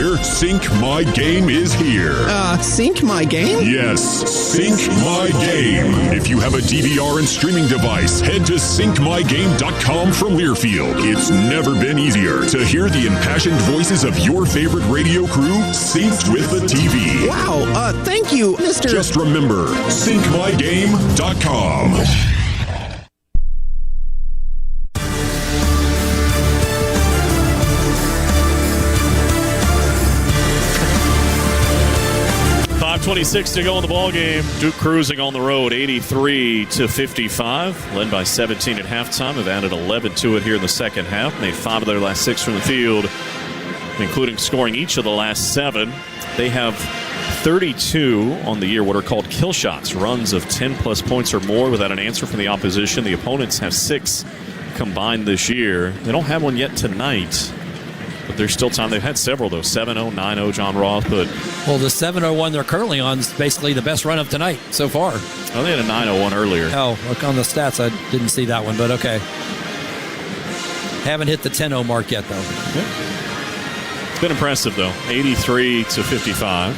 here. Sync My Game is here. Sync My Game? Yes, Sync My Game. If you have a DVR and streaming device, head to syncmygame.com from Learfield. It's never been easier to hear the impassioned voices of your favorite radio crew synced with the TV. Wow, thank you, Mr. Just remember, syncmygame.com. .26 to go in the ball game. Duke cruising on the road, 83-55, led by 17 at halftime. Have added 11 to it here in the second half. Made 5 of their last 6 from the field, including scoring each of the last 7. They have 32 on the year, what are called kill shots, runs of 10-plus points or more without an answer from the opposition. The opponents have 6 combined this year. They don't have one yet tonight, but there's still time. They've had several, though. 7-0, 9-0, John Roth. But well, the 7-0 one they're currently on is basically the best run of tonight so far. Oh, they had a 9-0 one earlier. Oh, look on the stats. I didn't see that one, but okay. Haven't hit the 10-0 mark yet, though. Yep. It's been impressive, though. 83-55.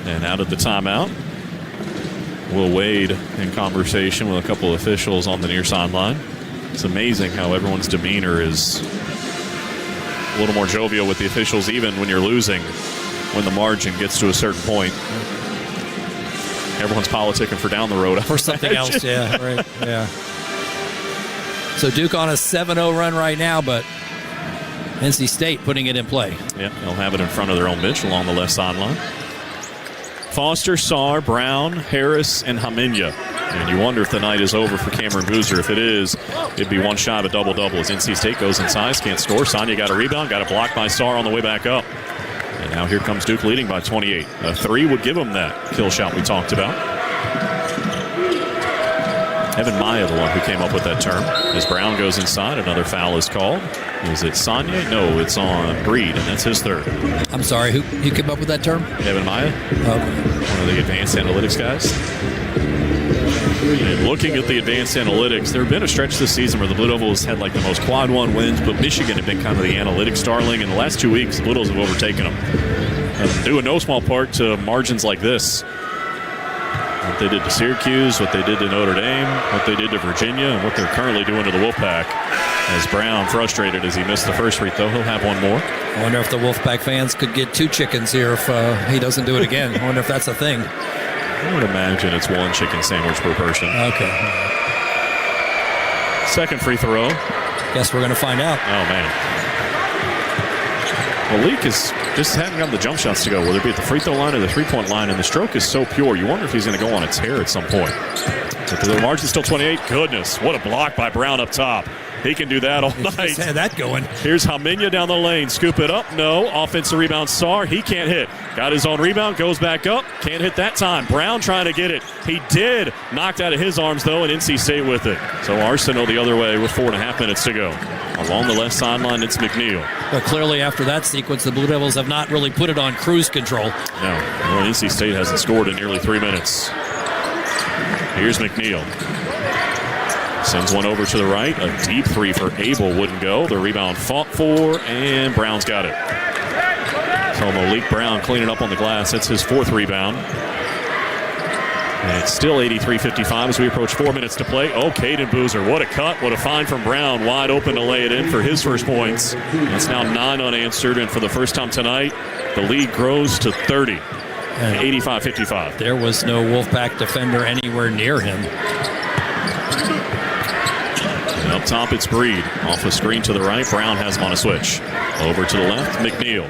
And out of the timeout, Will Wade in conversation with a couple of officials on the near sideline. It's amazing how everyone's demeanor is a little more jovial with the officials, even when you're losing, when the margin gets to a certain point. Everyone's politicking for down the road. For something else, yeah, right, yeah. So Duke on a 7-0 run right now, but NC State putting it in play. Yeah, they'll have it in front of their own bench along the left sideline. Foster, Saar, Brown, Harris, and Haminya. And you wonder if the night is over for Cameron Boozer. If it is, it'd be one shot of a double-double as NC State goes inside, can't score. Sonia got a rebound, got a block by Saar on the way back up. And now here comes Duke leading by 28. A 3 would give them that kill shot we talked about. Evan Maya, the one who came up with that term. As Brown goes inside, another foul is called. Is it Sonia? No, it's on Breed, and that's his 3rd. I'm sorry, who came up with that term? Evan Maya, one of the advanced analytics guys. And looking at the advanced analytics, there have been a stretch this season where the Blue Devils had like the most quad 1 wins, but Michigan had been kind of the analytics darling. In the last 2 weeks, the Blue Devils have overtaken them. And due in no small part to margins like this. What they did to Syracuse, what they did to Notre Dame, what they did to Virginia, and what they're currently doing to the Wolfpack. As Brown, frustrated as he missed the first free throw, he'll have one more. I wonder if the Wolfpack fans could get 2 chickens here if he doesn't do it again. I wonder if that's a thing. I would imagine it's 1 chicken sandwich per person. Okay. Second free throw. Guess we're going to find out. Oh, man. Malik is just hasn't gotten the jump shots to go, whether it be at the free throw line or the three-point line, and the stroke is so pure, you wonder if he's going to go on a tear at some point. But the margin's still 28. Goodness, what a block by Brown up top. He can do that all night. He's had that going. Here's Haminya down the lane. Scoop it up. No. Offensive rebound. Saar. He can't hit. Got his own rebound. Goes back up. Can't hit that time. Brown trying to get it. He did. Knocked out of his arms, though, and NC State with it. So Arsenal the other way with 4.5 minutes to go. Along the left sideline, it's McNeil. But clearly after that sequence, the Blue Devils have not really put it on cruise control. No. Well, NC State hasn't scored in nearly 3 minutes. Here's McNeil. Sends one over to the right. A deep 3 for Abel wouldn't go. The rebound fought for, and Brown's got it. So Malik Brown cleaning up on the glass. That's his 4th rebound. And it's still 83-55 as we approach 4 minutes to play. Oh, Caden Boozer. What a cut. What a find from Brown. Wide open to lay it in for his first points. It's now 9 unanswered, and for the first time tonight, the lead grows to 30. 85-55. There was no Wolfpack defender anywhere near him. And up top, it's Breed. Off the screen to the right. Brown has him on a switch. Over to the left, McNeil.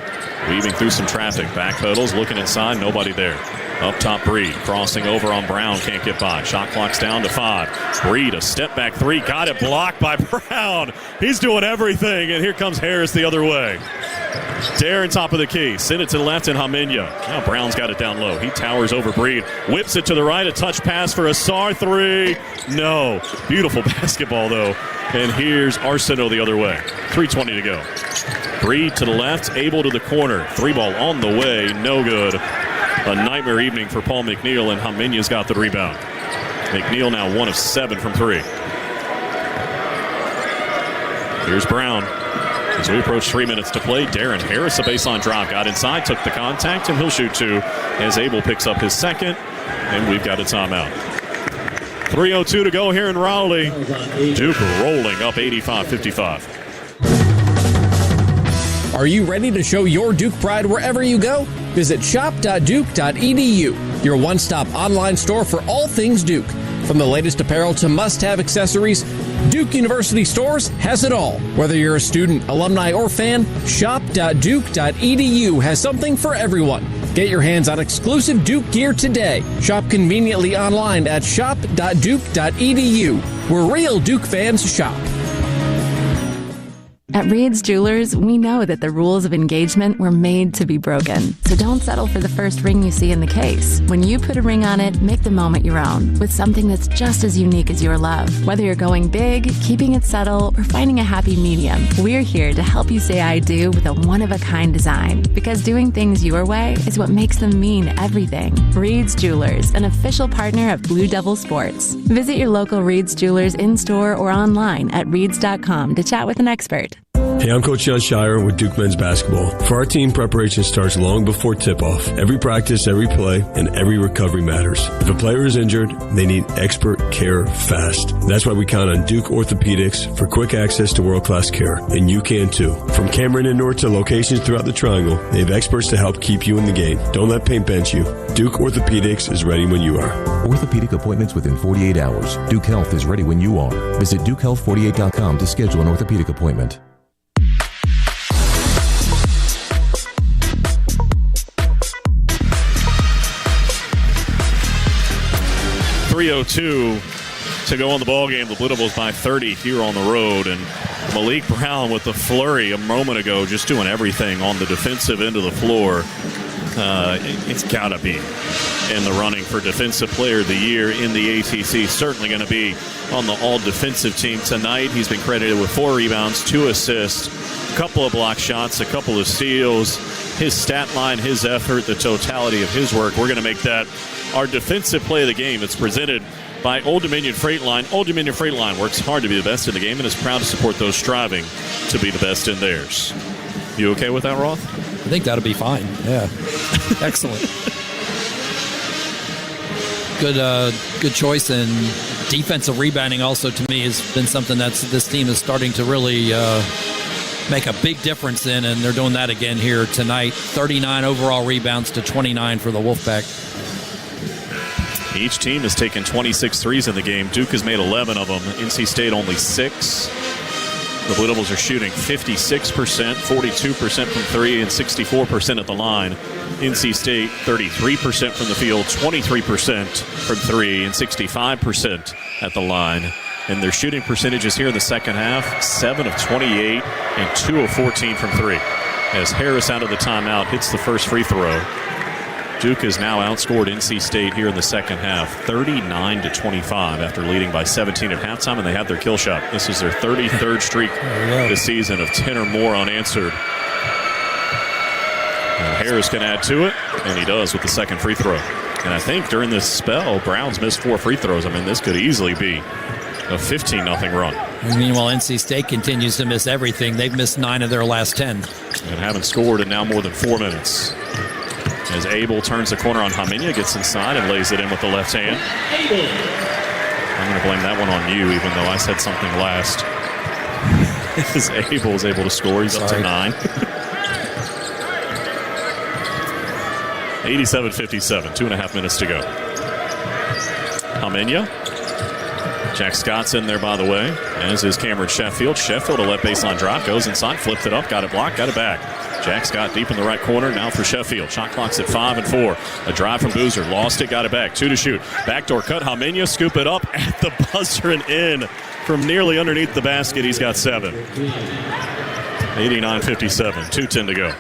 Weaving through some traffic. Backpedals, looking inside. Nobody there. Up top, Breed. Crossing over on Brown. Can't get by. Shot clock's down to 5. Breed, a step back 3. Got it blocked by Brown. He's doing everything. And here comes Harris the other way. Darren top of the key. Send it to the left and Haminya. Now Brown's got it down low. He towers over Breed. Whips it to the right. A touch pass for a Saar 3. No. Beautiful basketball, though. And here's Arsenault the other way. 3:20 to go. Breed to the left. Abel to the corner. 3 ball on the way. No good. A nightmare evening for Paul McNeil, and Haminya's got the rebound. McNeil now 1 of 7 from 3. Here's Brown. As we approach 3 minutes to play, Darren Harris, a baseline drive, got inside, took the contact, and he'll shoot two as Abel picks up his second, and we've got a timeout. 3:02 to go here in Raleigh. Duke rolling up 85-55. Are you ready to show your Duke pride wherever you go? Visit shop.duke.edu, your one-stop online store for all things Duke. From the latest apparel to must-have accessories, Duke University Stores has it all. Whether you're a student, alumni, or fan, shop.duke.edu has something for everyone. Get your hands on exclusive Duke gear today. Shop conveniently online at shop.duke.edu, where real Duke fans shop. At Reed's Jewelers, we know that the rules of engagement were made to be broken. So don't settle for the first ring you see in the case. When you put a ring on it, make the moment your own with something that's just as unique as your love. Whether you're going big, keeping it subtle, or finding a happy medium, we're here to help you say I do with a one-of-a-kind design. Because doing things your way is what makes them mean everything. Reed's Jewelers, an official partner of Blue Devil Sports. Visit your local Reed's Jewelers in-store or online at reeds.com to chat with an expert. Hey, I'm Coach John Shire with Duke Men's Basketball. For our team, preparation starts long before tip-off. Every practice, every play, and every recovery matters. If a player is injured, they need expert care fast. That's why we count on Duke Orthopedics for quick access to world-class care. And you can too. From Cameron and North to locations throughout the Triangle, they have experts to help keep you in the game. Don't let pain bench you. Duke Orthopedics is ready when you are. Orthopedic appointments within 48 hours. Duke Health is ready when you are. Visit DukeHealth48.com to schedule an orthopedic appointment. 3:02 to go on the ball game. The Blue Devils by 30 here on the road, and Malik Brown with the flurry a moment ago, just doing everything on the defensive end of the floor. It's got to be in the running for Defensive Player of the Year in the ACC. Certainly going to be on the all-defensive team tonight. He's been credited with 4 rebounds, 2 assists, a couple of block shots, a couple of steals. His stat line, his effort, the totality of his work, we're going to make that our Defensive Play of the Game. It's presented by Old Dominion Freight Line. Old Dominion Freight Line works hard to be the best in the game and is proud to support those striving to be the best in theirs. You okay with that, Roth? I think that'll be fine. Yeah. Excellent. Good choice. And defensive rebounding also, to me, has been something that this team is starting to really make a big difference in, and they're doing that again here tonight. 39 overall rebounds to 29 for the Wolfpack. Each team has taken 26 threes in the game. Duke has made 11 of them. NC State only 6. The Blue Devils are shooting 56%, 42% from 3, and 64% at the line. NC State 33% from the field, 23% from 3, and 65% at the line. And their shooting percentages here in the second half, 7 of 28 and 2 of 14 from 3. As Harris out of the timeout hits the first free throw. Duke has now outscored NC State here in the second half, 39-25 after leading by 17 at halftime, and they had their kill shot. This is their 33rd streak this season of 10 or more unanswered. And Harris can add to it, and he does with the second free throw. And I think during this spell, Brown's missed 4 free throws. I mean, this could easily be a 15-0 run. And meanwhile, NC State continues to miss everything. They've missed 9 of their last 10. And haven't scored in now more than 4 minutes. As Abel turns the corner on Hamenia, gets inside and lays it in with the left hand. I'm going to blame that one on you, even though I said something last. As Abel is able to score, he's up to 9. 87-57, 2.5 minutes to go. Hamenia. Jack Scott's in there, by the way, as is Cameron Sheffield. Sheffield, a left baseline drop, goes inside, flipped it up, got it blocked, got it back. Jack Scott deep in the right corner, now for Sheffield. Shot clock's at 5 and 4. A drive from Boozer, lost it, got it back. 2 to shoot. Backdoor cut, Hamenia, scoop it up at the buzzer and in from nearly underneath the basket. He's got 7. 89-57, 2:10 to go.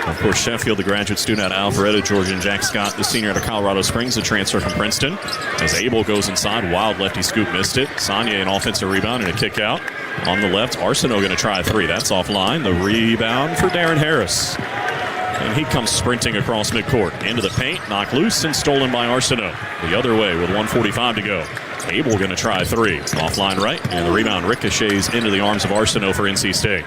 Of course, Sheffield, the graduate student out of Alpharetta, Georgia, and Jack Scott, the senior out of Colorado Springs, the transfer from Princeton. As Abel goes inside, wild lefty scoop, missed it. Sanye, an offensive rebound and a kick out. On the left, Arsenault going to try a 3. That's offline. The rebound for Darren Harris. And he comes sprinting across midcourt. Into the paint, knocked loose and stolen by Arsenault. The other way with 1:45 to go. Abel going to try three. Offline right, and the rebound ricochets into the arms of Arsenault for NC State.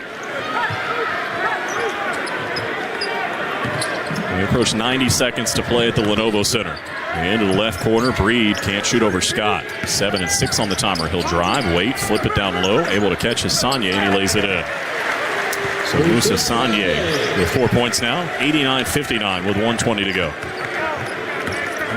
We approach 90 seconds to play at the Lenovo Center. Into the left corner, Breed can't shoot over Scott. 7 and 6 on the timer. He'll drive, wait, flip it down low. Able to catch Sagne, and he lays it in. So Moussa Sagne with 4 points now. 89-59 with 1:20 to go.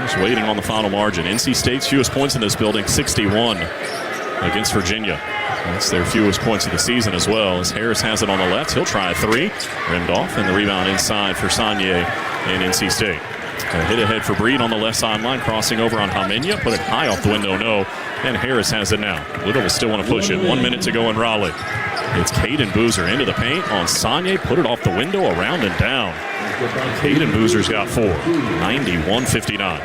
Just waiting on the final margin. NC State's fewest points in this building, 61 against Virginia. That's their fewest points of the season as well. As Harris has it on the left, he'll try a three. Rimmed off, and the rebound inside for Sagne and NC State. A hit ahead for Breed on the left sideline, crossing over on Hamenya. Put it high off the window, no. And Harris has it now. Little will still want to push it. 1 minute to go in Raleigh. It's Caden Boozer into the paint on Sagne. Put it off the window, around and down. Caden Boozer's got 4. 91-59.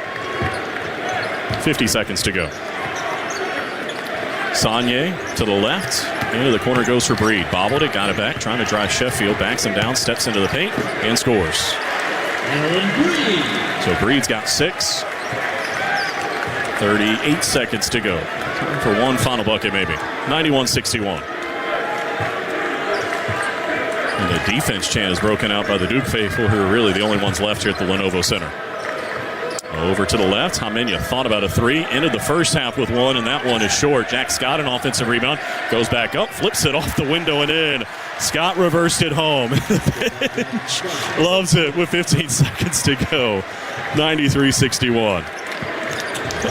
50 seconds to go. Sagne to the left. Into the corner goes for Breed. Bobbled it, got it back. Trying to drive Sheffield. Backs him down, steps into the paint, and scores. So Breed's got 6. 38 seconds to go. Time for one final bucket, maybe. 91-61. And the defense chant is broken out by the Duke faithful, who are really the only ones left here at the Lenovo Center. Over to the left. Hamenya thought about a three. Ended the first half with one, and that one is short. Jack Scott, an offensive rebound. Goes back up, flips it off the window and in. Scott reversed it home. The bench loves it with 15 seconds to go. 93-61.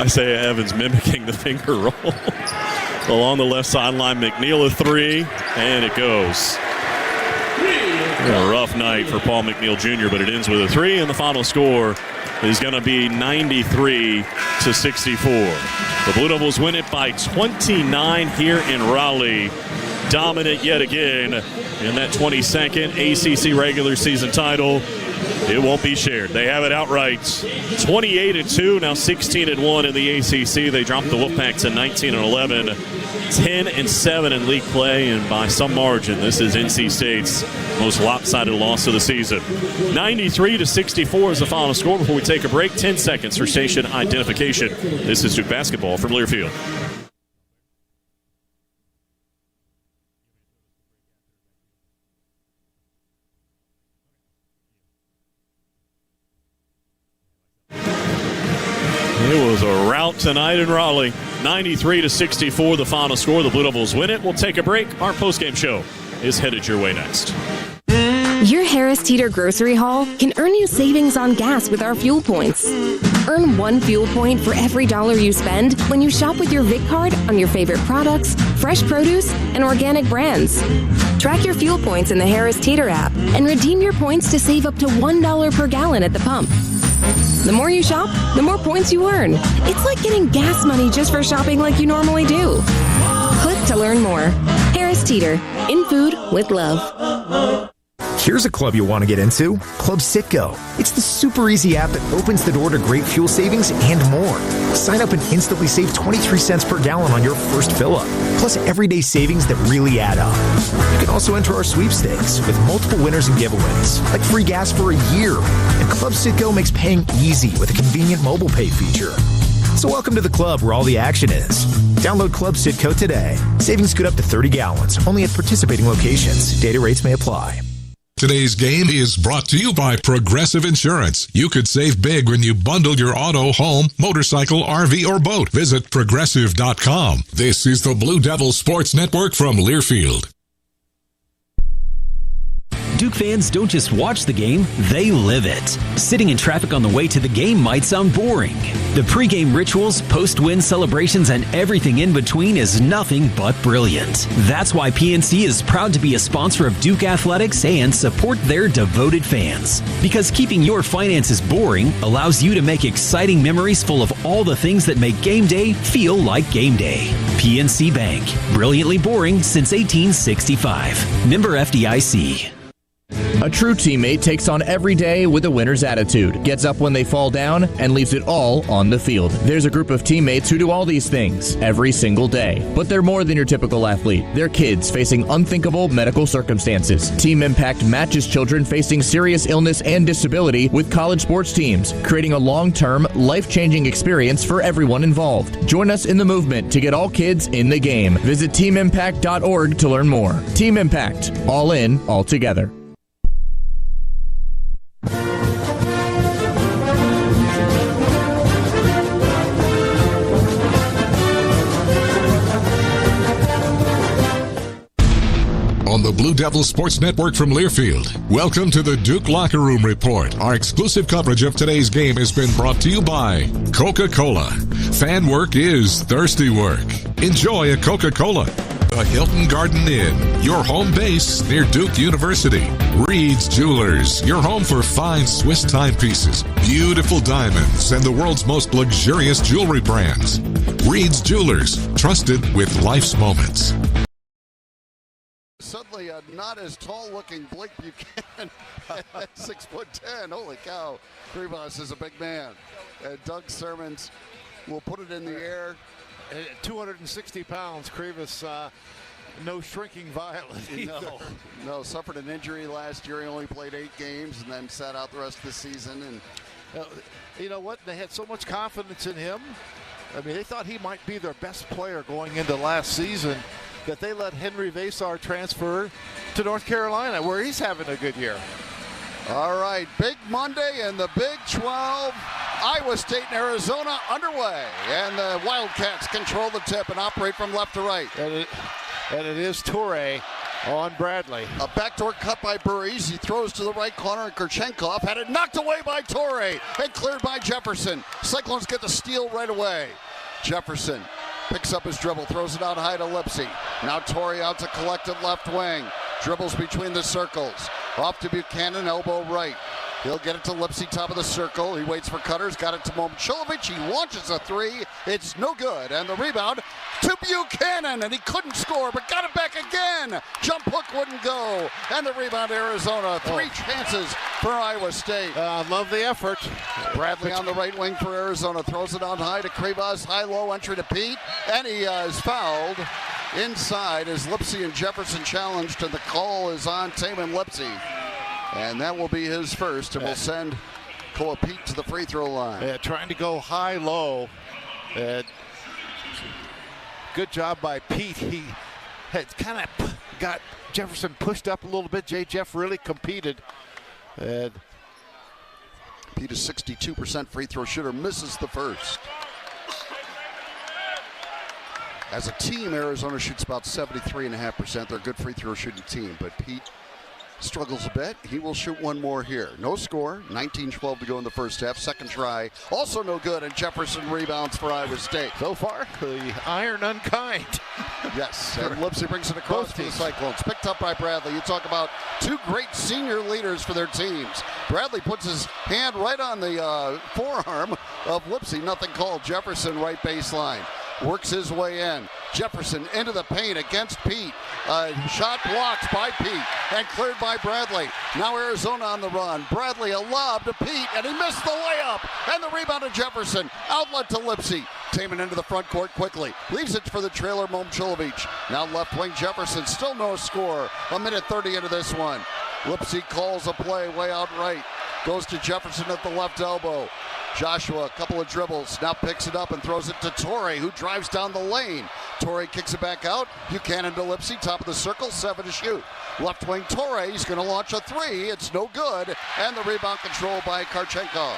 Isaiah Evans mimicking the finger roll. Along the left sideline, McNeil a three, and it goes. A rough night for Paul McNeil Jr., but it ends with a three, and the final score is going to be 93-64. The Blue Devils win it by 29 here in Raleigh. Dominant yet again in that 22nd ACC regular season title. It won't be shared. They have it outright. 28-2, now 16-1 in the ACC. They dropped the Wolfpack to 19-11. 10-7 in league play, and by some margin, this is NC State's most lopsided loss of the season. 93-64 is the final score. Before we take a break, 10 seconds for station identification. This is Duke basketball from Learfield. It was a rout tonight in Raleigh. 93-64, the final score. The Blue Devils win it. We'll take a break. Our postgame show is headed your way next. Your Harris Teeter grocery haul can earn you savings on gas with our fuel points. Earn 1 fuel point for every $1 you spend when you shop with your Vic card on your favorite products, fresh produce, and organic brands. Track your fuel points in the Harris Teeter app and redeem your points to save up to $1 per gallon at the pump. The more you shop, the more points you earn. It's like getting gas money just for shopping like you normally do. Click to learn more. Harris Teeter, in food with love. Here's a club you'll want to get into, Club Citgo. It's the super easy app that opens the door to great fuel savings and more. Sign up and instantly save 23 cents per gallon on your first fill-up, plus everyday savings that really add up. You can also enter our sweepstakes with multiple winners and giveaways, like free gas for a year. And Club Citgo makes paying easy with a convenient mobile pay feature. So welcome to the club where all the action is. Download Club Citgo today. Savings good up to 30 gallons, only at participating locations. Data rates may apply. Today's game is brought to you by Progressive Insurance. You could save big when you bundle your auto, home, motorcycle, RV, or boat. Visit Progressive.com. This is the Blue Devils Sports Network from Learfield. Duke fans don't just watch the game, they live it. Sitting in traffic on the way to the game might sound boring. The pregame rituals, post-win celebrations, and everything in between is nothing but brilliant. That's why PNC is proud to be a sponsor of Duke Athletics and support their devoted fans. Because keeping your finances boring allows you to make exciting memories full of all the things that make game day feel like game day. PNC Bank. Brilliantly boring since 1865. Member FDIC. A true teammate takes on every day with a winner's attitude, gets up when they fall down, and leaves it all on the field. There's a group of teammates who do all these things every single day. But they're more than your typical athlete. They're kids facing unthinkable medical circumstances. Team Impact matches children facing serious illness and disability with college sports teams, creating a long-term, life-changing experience for everyone involved. Join us in the movement to get all kids in the game. Visit teamimpact.org to learn more. Team Impact. All in, all together. On the Blue Devils Sports Network from Learfield, welcome to the Duke Locker Room Report. Our exclusive coverage of today's game has been brought to you by Coca-Cola. Fan work is thirsty work. Enjoy a Coca-Cola. The Hilton Garden Inn, your home base near Duke University. Reed's Jewelers, your home for fine Swiss timepieces, beautiful diamonds, and the world's most luxurious jewelry brands. Reed's Jewelers, trusted with life's moments. Suddenly a not as tall-looking Blake Buchanan at 6'10". Holy cow. Krivas is a big man. Doug Sermons will put it in the air. 260 pounds. Krivas, no shrinking violet either. No, suffered an injury last year. He only played 8 games and then sat out the rest of the season. And you know what? They had so much confidence in him. I mean, they thought he might be their best player going into last season, that they let Henry Vasar transfer to North Carolina, where he's having a good year. All right, big Monday in the Big 12. Iowa State and Arizona underway. And the Wildcats control the tip and operate from left to right. And it is Torrey on Bradley. A backdoor cut by Burries. He throws to the right corner, and Kurchenkov had it knocked away by Torrey and cleared by Jefferson. Cyclones get the steal right away. Jefferson picks up his dribble, throws it out high to Lipsy. Now Torrey out to collected left wing. Dribbles between the circles. Off to Buchanan, elbow right. He'll get it to Lipsy, top of the circle. He waits for Cutters, got it to Momchilovic. He launches a three. It's no good. And the rebound to Buchanan, and he couldn't score, but got it back again. Jump hook wouldn't go. And the rebound to Arizona. 3 chances for Iowa State. Love the effort. Bradley on the right wing for Arizona. Throws it out high to Krivas. High-low entry to Pete. And he is fouled inside as Lipsy and Jefferson challenged, and the call is on Taman Lipsy. And that will be his first, and will send Koa Pete to the free throw line. Trying to go high-low. Good job by Pete. He had kind of got Jefferson pushed up a little bit. Jeff really competed. Pete is 62% free throw shooter, misses the first. As a team, Arizona shoots about 73.5%. They're a good free throw shooting team, but Pete struggles a bit. He will shoot one more here. No score. 19-12 to go in the first half. Second try. Also no good, and Jefferson rebounds for Iowa State. So far, the iron unkind. Yes, and Lipsy brings it across to the Cyclones. Picked up by Bradley. You talk about 2 great senior leaders for their teams. Bradley puts his hand right on the forearm of Lipsy. Nothing called. Jefferson right baseline. Works his way in. Jefferson into the paint against Pete. Shot blocked by Pete and cleared by Bradley. Now Arizona on the run. Bradley a lob to Pete, and he missed the layup. And the rebound to Jefferson. Outlet to Lipsy. Taman into the front court quickly. Leaves it for the trailer, Momchilovic. Now left wing Jefferson. Still no score. 1:30 into this one. Lipsy calls a play way out right. Goes to Jefferson at the left elbow. Joshua, a couple of dribbles, now picks it up and throws it to Torrey, who drives down the lane. Torrey kicks it back out. Buchanan to Lipsy, top of the circle, 7 to shoot. Left wing Torrey, he's going to launch a 3. It's no good. And the rebound controlled by Karchenkov.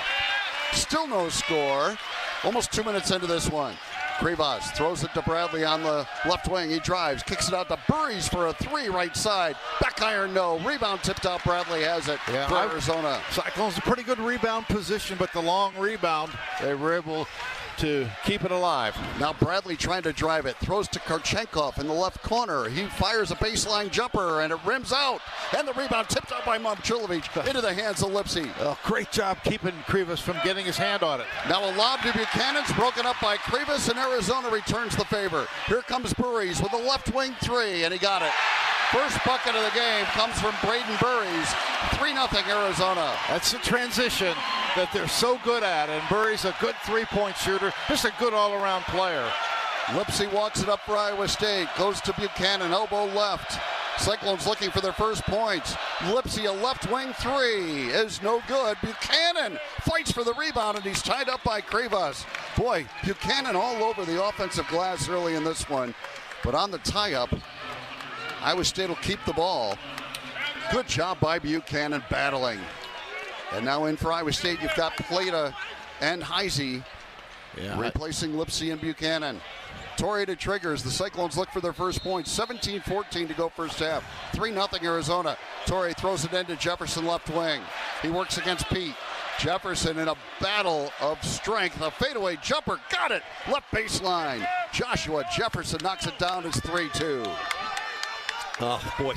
Still no score. Almost 2 minutes into this one. Krivas throws it to Bradley on the left wing. He drives, kicks it out to Burries for a 3 right side. Back iron, no. Rebound tipped out. Bradley has it for Arizona. Cyclones a pretty good rebound position, but the long rebound, they were able to keep it alive. Now Bradley trying to drive it. Throws to Karchenkov in the left corner. He fires a baseline jumper, and it rims out. And the rebound tipped out by Momchilovic into the hands of Lipsy. Great job keeping Krivas from getting his hand on it. Now a lob to Buchanan's broken up by Krivas, and Arizona returns the favor. Here comes Burries with a left wing 3, and he got it. First bucket of the game comes from Braden Burries. 3-0 Arizona. That's the transition that they're so good at, and Burries a good three-point shooter, just a good all-around player. Lipsy walks it up for Iowa State. Goes to Buchanan, elbow left. Cyclones looking for their first points. Lipsy, a left wing three is no good. Buchanan fights for the rebound, and he's tied up by Krivas. Boy, Buchanan all over the offensive glass early in this one. But on the tie-up, Iowa State will keep the ball. Good job by Buchanan battling. And now in for Iowa State, you've got Plata and Heisey replacing Lipsy and Buchanan. Torrey to triggers. The Cyclones look for their first point. 17-14 to go first half. 3-0 Arizona. Torrey throws it into Jefferson left wing. He works against Pete. Jefferson in a battle of strength. A fadeaway jumper. Got it. Left baseline. Joshua Jefferson knocks it down. It's 3-2. Oh, boy.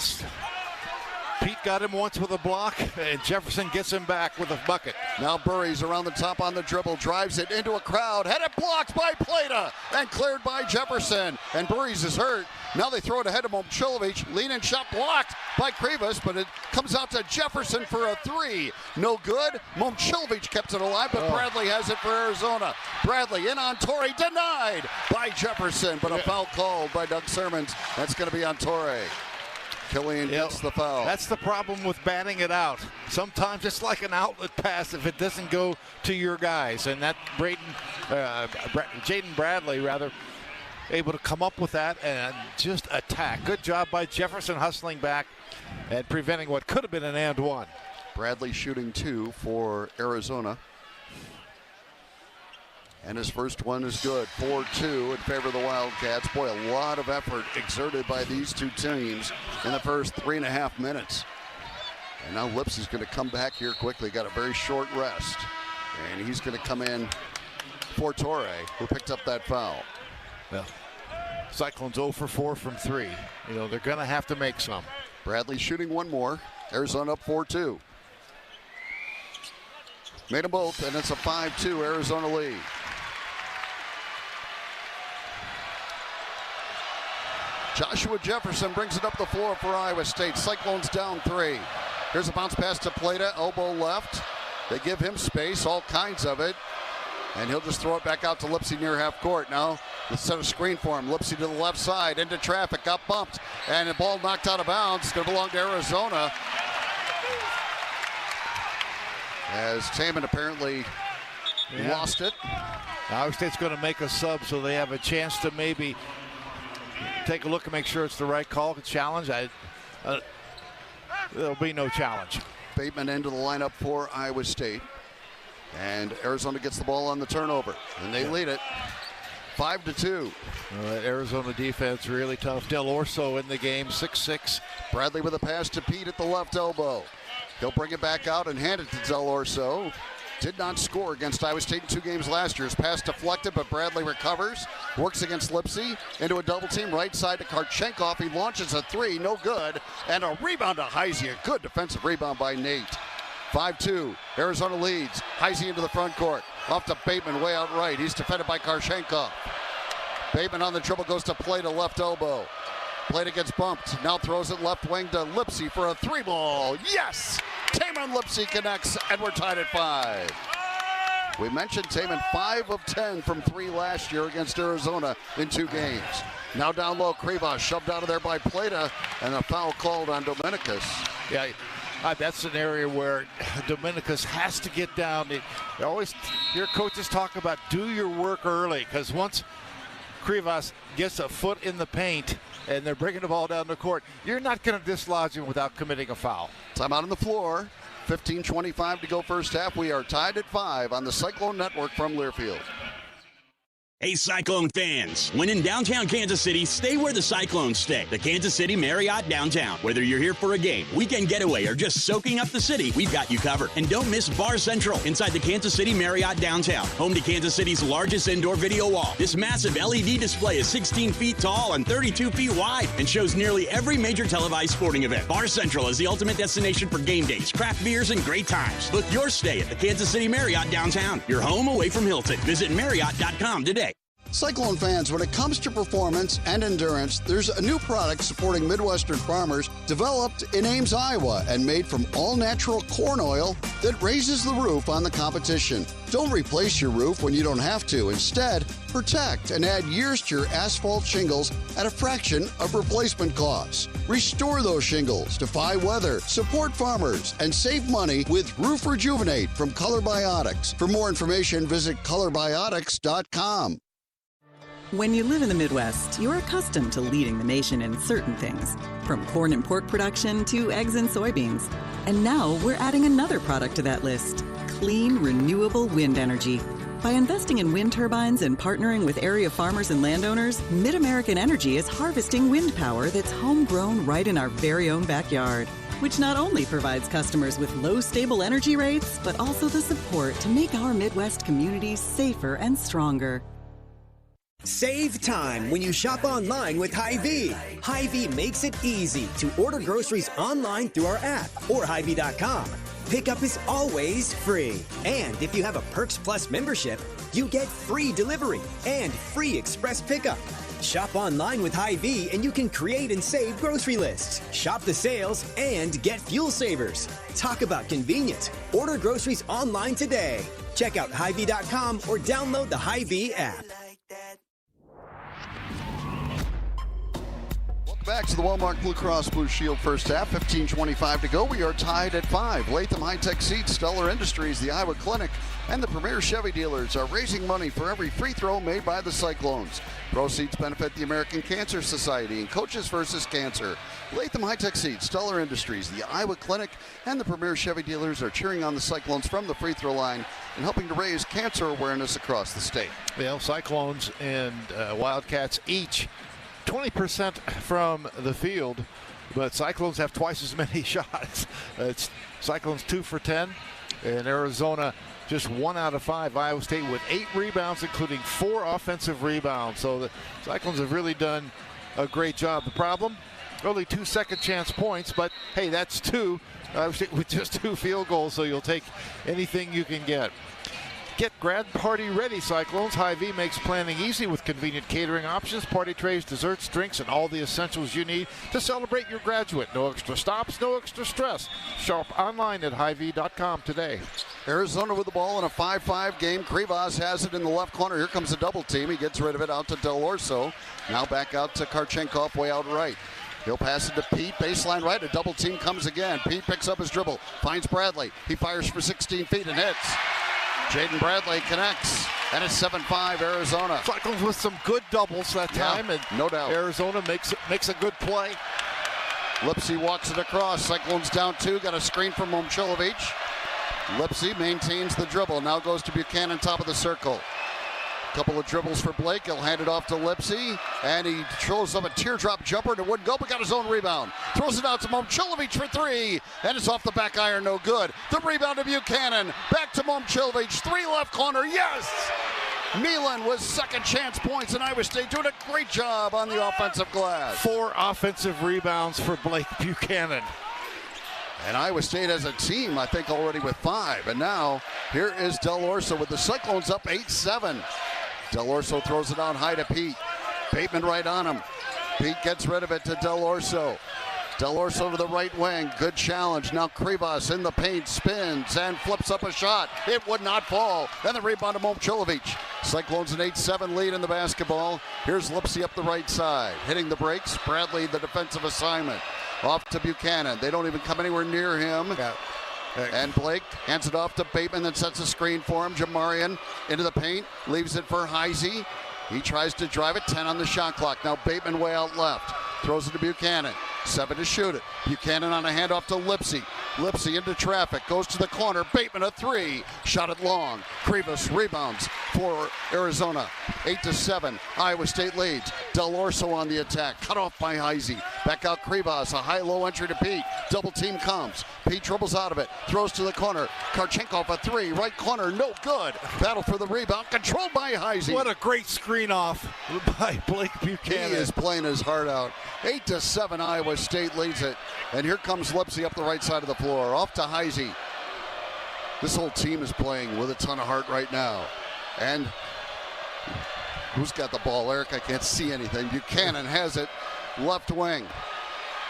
Pete got him once with a block, and Jefferson gets him back with a bucket. Now Burries around the top on the dribble, drives it into a crowd, had it blocked by Plata, and cleared by Jefferson. And Burries is hurt. Now they throw it ahead of Momcilovic. Lean-in shot blocked by Krivas, but it comes out to Jefferson for a three. No good. Momcilovic kept it alive, but Bradley has it for Arizona. Bradley in on Torrey, denied by Jefferson, but a foul called by Doug Sermons. That's going to be on Torrey. Killian gets the foul. That's the problem with batting it out. Sometimes it's like an outlet pass if it doesn't go to your guys. And that Jaden Bradley, rather, able to come up with that and just attack. Good job by Jefferson hustling back and preventing what could have been an and one. Bradley shooting 2 for Arizona. And his first one is good. 4-2 in favor of the Wildcats. Boy, a lot of effort exerted by these two teams in the first 3.5 minutes. And now Lipsy's going to come back here quickly. Got a very short rest. And he's going to come in for Torrey, who picked up that foul. Well, Cyclones 0 for 4 from 3. You know, they're going to have to make some. Bradley shooting one more. Arizona up 4-2. Made them both, and it's a 5-2 Arizona lead. Joshua Jefferson brings it up the floor for Iowa State. Cyclones down 3. Here's a bounce pass to Plata, elbow left. They give him space, all kinds of it. And he'll just throw it back out to Lipsy near half court. Now, let's set a screen for him. Lipsy to the left side, into traffic, got bumped. And the ball knocked out of bounds. It's going to belong to Arizona. As Taman apparently lost it. Iowa State's going to make a sub so they have a chance to maybe take a look and make sure it's the right call. Challenge. There'll be no challenge. Bateman into the lineup for Iowa State. And Arizona gets the ball on the turnover. And they lead it 5-2. Arizona defense really tough. Del Orso in the game, 6'6". Bradley with a pass to Pete at the left elbow. He'll bring it back out and hand it to Del Orso. Did not score against Iowa State in 2 games last year. His pass deflected, but Bradley recovers. Works against Lipsy into a double team. Right side to Karchenkov. He launches a 3, no good. And a rebound to Heisey. A good defensive rebound by Nate. 5-2. Arizona leads. Heisey into the front court. Off to Bateman way out right. He's defended by Karchenkov. Bateman on the dribble goes to Plata left elbow. Plata gets bumped. Now throws it left wing to Lipsy for a 3-ball. Yes! Taman Lipsy connects, and we're tied at 5. We mentioned Taman 5 of 10 from 3 last year against Arizona in 2 games. Now down low, Krivas shoved out of there by Plata, and a foul called on Dominicus. Yeah, that's an area where Dominicus has to get down. You always hear coaches talk about do your work early, because once Krivas gets a foot in the paint and they're bringing the ball down the court, you're not going to dislodge him without committing a foul. Time out on the floor. 15:25 to go first half. We are tied at 5 on the Cyclone Network from Learfield. Hey, Cyclone fans. When in downtown Kansas City, stay where the Cyclones stay. The Kansas City Marriott Downtown. Whether you're here for a game, weekend getaway, or just soaking up the city, we've got you covered. And don't miss Bar Central inside the Kansas City Marriott Downtown. Home to Kansas City's largest indoor video wall. This massive LED display is 16 feet tall and 32 feet wide and shows nearly every major televised sporting event. Bar Central is the ultimate destination for game days, craft beers, and great times. Book your stay at the Kansas City Marriott Downtown. Your home away from Hilton. Visit Marriott.com today. Cyclone fans, when it comes to performance and endurance, there's a new product supporting Midwestern farmers developed in Ames, Iowa, and made from all-natural corn oil that raises the roof on the competition. Don't replace your roof when you don't have to. Instead, protect and add years to your asphalt shingles at a fraction of replacement costs. Restore those shingles, defy weather, support farmers, and save money with Roof Rejuvenate from Color Biotics. For more information, visit colorbiotics.com. When you live in the Midwest, you're accustomed to leading the nation in certain things, from corn and pork production to eggs and soybeans. And now we're adding another product to that list, clean, renewable wind energy. By investing in wind turbines and partnering with area farmers and landowners, Mid-American Energy is harvesting wind power that's homegrown right in our very own backyard, which not only provides customers with low, stable energy rates, but also the support to make our Midwest communities safer and stronger. Save time when you shop online with Hy-Vee. Hy-Vee makes it easy to order groceries online through our app or Hy-Vee.com. Pickup is always free. And if you have a Perks Plus membership, you get free delivery and free express pickup. Shop online with Hy-Vee and you can create and save grocery lists, shop the sales, and get fuel savers. Talk about convenient. Order groceries online today. Check out Hy-Vee.com or download the Hy-Vee app. Back to the Walmart Blue Cross Blue Shield first half, 15:25 to go. We are tied at 5. Latham High-Tech Seats, Stellar Industries, the Iowa Clinic, and the Premier Chevy dealers are raising money for every free throw made by the Cyclones. Proceeds benefit the American Cancer Society and Coaches vs. Cancer. Latham High-Tech Seats, Stellar Industries, the Iowa Clinic, and the Premier Chevy dealers are cheering on the Cyclones from the free throw line and helping to raise cancer awareness across the state. Well, Cyclones and Wildcats each 20% from the field, but Cyclones have twice as many shots. It's Cyclones 2 for 10, and Arizona just 1 out of 5. Iowa State with 8 rebounds, including 4 offensive rebounds. So the Cyclones have really done a great job. The problem, only 2 second chance points, but hey, that's 2 with just 2 field goals, so you'll take anything you can get. Get grad party ready, Cyclones. Hy-Vee makes planning easy with convenient catering options, party trays, desserts, drinks, and all the essentials you need to celebrate your graduate. No extra stops, no extra stress. Shop online at Hy-Vee.com today. Arizona with the ball in a 5-5 game. Krivas has it in the left corner. Here comes a double team. He gets rid of it out to Del Orso. Now back out to Karchenkov way out right. He'll pass it to Pete, baseline right. A double team comes again. Pete picks up his dribble, finds Bradley. He fires for 16 feet and hits. Jaden Bradley connects, and it's 7-5 Arizona. Cyclones with some good doubles that time, and no doubt. Arizona makes a good play. Lipsy walks it across. Cyclones down 2, got a screen from Momcilovic. Lipsy maintains the dribble, now goes to Buchanan, top of the circle. Couple of dribbles for Blake. He'll hand it off to Lipsy, and he throws up a teardrop jumper, and it wouldn't go, but got his own rebound. Throws it out to Momcilovic for 3, and it's off the back iron, no good. The rebound to Buchanan. Back to Momcilovic, 3 left corner, yes! Milan with second chance points, and Iowa State doing a great job on the offensive glass. 4 offensive rebounds for Blake Buchanan. And Iowa State has a team, I think, already with 5. And now, here is Del Orso with the Cyclones up 8-7. Del Orso throws it out high to Pete. Bateman right on him. Pete gets rid of it to Del Orso. Del Orso to the right wing. Good challenge. Now Krivas in the paint, spins and flips up a shot. It would not fall. And the rebound to Momcilovic. Cyclones an 8-7 lead in the basketball. Here's Lipsy up the right side. Hitting the brakes. Bradley the defensive assignment. Off to Buchanan. They don't even come anywhere near him. Yeah. And Blake hands it off to Bateman, then sets a screen for him. Jamarian into the paint, leaves it for Heisey. He tries to drive it, 10 on the shot clock. Now Bateman way out left, throws it to Buchanan. 7 to shoot it. Buchanan on a handoff to Lipsy. Lipsy into traffic, goes to the corner. Bateman a 3, shot it long. Krivas rebounds for Arizona. 8-7, Iowa State leads. Del Orso on the attack, cut off by Heisey. Back out Krivas, a high-low entry to Pete. Double team comes. Pete dribbles out of it, throws to the corner. Karchenkov a 3, right corner, no good. Battle for the rebound, controlled by Heisey. What a great screen off by Blake Buchanan. He is playing his heart out. 8-7, Iowa State leads it. And here comes Lipsy up the right side of the floor. Off to Heisey. This whole team is playing with a ton of heart right now. And Who's got the ball, Eric? I can't see anything. Buchanan has it, left wing.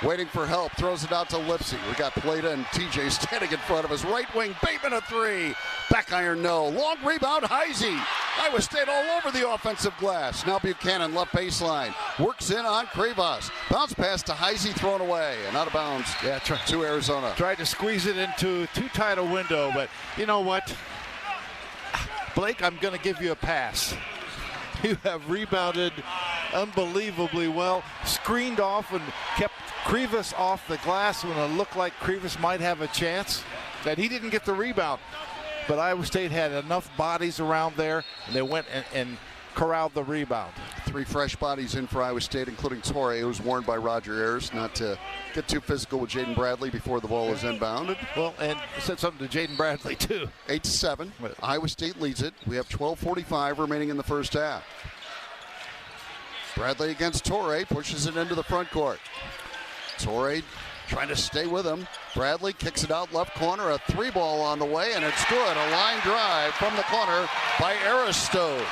Waiting for help, throws it out to Lipsy. We got Plata and TJ standing in front of us. Right wing, Bateman a three. Back iron, no. Long rebound, Heisey. Iowa State all over the offensive glass. Now Buchanan, left baseline. Works in on Krivas. Bounce pass to Heisey, thrown away. And out of bounds to Arizona. Tried to squeeze it into too tight a window, but you know what? Blake, I'm going to give you a pass. You have rebounded unbelievably well. Screened off and kept Krivas off the glass when it looked like Krivas might have a chance. And he didn't get the rebound. But Iowa State had enough bodies around there, and they went and corralled the rebound. 3 fresh bodies in for Iowa State, including Torrey, who was warned by Roger Ayers not to get too physical with Jaden Bradley before the ball is inbounded. Well, and said something to Jaden Bradley, too. 8-7. Iowa State leads it. We have 12:45 remaining in the first half. Bradley against Torrey, pushes it into the front court. Torrey trying to stay with him. Bradley kicks it out left corner, a 3-ball on the way, and it's good. A line drive from the corner by Aristode.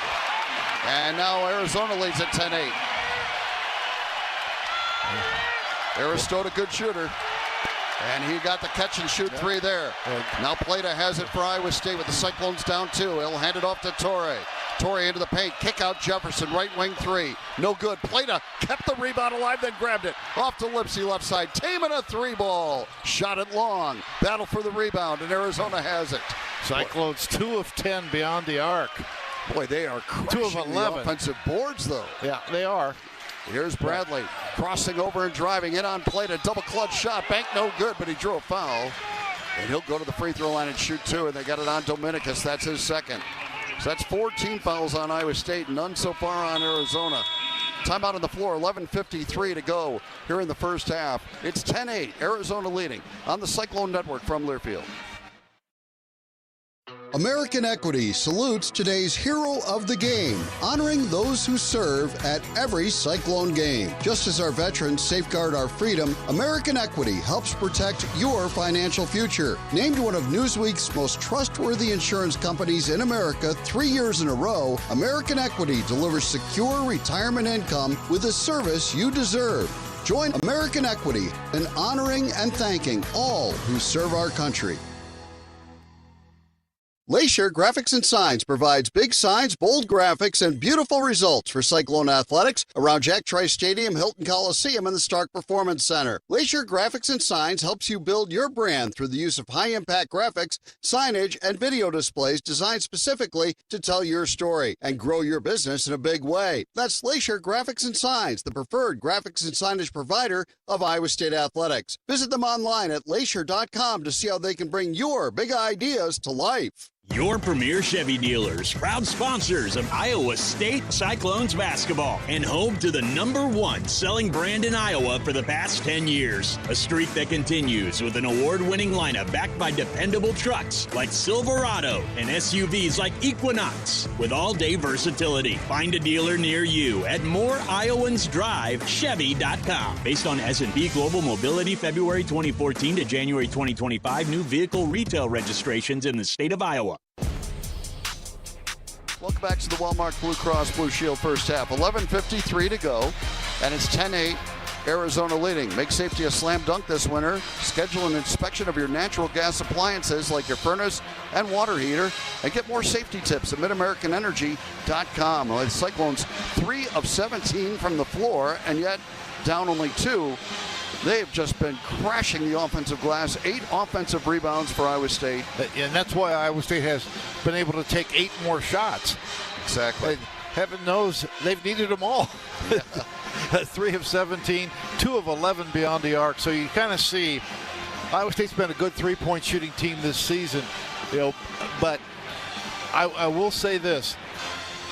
And now Arizona leads at 10-8. Aristode, a good shooter. And he got the catch and shoot 3 there. Now Plata has it for Iowa State with the Cyclones down 2. He'll hand it off to Torrey. Torrey into the paint, kick out Jefferson, right wing 3. No good. Plata kept the rebound alive, then grabbed it. Off to Lipsy, left side. Taman a 3-ball. Shot it long. Battle for the rebound, and Arizona has it. Cyclones 2 of 10 beyond the arc. Boy, they are crushing 2 of 11. the offensive boards, though. Yeah, they are. Here's Bradley crossing over and driving in on Plata. Double clutch shot. Bank no good, but he drew a foul. And he'll go to the free throw line and shoot 2, and they got it on Dominicus. That's his second. So that's 14 fouls on Iowa State, none so far on Arizona. Timeout on the floor, 11:53 to go here in the first half. It's 10-8, Arizona leading on the Cyclone Network from Learfield. American Equity salutes today's hero of the game, honoring those who serve at every Cyclone game. Just as our veterans safeguard our freedom, American Equity helps protect your financial future. Named one of Newsweek's most trustworthy insurance companies in America 3 years in a row, American Equity delivers secure retirement income with the service you deserve. Join American Equity in honoring and thanking all who serve our country. Glacier Graphics and Signs provides big signs, bold graphics, and beautiful results for Cyclone athletics around Jack Trice Stadium, Hilton Coliseum, and the Stark Performance Center. Glacier Graphics and Signs helps you build your brand through the use of high-impact graphics, signage, and video displays designed specifically to tell your story and grow your business in a big way. That's Glacier Graphics and Signs, the preferred graphics and signage provider of Iowa State athletics. Visit them online at glacier.com to see how they can bring your big ideas to life. Your premier Chevy dealers, proud sponsors of Iowa State Cyclones basketball, and home to the #1 selling brand in Iowa for the past 10 years. A streak that continues with an award-winning lineup backed by dependable trucks like Silverado and SUVs like Equinox with all-day versatility. Find a dealer near you at moreiowans.drive.chevy.com. Based on S&P Global Mobility February 2014 to January 2025 new vehicle retail registrations in the state of Iowa. Welcome back to the Walmart Blue Cross Blue Shield first half. 11:53 to go, and it's 10-8, Arizona leading. Make safety a slam dunk this winter. Schedule an inspection of your natural gas appliances like your furnace and water heater, and get more safety tips at MidAmericanEnergy.com. Well, the Cyclones 3 of 17 from the floor, and yet down only 2. They've just been crashing the offensive glass. 8 offensive rebounds for Iowa State. And that's why Iowa State has been able to take 8 more shots. Exactly. And heaven knows they've needed them all. 3 of 17, 2 of 11 beyond the arc. So you kind of see Iowa State's been a good three-point shooting team this season. But I will say this.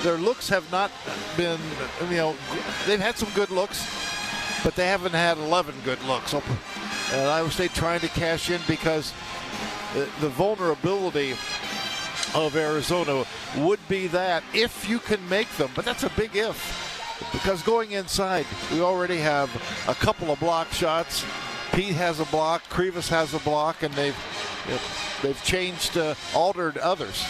Their looks have not been, they've had some good looks, but they haven't had 11 good looks. And Iowa State trying to cash in because the vulnerability of Arizona would be that if you can make them. But that's a big if, because going inside, we already have a couple of block shots. Pete has a block, Krivas has a block, and they've changed, altered others.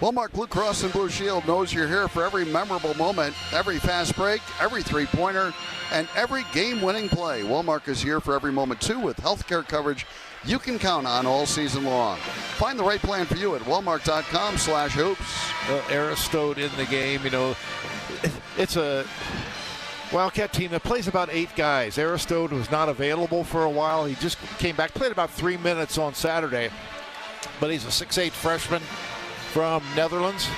Walmart Blue Cross and Blue Shield knows you're here for every memorable moment, every fast break, every three-pointer, and every game-winning play. Walmart is here for every moment, too, with healthcare coverage you can count on all season long. Find the right plan for you at walmart.com/hoops. Well, Aristode in the game, it's a Wildcat team that plays about 8 guys. Aristode was not available for a while. He just came back, played about 3 minutes on Saturday, but he's a 6'8" freshman from Netherlands.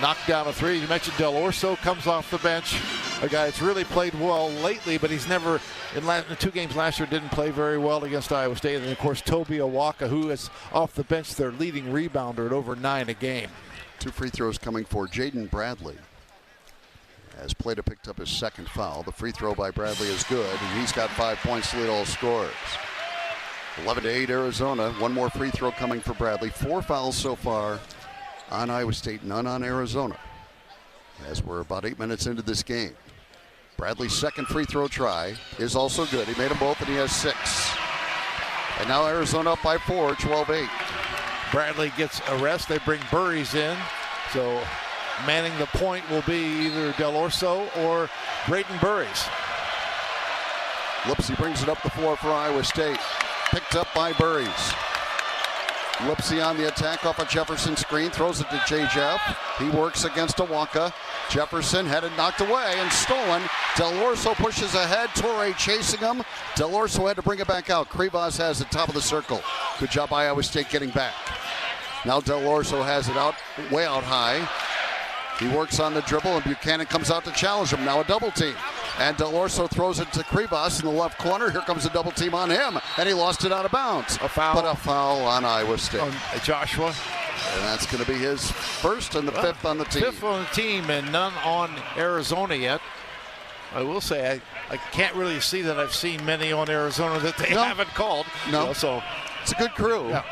Knocked down a 3. You mentioned Del Orso comes off the bench. A guy that's really played well lately, but he's never, in the 2 games last year, didn't play very well against Iowa State. And, of course, Toby Awaka, who is off the bench, their leading rebounder at over 9 a game. 2 free throws coming for Jaden Bradley. As Plato picked up his second foul. The free throw by Bradley is good, and he's got 5 points to lead all scorers. 11-8 Arizona. 1 more free throw coming for Bradley. 4 fouls so far on Iowa State, none on Arizona. As we're about 8 minutes into this game. Bradley's second free throw try is also good. He made them both, and he has 6. And now Arizona up by 4, 12-8. Bradley gets a rest. They bring Burries in. So manning the point will be either Del Orso or Brayton Burries. Lipsy brings it up the floor for Iowa State. Picked up by Burries. Lipsy on the attack off a Jefferson screen, throws it to J. Jeff. He works against Awaka. Jefferson had it knocked away and stolen. Del Orso pushes ahead. Torrey chasing him. Del Orso had to bring it back out. Krivas has it top of the circle. Good job by Iowa State getting back. Now Del Orso has it out, way out high. He works on the dribble, and Buchanan comes out to challenge him. Now a double team. And Del Orso throws it to Krivas in the left corner. Here comes a double team on him, and he lost it out of bounds. A foul. But a foul on Iowa State. On Joshua. And that's going to be his first and the 5th on the team. 5th on the team, and none on Arizona yet. I will say, I can't really see that I've seen many on Arizona that they haven't called. No. So it's a good crew. Yeah.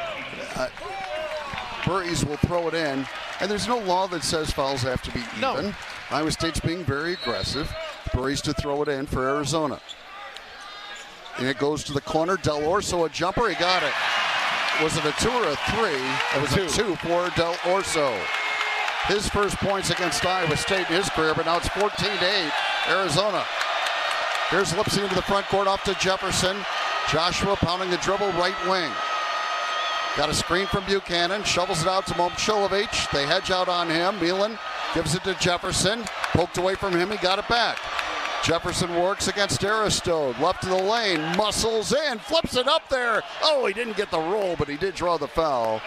Burries will throw it in. And there's no law that says fouls have to be even. No. Iowa State's being very aggressive. Burries to throw it in for Arizona. And it goes to the corner. Del Orso, a jumper. He got it. Was it a 2 or a 3? It was a 2 for Del Orso. His first points against Iowa State in his career, but now it's 14-8, Arizona. Here's Lipsy into the front court off to Jefferson. Joshua pounding the dribble, right wing. Got a screen from Buchanan, shovels it out to Momcilovic. They hedge out on him. Milan gives it to Jefferson. Poked away from him, he got it back. Jefferson works against Aristode. Left to the lane, muscles in, flips it up there. Oh, he didn't get the roll, but he did draw the foul.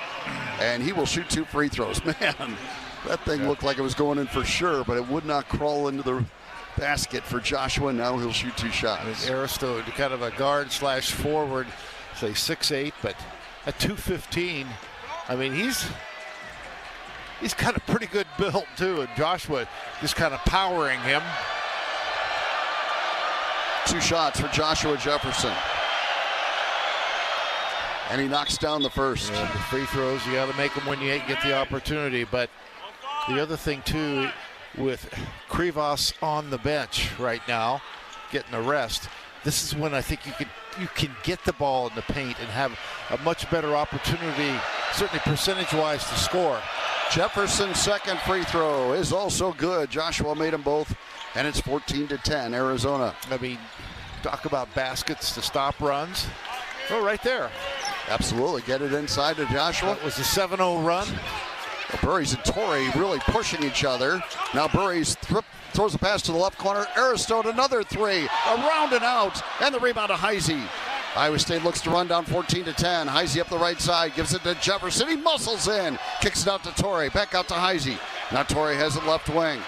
And he will shoot 2 free throws. Man, that thing looked like it was going in for sure, but it would not crawl into the basket for Joshua. Now he'll shoot 2 shots. Aristode, kind of a guard/forward, say 6'8", but at 215, I mean, he's got a pretty good build, too, and Joshua just kind of powering him. 2 shots for Joshua Jefferson. And he knocks down the first. Yeah, the free throws, you got to make them when you get the opportunity. But the other thing, too, with Krivas on the bench right now, getting a rest, this is when I think you can get the ball in the paint and have a much better opportunity, certainly percentage-wise, to score. Jefferson's second free throw is also good. Joshua made them both, and it's 14-10, Arizona. I mean, talk about baskets to stop runs. Oh, right there. Absolutely. Get it inside to Joshua. That was a 7-0 run. Well, Burries and Torrey really pushing each other. Now Burries throws a pass to the left corner. Aristode, another 3. Around and out. And the rebound to Heisey. Iowa State looks to run down 14-10. Heisey up the right side. Gives it to Jefferson. He muscles in. Kicks it out to Torrey. Back out to Heisey. Now Torrey has it left wing.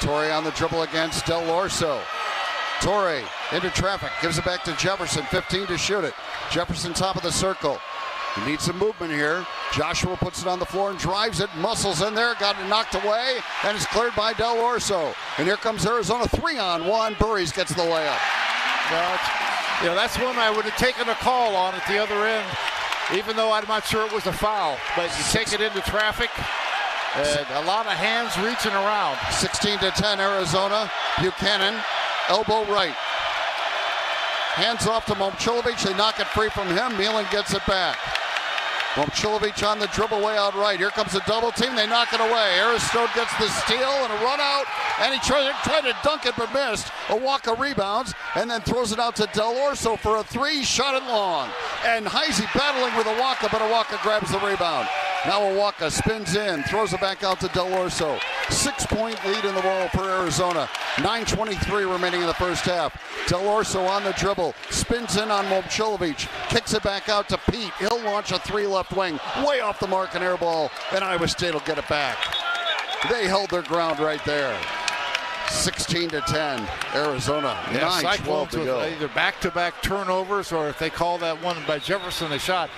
Torrey on the dribble against Del Orso. Torrey into traffic. Gives it back to Jefferson. 15 to shoot it. Jefferson top of the circle. He needs some movement here. Joshua puts it on the floor and drives it. Muscles in there. Got it knocked away. And it's cleared by Del Orso. And here comes Arizona. 3-on-1. Burries gets the layup. Well, that's one I would have taken a call on at the other end, even though I'm not sure it was a foul. But you take it into traffic, and a lot of hands reaching around. 16-10 Arizona. Buchanan, elbow right. Hands off to Momcilovic. They knock it free from him. Milan gets it back. Momcilovic on the dribble way out right. Here comes a double team. They knock it away. Aristode gets the steal and a run out, and he tried to dunk it but missed. Awaka rebounds and then throws it out to Del Orso for a three. Shot it long. And Heisey battling with Awaka, but Awaka grabs the rebound. Now Awaka spins in, throws it back out to Del Orso. 6-point lead in the ball for Arizona. 9:23 remaining in the first half. Del Orso on the dribble, spins in on Momcilovic, kicks it back out to Pete. He'll launch a three left wing, way off the mark, an air ball, and Iowa State will get it back. They held their ground right there. 16-10, Arizona. 9:12 to go. Either back-to-back turnovers, or if they call that one by Jefferson a shot.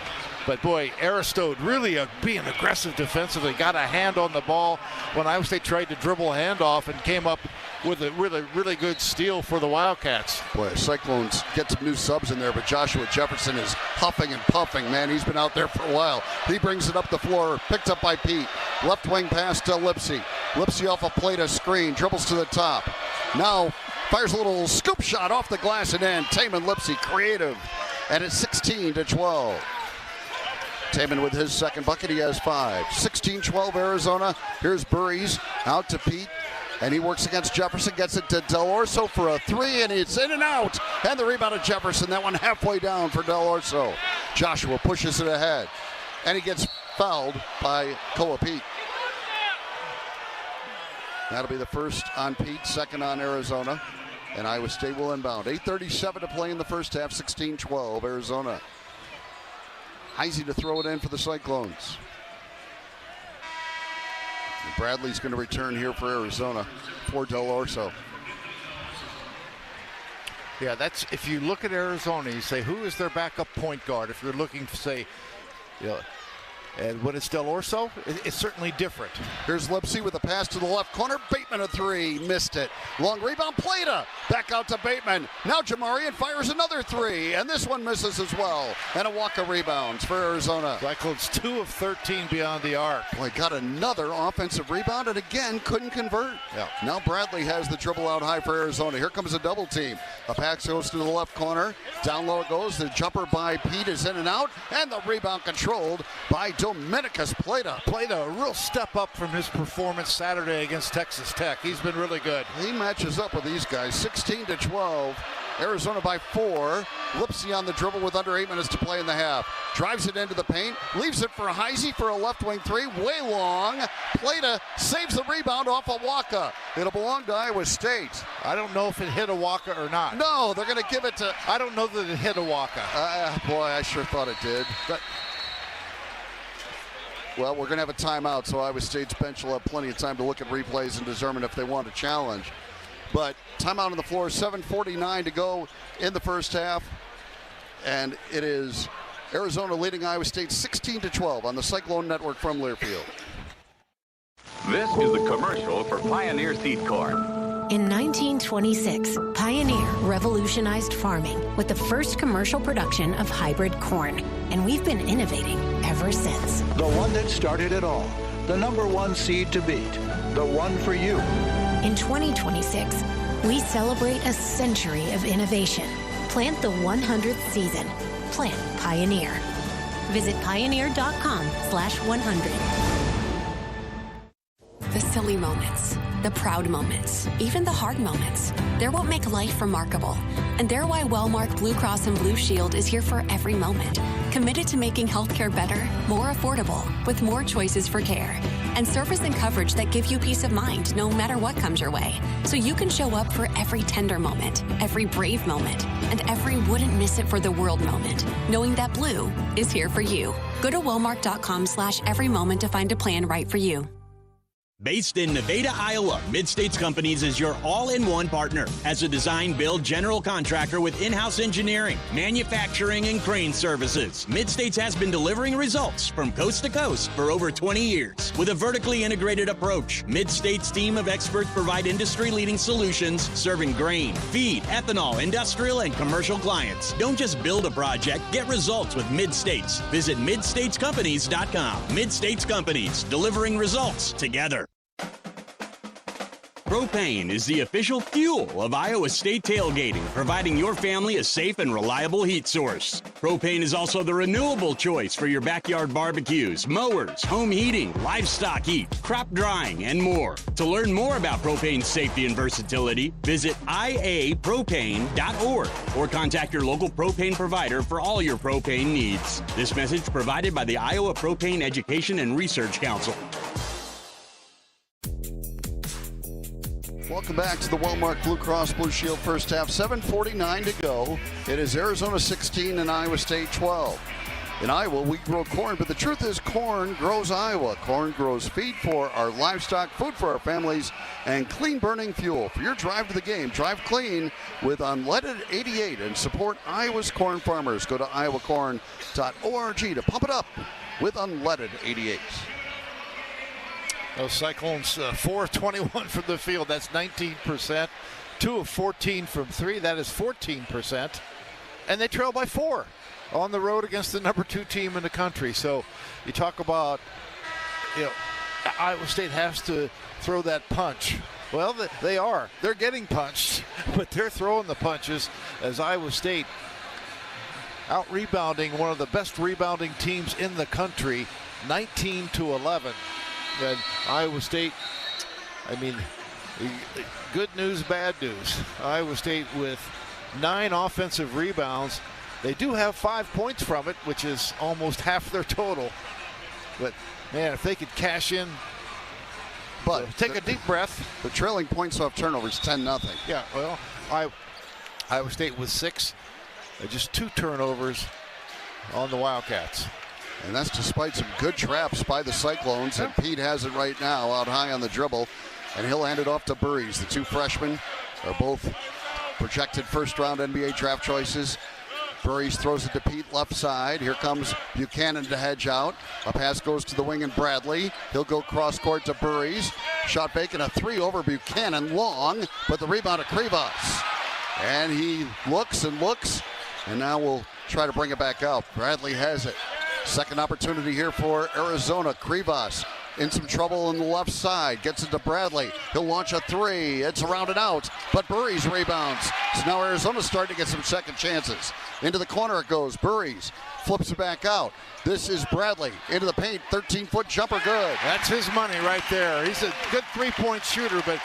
But boy, Aristode really being aggressive defensively, got a hand on the ball when Iowa State tried to dribble handoff and came up with a really good steal for the Wildcats. Boy, Cyclones get some new subs in there, but Joshua Jefferson is huffing and puffing, man. He's been out there for a while. He brings it up the floor, picked up by Pete. Left wing pass to Lipsy. Lipsy off a plate of screen, dribbles to the top. Now fires a little scoop shot off the glass and in. Taman Lipsy, creative, and it's 16-12. Taman with his second bucket, he has 5. 16-12 Arizona. Here's Burries out to Pete, and he works against Jefferson, gets it to Del Orso for a three, and it's in and out. And the rebound of Jefferson, that one halfway down for Del Orso. Joshua pushes it ahead, and he gets fouled by Koa Pete. That'll be the first on Pete, second on Arizona, and Iowa State will inbound. 8:37 to play in the first half, 16-12 Arizona. Heisey to throw it in for the Cyclones. And Bradley's going to return here for Arizona for Del Orso. Yeah, that's, if you look at Arizona, you say, who is their backup point guard? If you're looking to say, you know, and when it's Del Orso, it's certainly different. Here's Lipsy with a pass to the left corner. Bateman a three, missed it. Long rebound, Plata. Back out to Bateman. Now Jamarian fires another three, and this one misses as well. And Awaka rebounds for Arizona. Cyclones 2 of 13 beyond the arc. Boy, got another offensive rebound, and again, couldn't convert. Yeah. Now Bradley has the dribble out high for Arizona. Here comes a double team. A pass goes to the left corner. Down low it goes. The jumper by Pete is in and out, and the rebound controlled by Dominicus Plata. Plata, a real step up from his performance Saturday against Texas Tech. He's been really good. He matches up with these guys. 16-12. Arizona by 4. Lipsy on the dribble with under 8 minutes to play in the half. Drives it into the paint. Leaves it for Heisey for a left wing three. Way long. Plata saves the rebound off Awaka. It'll belong to Iowa State. I don't know if it hit Awaka or not. No, they're going to give it to... I don't know that it hit Awaka. Boy, I sure thought it did. But... Well, we're going to have a timeout, so Iowa State's bench will have plenty of time to look at replays and determine if they want to challenge. But timeout on the floor, 7:49 to go in the first half. And it is Arizona leading Iowa State 16-12 on the Cyclone Network from Learfield. This is the commercial for Pioneer Seed Corn. In 1926, Pioneer revolutionized farming with the first commercial production of hybrid corn. And we've been innovating ever since. The one that started it all. The #1 seed to beat. The one for you. In 2026, we celebrate a century of innovation. Plant the 100th season. Plant Pioneer. Visit pioneer.com/100. The silly moments, the proud moments, even the hard moments. They're what make life remarkable. And they're why Wellmark Blue Cross and Blue Shield is here for every moment. Committed to making healthcare better, more affordable, with more choices for care. And service and coverage that give you peace of mind no matter what comes your way. So you can show up for every tender moment, every brave moment, and every wouldn't miss it for the world moment, knowing that Blue is here for you. Go to Wellmark.com/every moment to find a plan right for you. Based in Nevada, Iowa, Mid-States Companies is your all-in-one partner. As a design-build general contractor with in-house engineering, manufacturing, and crane services, Mid-States has been delivering results from coast to coast for over 20 years. With a vertically integrated approach, Mid-States' team of experts provide industry-leading solutions serving grain, feed, ethanol, industrial, and commercial clients. Don't just build a project, get results with Mid-States. Visit midstatescompanies.com. Mid-States Companies, delivering results together. Propane is the official fuel of Iowa State tailgating, providing your family a safe and reliable heat source. Propane is also the renewable choice for your backyard barbecues, mowers, home heating, livestock heat, crop drying, and more. To learn more about propane's safety and versatility, visit iapropane.org or contact your local propane provider for all your propane needs. This message provided by the Iowa Propane Education and Research Council. Welcome back to the well-marked Blue Cross Blue Shield first half. 7:49 to go. It is Arizona 16 and Iowa State 12. In Iowa, we grow corn, but the truth is corn grows Iowa. Corn grows feed for our livestock, food for our families, and clean-burning fuel. For your drive to the game, drive clean with Unleaded 88 and support Iowa's corn farmers. Go to iowacorn.org to pump it up with Unleaded 88. Those Cyclones, 4 of 21 from the field. That's 19%. 2 of 14 from 3. That is 14%. And they trail by 4 on the road against the number 2 team in the country. So you talk about, Iowa State has to throw that punch. Well, they are. They're getting punched, but they're throwing the punches as Iowa State out-rebounding one of the best rebounding teams in the country, 19-11. And Iowa State, good news, bad news. Iowa State with 9 offensive rebounds. They do have 5 points from it, which is almost half their total. But, man, if they could cash in, but take a deep breath. The trailing points off turnovers, 10-0. Yeah, well, Iowa State with 6, just 2 turnovers on the Wildcats. And that's despite some good traps by the Cyclones. And Pete has it right now out high on the dribble. And he'll hand it off to Burries. The 2 freshmen are both projected first-round NBA draft choices. Burries throws it to Pete left side. Here comes Buchanan to hedge out. A pass goes to the wing and Bradley. He'll go cross court to Burries. Shot fake and a 3 over Buchanan. Long, but the rebound to Krivas. And he looks and looks. And now we'll try to bring it back out. Bradley has it. Second opportunity here for Arizona. Krivas in some trouble on the left side. Gets it to Bradley. He'll launch a 3. It's rounded out, but Burries rebounds. So now Arizona's starting to get some second chances. Into the corner it goes. Burries flips it back out. This is Bradley into the paint. 13-foot jumper good. That's his money right there. He's a good three-point shooter, but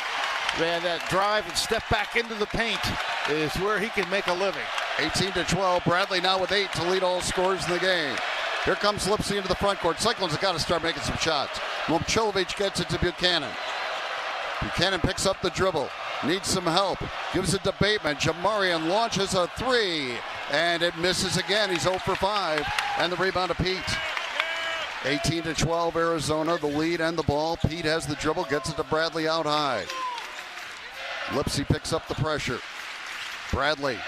man, that drive and step back into the paint is where he can make a living. 18-12. Bradley now with 8 to lead all scorers in the game. Here comes Lipsy into the front court. Cyclones have got to start making some shots. Momchilovic gets it to Buchanan. Buchanan picks up the dribble. Needs some help. Gives it to Bateman. Jamarian launches a 3. And it misses again. He's 0 for 5. And the rebound to Pete. 18-12 Arizona. The lead and the ball. Pete has the dribble. Gets it to Bradley out high. Lipsy picks up the pressure. Bradley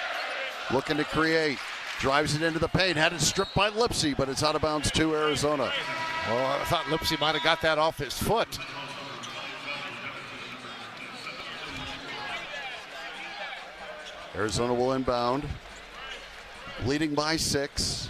looking to create. Drives it into the paint. Had it stripped by Lipsy, but it's out of bounds to Arizona. Well, I thought Lipsy might have got that off his foot. Arizona will inbound. Leading by 6.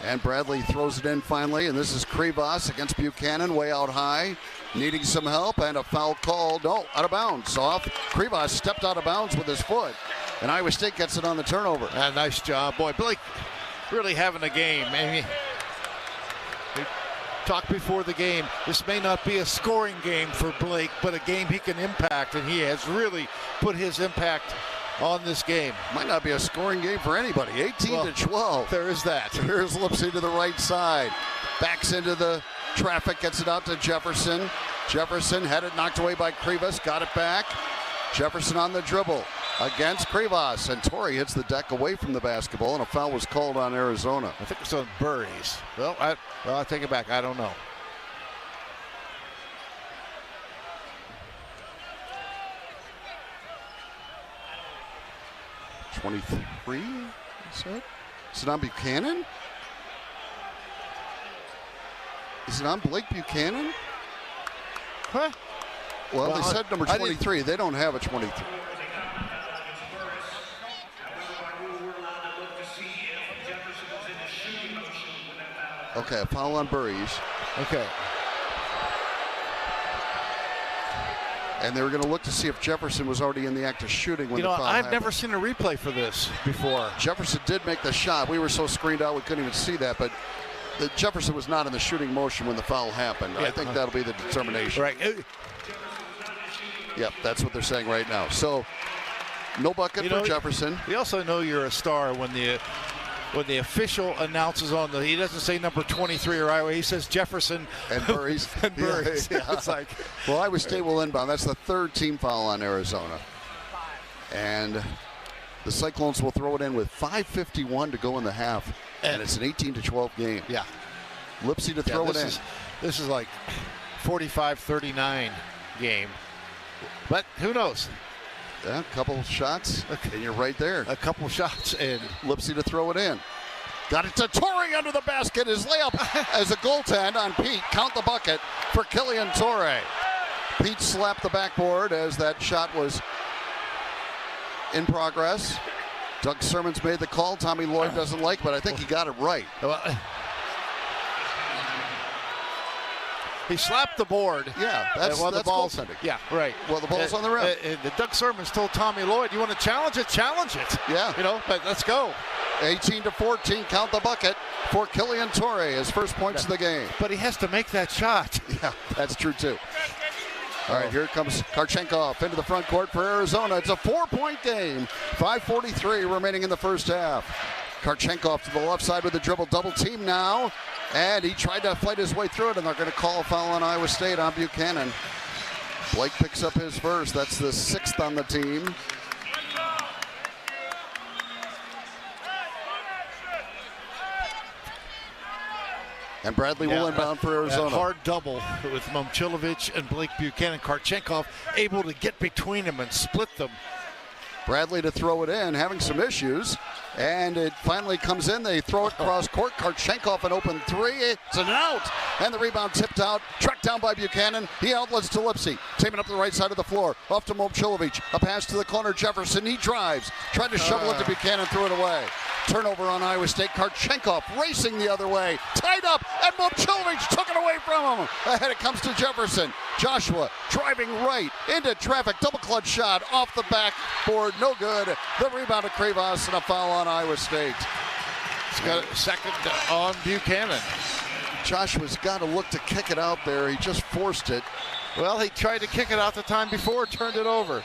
And Bradley throws it in finally, and this is Krivas against Buchanan, way out high. Needing some help, and a foul called. No, out of bounds. Off. Krivas stepped out of bounds with his foot, and Iowa State gets it on the turnover. Nice job, boy. Blake really having a game. Maybe we talked before the game. This may not be a scoring game for Blake, but a game he can impact, and he has really put his impact on this game. Might not be a scoring game for anybody. 18-12. There is that. Here's Lipsy to the right side. Backs into the traffic, gets it out to Jefferson. Jefferson had it knocked away by Krivas, got it back. Jefferson on the dribble against Krivas, and Torrey hits the deck away from the basketball, and a foul was called on Arizona. I think it's on Burries. Well, I'll take it back. I don't know. .23, is it on Buchanan? Is it on Blake Buchanan? Huh? Well, they said number 23. They don't have a 23. Okay, a foul on Burries. Okay. And they were going to look to see if Jefferson was already in the act of shooting when the foul happened. I've never seen a replay for this before. Jefferson did make the shot. We were so screened out we couldn't even see that, but Jefferson was not in the shooting motion when the foul happened. Yeah. I think that'll be the determination. Right. Yep, that's what they're saying right now. So, no bucket for Jefferson. You also know you're a star when the official announces he doesn't say number 23 or Iowa, he says Jefferson and Burries. and Burries. Yeah. It's like, well, Iowa State will inbound. That's the third team foul on Arizona. And the Cyclones will throw it in with 5:51 to go in the half. And it's an 18-12 game. Yeah. Lipsy to throw it in. This is like 45-39 game. But who knows? Yeah, a couple shots, and you're right there. A couple shots, and Lipsy to throw it in. Got it to Torrey under the basket. His layup as a goaltend on Pete. Count the bucket for Killian Torrey. Pete slapped the backboard as that shot was in progress. Doug Sermons made the call. Tommy Lloyd doesn't like, but I think he got it right. He slapped the board. Yeah, that's the ball's goaltending. Yeah, right. Well, the ball's on the rim. Doug Sermons told Tommy Lloyd, "You want to challenge it? Challenge it." Yeah. But let's go. 18-14, count the bucket for Killian Torrey, his first points of the game. But he has to make that shot. Yeah, that's true too. All right, here comes Karchenkov into the front court for Arizona. It's a 4-point game. 5:43 remaining in the first half. Karchenkov to the left side with the dribble, double team now. And he tried to fight his way through it, and they're going to call a foul on Iowa State on Buchanan. Blake picks up his first. That's the 6th on the team. And Bradley will inbound for Arizona. Hard double with Momcilovic and Blake Buchanan. Karchenkov able to get between them and split them. Bradley to throw it in, having some issues. And it finally comes in. They throw it cross court. Karchenkov an open three. It's an out. And the rebound tipped out. Tracked down by Buchanan. He outlets to Lipsy. Taking up the right side of the floor. Off to Momcilovic. A pass to the corner. Jefferson. He drives. Tried to shovel it to Buchanan. Threw it away. Turnover on Iowa State. Karchenkov racing the other way. Tied up. And Momcilovic took it away from him. Ahead it comes to Jefferson. Joshua driving right into traffic. Double clutch shot off the backboard. No good. The rebound to Krivas and a foul on Iowa State. He's got a second on Buchanan. Joshua's got to look to kick it out there. He just forced it. Well, he tried to kick it out the time before, turned it over.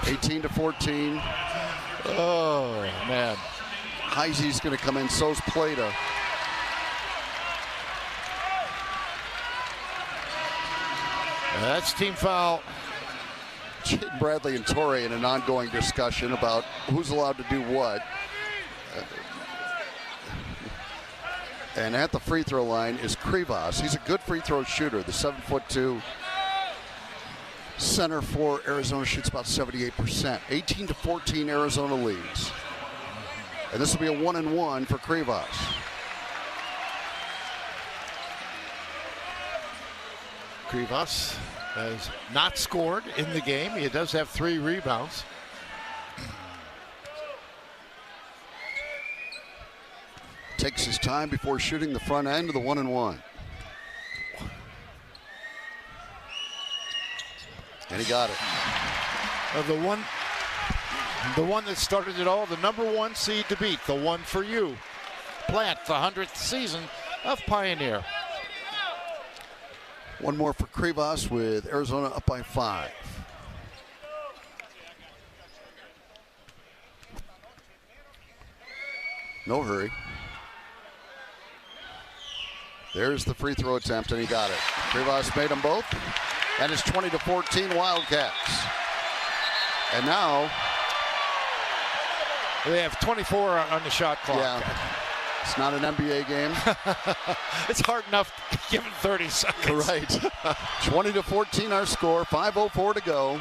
18-14. Oh, man. Heisey's going to come in, so's Plata. That's team foul. Jaden Bradley and Torrey in an ongoing discussion about who's allowed to do what. And at the free throw line is Krivas. He's a good free throw shooter. The 7'2" center for Arizona shoots about 78%. 18-14 Arizona leads. And this will be a 1-and-1 for Krivas. Krivas has not scored in the game. He does have 3 rebounds. Takes his time before shooting the front end of the 1-and-1. And he got it. The one that started it all, the number 1 seed to beat, the one for you. Plant, the 100th season of Pioneer. One more for Krivas with Arizona up by 5. No hurry. There's the free throw attempt, and he got it. Krivas made them both, and it's 20-14 Wildcats. And now they have 24 on the shot clock. Yeah. It's not an NBA game. It's hard enough given 30 seconds. Right. 20-14 our score. 5:04 to go.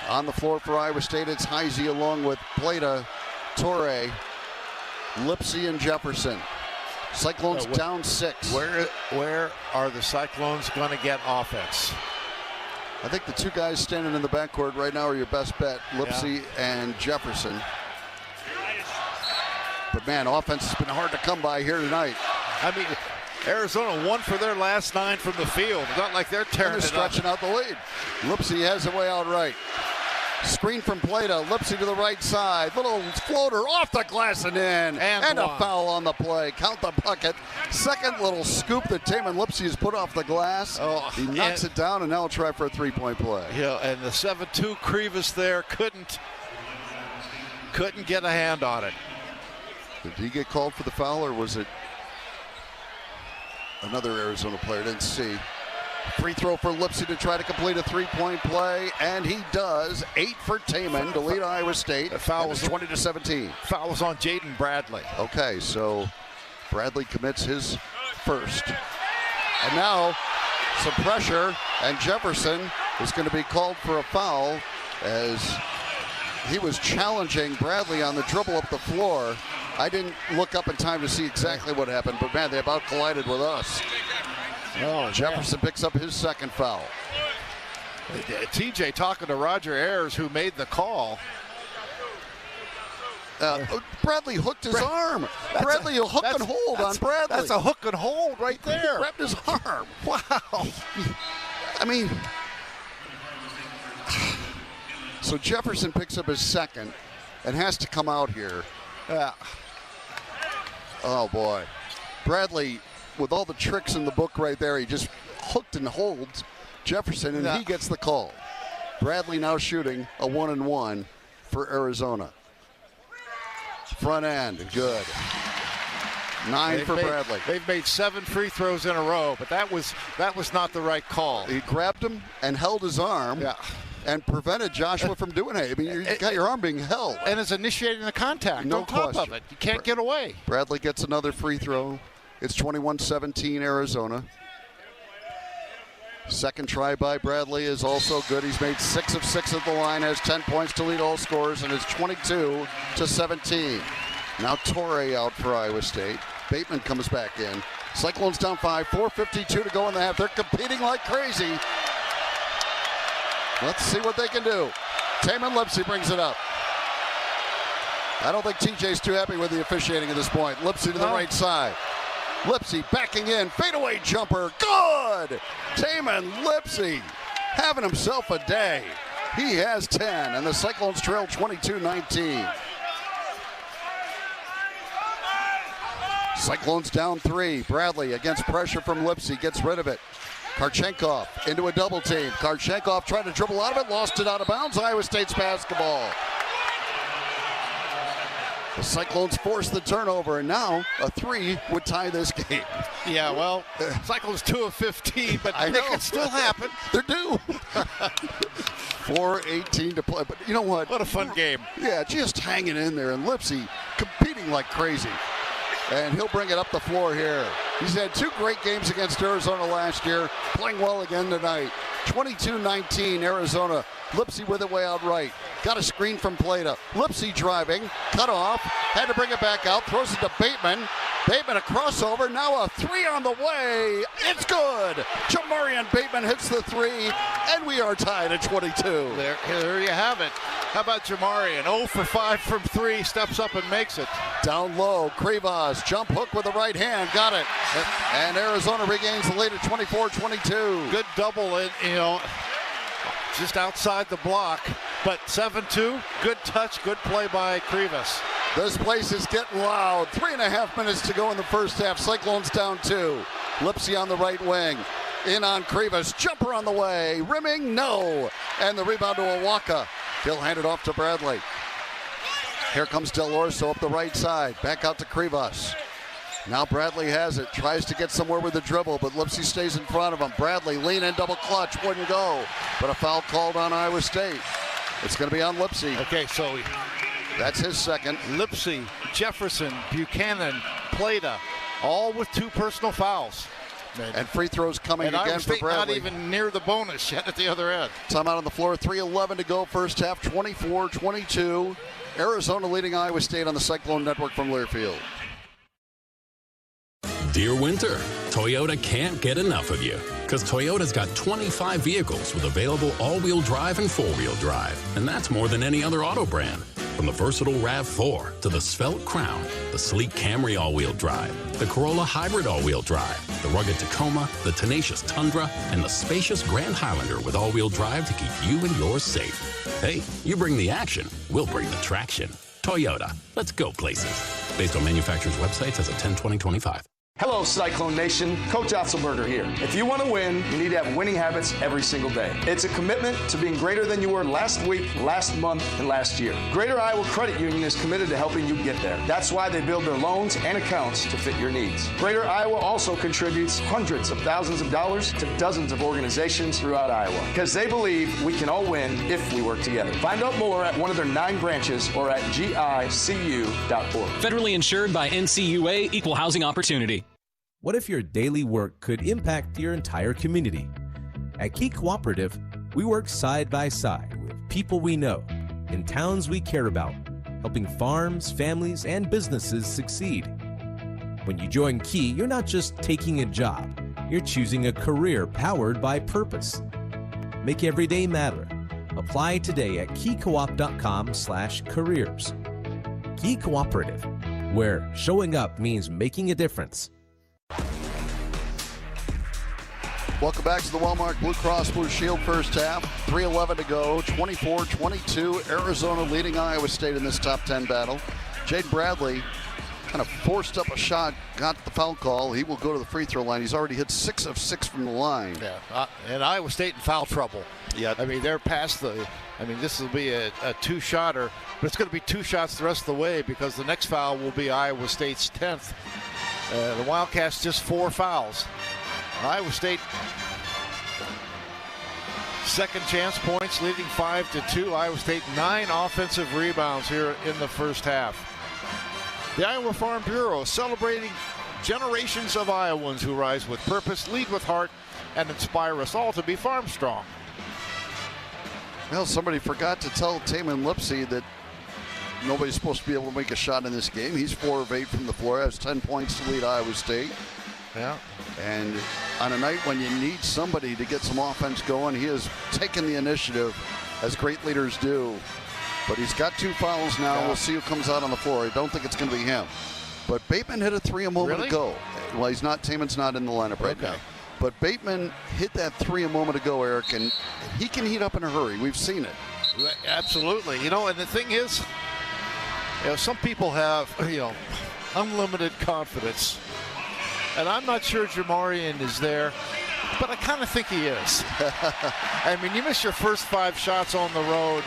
On the floor for Iowa State, it's Heisey along with Plata, Torrey, Lipsy, and Jefferson. Cyclones down 6. Where are the Cyclones going to get offense? I think the 2 guys standing in the backcourt right now are your best bet, Lipsy and Jefferson. But, man, offense has been hard to come by here tonight. I mean, Arizona won for their last 9 from the field. It's not like they're tearing it up. Stretching out the lead. Lipsy has it way out right. Screen from Plata. Lipsy to the right side. Little floater off the glass and in. And a foul on the play. Count the bucket. Second little scoop that Taman Lipsy has put off the glass. He knocks it down, and now he'll try for a three-point play. Yeah, and the 7-2 Krivas there couldn't get a hand on it. Did he get called for the foul, or was it another Arizona player? Didn't see. Free throw for Lipsy to try to complete a three-point play, and he does. 8 for Taman to lead Iowa State. The foul was 20-17. Foul was on Jaden Bradley. Okay, so Bradley commits his first. And now some pressure, and Jefferson is going to be called for a foul as he was challenging Bradley on the dribble up the floor. I didn't look up in time to see exactly what happened, but man, they about collided with us. Jefferson picks up his second foul. TJ talking to Roger Ayers, who made the call. Bradley hooked his arm. Bradley, a hook and hold on Bradley. That's a hook and hold right there. He grabbed his arm. Wow. I mean, so Jefferson picks up his second and has to come out here. Oh, boy. Bradley, with all the tricks in the book right there, he just hooked and holds Jefferson, and he gets the call. Bradley now shooting a 1-and-1 for Arizona. Front end, good. 9 for Bradley. They've made 7 free throws in a row, but that was not the right call. He grabbed him and held his arm. And prevented Joshua from doing it. I mean, you got your arm being held. And is initiating the contact on top of it. You can't get away. Bradley gets another free throw. It's 21-17 Arizona. Second try by Bradley is also good. He's made 6 of 6 at the line, has 10 points to lead all scorers, and it's 22-17. Now Torrey out for Iowa State. Bateman comes back in. Cyclones down 5, 4:52 to go in the half. They're competing like crazy. Let's see what they can do. Taman Lipsy brings it up. I don't think TJ's too happy with the officiating at this point. Lipsy to the right side. Lipsy backing in. Fadeaway jumper. Good! Taman Lipsy having himself a day. He has 10, and the Cyclones trail 22-19. Cyclones down 3. Bradley against pressure from Lipsy. Gets rid of it. Karchenkov into a double team. Karchenkov tried to dribble out of it, lost it out of bounds. Iowa State's basketball. The Cyclones force the turnover, and now a 3 would tie this game. Yeah, well, Cyclones 2 of 15, but it can still happen. They're due. 4:18 to play, but you know what? What a fun game. Yeah, just hanging in there, and Lipsy competing like crazy. And he'll bring it up the floor here. He's had 2 great games against Arizona last year, playing well again tonight. 22-19 Arizona. Lipsy with it way out right. Got a screen from Plata. Lipsy driving, cut off, had to bring it back out, throws it to Bateman. Bateman a crossover, now a 3 on the way. It's good. Jamarian Bateman hits the 3, and we are tied at 22. There you have it. How about Jamarian? 0 for 5 from 3, steps up and makes it. Down low, Krivas, jump hook with the right hand, got it. And Arizona regains the lead at 24-22. Good double, just outside the block. But 7-2, good touch, good play by Krivas. This place is getting loud. 3.5 minutes to go in the first half. Cyclones down 2. Lipsy on the right wing. In on Krivas. Jumper on the way. Rimming, no. And the rebound to Owaka. He'll hand it off to Bradley. Here comes Del Orso up the right side. Back out to Krivas. Now Bradley has it. Tries to get somewhere with the dribble, but Lipsy stays in front of him. Bradley lean in, double clutch. Wouldn't go. But a foul called on Iowa State. It's going to be on Lipsy. Okay, so that's his second. Lipsy, Jefferson, Buchanan, Plata, all with 2 personal fouls. And free throws coming and again for Bradley. Not even near the bonus yet at the other end. Timeout on the floor, 3:11 to go first half, 24-22. Arizona leading Iowa State on the Cyclone Network from Learfield. Dear Winter, Toyota can't get enough of you. Because Toyota's got 25 vehicles with available all-wheel drive and 4-wheel drive. And that's more than any other auto brand. From the versatile RAV4 to the svelte Crown, the sleek Camry all-wheel drive, the Corolla Hybrid all-wheel drive, the rugged Tacoma, the tenacious Tundra, and the spacious Grand Highlander with all-wheel drive to keep you and yours safe. Hey, you bring the action, we'll bring the traction. Toyota, let's go places. Based on manufacturer's websites as of 10/20/25. Hello, Cyclone Nation. Coach Otzelberger here. If you want to win, you need to have winning habits every single day. It's a commitment to being greater than you were last week, last month, and last year. Greater Iowa Credit Union is committed to helping you get there. That's why they build their loans and accounts to fit your needs. Greater Iowa also contributes hundreds of thousands of dollars to dozens of organizations throughout Iowa because they believe we can all win if we work together. Find out more at one of their 9 branches or at gicu.org. Federally insured by NCAA, Equal Housing Opportunity. What if your daily work could impact your entire community? At Key Cooperative, we work side by side with people we know in towns we care about, helping farms, families, and businesses succeed. When you join Key, you're not just taking a job, you're choosing a career powered by purpose. Make every day matter. Apply today at keycoop.com/careers. Key Cooperative, where showing up means making a difference. Welcome back to the Wellmark Blue Cross Blue Shield first half. 3:11 to go, 24-22. Arizona leading Iowa State in this top 10 battle. Jaden Bradley kind of forced up a shot, got the foul call. He will go to the free throw line. He's already hit 6 of 6 from the line. Yeah, and Iowa State in foul trouble. Yeah. I mean, they're past the, this will be a 2-shotter, but it's going to be 2 shots the rest of the way because the next foul will be Iowa State's 10th. The Wildcats just 4 fouls. Iowa State second chance points, leading 5-2. Iowa State 9 offensive rebounds here in the first half. The Iowa Farm Bureau celebrating generations of Iowans who rise with purpose, lead with heart, and inspire us all to be farm strong. Well, somebody forgot to tell Taman Lipsey that nobody's supposed to be able to make a shot in this game. He's 4 of 8 from the floor, has 10 points to lead Iowa State. Yeah. And on a night when you need somebody to get some offense going, he has taken the initiative, as great leaders do. But he's got 2 fouls now. Yeah. We'll see who comes out on the floor. I don't think it's going to be him. But Bateman hit a 3 a moment ago. Well, he's not. Taman's not in the lineup right now. But Bateman hit that 3 a moment ago, Eric, and he can heat up in a hurry. We've seen it. Absolutely. And the thing is, some people have, unlimited confidence. And I'm not sure Jamarian is there, but I kind of think he is. I mean, you miss your first 5 shots on the road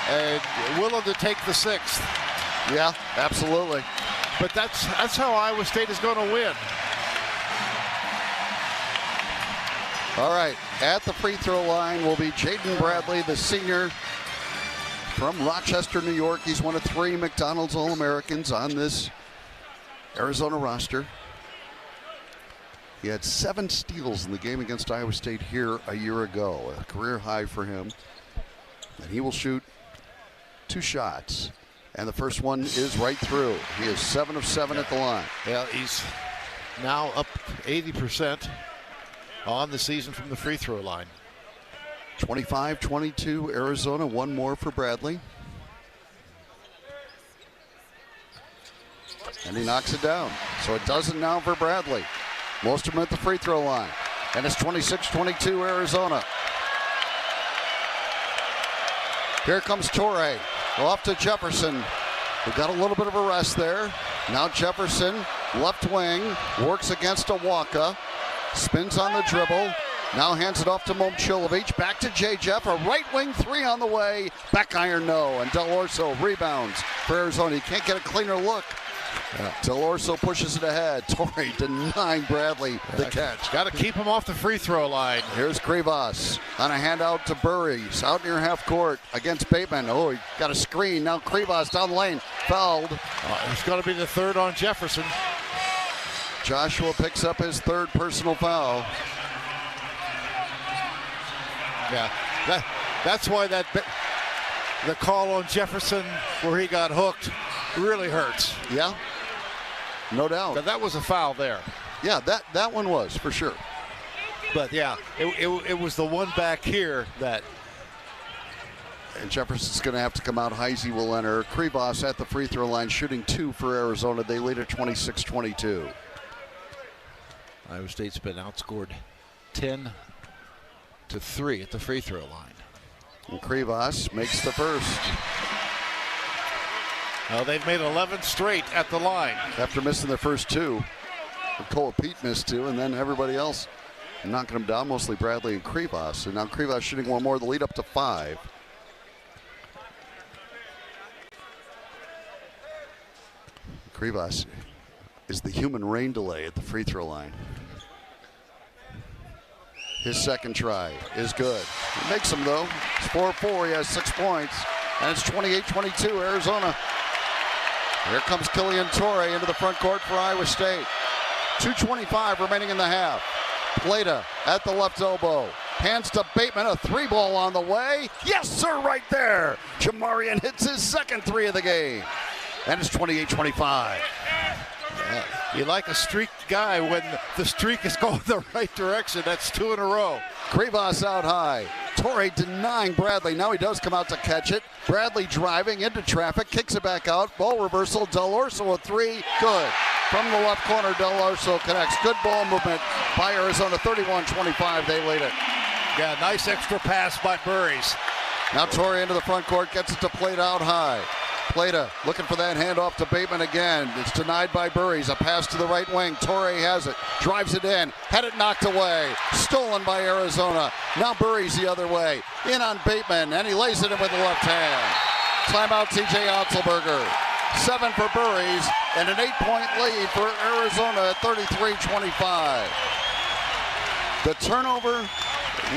and willing to take the 6th. Yeah, absolutely. But that's how Iowa State is going to win. All right, at the free throw line will be Jaden Bradley, the senior from Rochester, New York. He's one of 3 McDonald's All-Americans on this Arizona roster. He had 7 steals in the game against Iowa State here a year ago, a career high for him. And he will shoot 2 shots. And the first one is right through. He is 7 of 7 at the line. Well, he's now up 80% on the season from the free throw line. 25-22 Arizona, 1 more for Bradley. And he knocks it down. So a dozen now for Bradley. Most of them at the free throw line. And it's 26-22 Arizona. Here comes Torrey. Off to Jefferson. We got a little bit of a rest there. Now Jefferson, left wing, works against Awaka. Spins on the dribble. Now hands it off to Momcilovic. Back to J. Jeff. A right wing 3 on the way. Back iron no. And Del Orso rebounds for Arizona. He can't get a cleaner look. Del Orso pushes it ahead. Torrey denying Bradley the catch. Got to keep him off the free throw line. Here's Krivas on a handout to Burries. Out near half court against Bateman. Oh, he got a screen. Now Krivas down the lane. Fouled. It's going to be the 3rd on Jefferson. Joshua picks up his 3rd personal foul. Yeah, that's why the call on Jefferson where he got hooked really hurts. Yeah, no doubt. But that was a foul there. Yeah, that one was for sure. But yeah, it was the one back here that And Jefferson's going to have to come out. Heisey will enter. Krivas at the free throw line, shooting 2 for Arizona. They lead at 26-22. Iowa State's been outscored 10-3 at the free throw line. And Krivas makes the first. Well, they've made 11 straight at the line. After missing their first 2. Cole Pete missed 2, and then everybody else knocking them down, mostly Bradley and Krivas. And now Krivas shooting one more, the lead up to 5. Krivas is the human rain delay at the free throw line. His second try is good. He makes them though. It's 4-4, he has 6 points. And it's 28-22, Arizona. Here comes Killian Torre into the front court for Iowa State. 2:25 remaining in the half. Plata at the left elbow. Hands to Bateman, a 3-ball on the way. Yes, sir, right there. Jamarian hits his second 3 of the game. And it's 28-25. You like a streaked guy when the streak is going the right direction. That's 2 in a row. Krivas out high. Torre denying Bradley. Now he does come out to catch it. Bradley driving into traffic, kicks it back out. Ball reversal. Del Orso a 3. Good. From the left corner, Del Orso connects. Good ball movement by Arizona. 31-25. They lead it. Yeah, nice extra pass by Burries. Now Torre into the front court, gets it to Plata out high. Plata looking for that handoff to Bateman again. It's denied by Burries. A pass to the right wing. Torre has it. Drives it in. Had it knocked away. Stolen by Arizona. Now Burries the other way. In on Bateman, and he lays it in with the left hand. Timeout TJ Otzelberger. 7 for Burries, and an 8-point lead for Arizona at 33-25. The turnover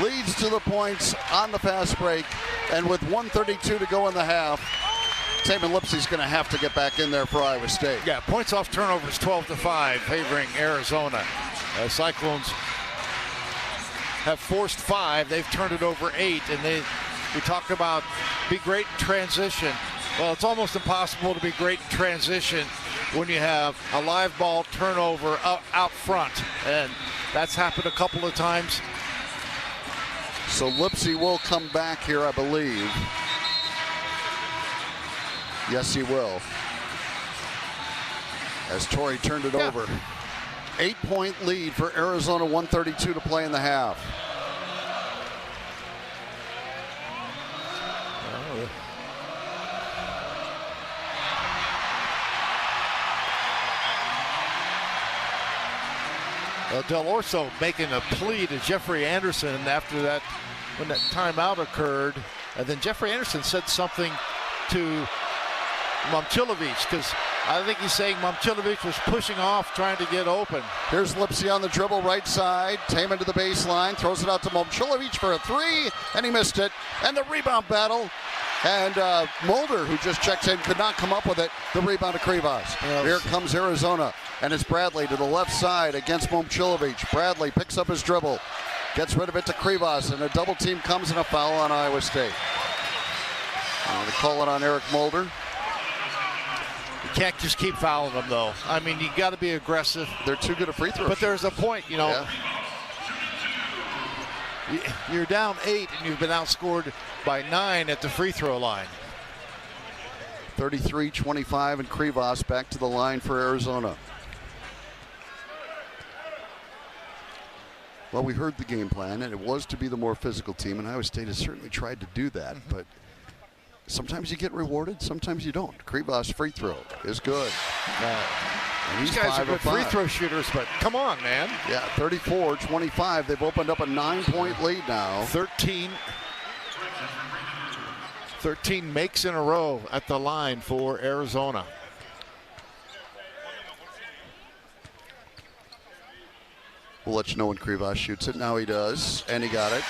leads to the points on the fast break, and with 1:32 to go in the half, Taman Lipsey's going to have to get back in there for Iowa State. Yeah, points off turnovers 12-5 favoring Arizona. Cyclones have forced 5. They've turned it over 8, and we talk about be great in transition. Well, it's almost impossible to be great in transition when you have a live ball turnover out front, and that's happened a couple of times. So Lipsey will come back here, I believe. Yes, he will. As Torrey turned it over. 8-point lead for Arizona, 1:32 to play in the half. Del Orso making a plea to Jeffrey Anderson after that, when that timeout occurred. And then Jeffrey Anderson said something to Momcilovic, because I think he's saying Momcilovic was pushing off, trying to get open. Here's Lipsey on the dribble, right side. Taman to the baseline, throws it out to Momcilovic for a 3, and he missed it. And the rebound battle. And Mulder, who just checks in, could not come up with it. The rebound to Krivas. Yes. Here comes Arizona. And it's Bradley to the left side against Momcilovic. Bradley picks up his dribble. Gets rid of it to Krivas. And a double team comes and a foul on Iowa State. And they call it on Eric Mulder. You can't just keep fouling them, though. I mean, you got to be aggressive. They're too good at free throws. But there's a point, you know. Yeah. You're down 8 and you've been outscored by 9 at the free throw line. 33-25 and Krivas back to the line for Arizona. Well, we heard the game plan, and it was to be the more physical team, and Iowa State has certainly tried to do that, but sometimes you get rewarded, sometimes you don't. Krivas' free throw is good. These guys are good free throw shooters, but come on, man. Yeah, 34-25. They've opened up a 9-point lead now. 13 makes in a row at the line for Arizona. We'll let you know when Krivas shoots it. Now he does, and he got it.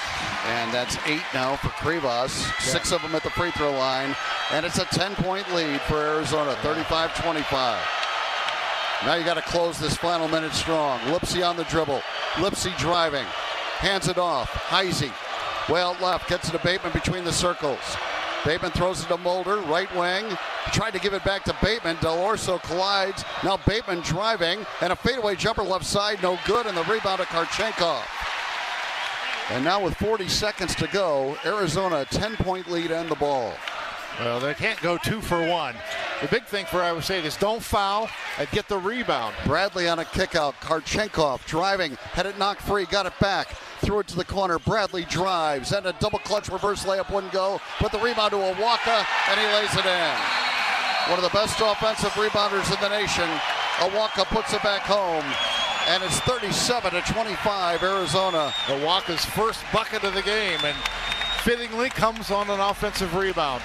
And that's 8 now for Krivas. 6 of them at the free throw line. And it's a 10-point lead for Arizona, 35-25. Now you got to close this final minute strong. Lipsey on the dribble. Lipsey driving. Hands it off. Heisey. Way out left. Gets it to Bateman between the circles. Bateman throws it to Mulder. Right wing. Tried to give it back to Bateman. Del Orso collides. Now Bateman driving. And a fadeaway jumper left side. No good. And the rebound to Karchenkov. And now with 40 seconds to go, Arizona a 10-point lead and the ball. Well, they can't go 2 for 1. The big thing for Iowa State is don't foul and get the rebound. Bradley on a kickout. Karchenkov driving, had it knocked free, got it back. Threw it to the corner. Bradley drives, and a double clutch reverse layup wouldn't go. Put the rebound to Awaka, and he lays it in. One of the best offensive rebounders in the nation. Awaka puts it back home, and it's 37-25 Arizona. Awaka's first bucket of the game, and fittingly comes on an offensive rebound.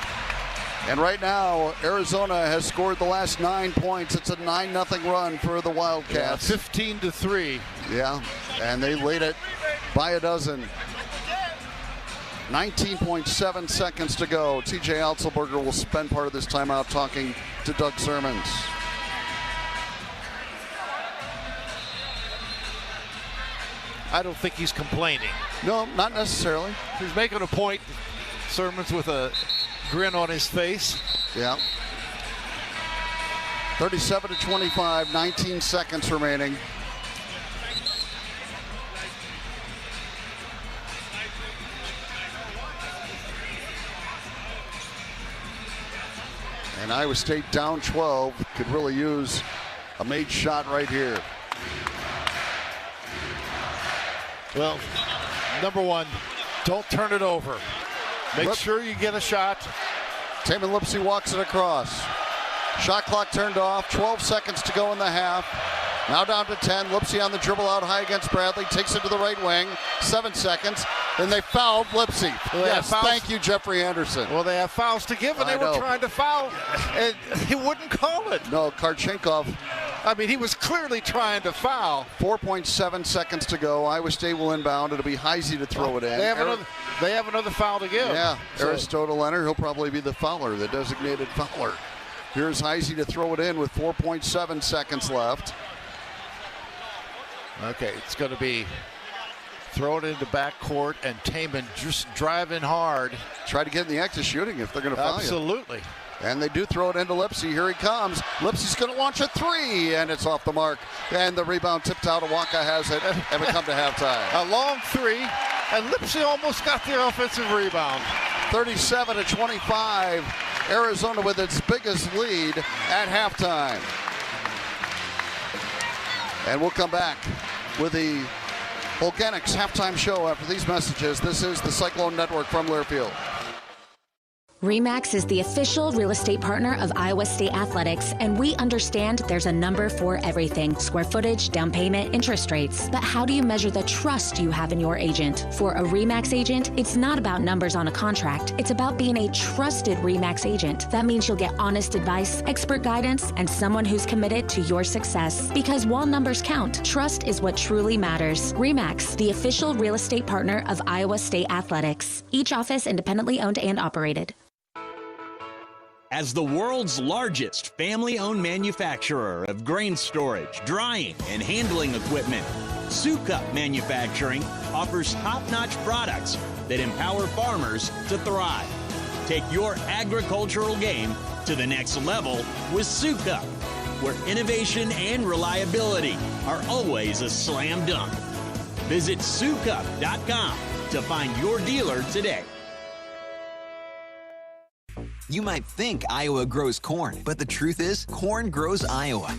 And right now, Arizona has scored the last 9 points. It's a 9-0 run for the Wildcats. 15-3. Yeah, and they laid it by a dozen. 19.7 seconds to go. TJ Otzelberger will spend part of this timeout talking to Doug Sermons. I don't think he's complaining. No, not necessarily. He's making a point. Sermons with a grin on his face. Yeah. 37-25, 19 seconds remaining. And Iowa State down 12, could really use a made shot right here. Well, number one, don't turn it over. Make sure you get a shot. Taman Lipsey walks it across. Shot clock turned off. 12 seconds to go in the half. Now down to 10. Lipsey on the dribble out high against Bradley. Takes it to the right wing. 7 seconds. And they fouled Lipsey. Well, yes, thank you, Jeffrey Anderson. Well, they have fouls to give, and they were trying to foul, and he wouldn't call it. No, Karchenkov. I mean, he was clearly trying to foul. 4.7 seconds to go. Iowa State will inbound. It'll be Heisey to throw it in. They have another foul to give. Yeah, Aristotle Leonard, he'll probably be the fouler, the designated fouler. Here's Heisey to throw it in with 4.7 seconds left. Okay, it's going to be throw it into backcourt, and Taman just driving hard. Try to get in the act of shooting if they're going to foul you. Absolutely. And they do throw it into Lipsey. Here he comes. Lipsey's going to launch a three, and it's off the mark. And the rebound tipped out. Awaka has it, and we come to halftime. A long three, and Lipsey almost got the offensive rebound. 37-25. Arizona with its biggest lead at halftime. And we'll come back with the Organics halftime show after these messages. This is the Cyclone Network from Learfield. RE/MAX is the official real estate partner of Iowa State Athletics, and we understand there's a number for everything: square footage, down payment, interest rates. But how do you measure the trust you have in your agent? For a RE/MAX agent, it's not about numbers on a contract. It's about being a trusted RE/MAX agent. That means you'll get honest advice, expert guidance, and someone who's committed to your success. Because while numbers count, trust is what truly matters. RE/MAX, the official real estate partner of Iowa State Athletics. Each office independently owned and operated. As the world's largest family-owned manufacturer of grain storage, drying, and handling equipment, Sukup Manufacturing offers top-notch products that empower farmers to thrive. Take your agricultural game to the next level with Sukup, where innovation and reliability are always a slam dunk. Visit Sukup.com to find your dealer today. You might think Iowa grows corn, but the truth is, corn grows Iowa.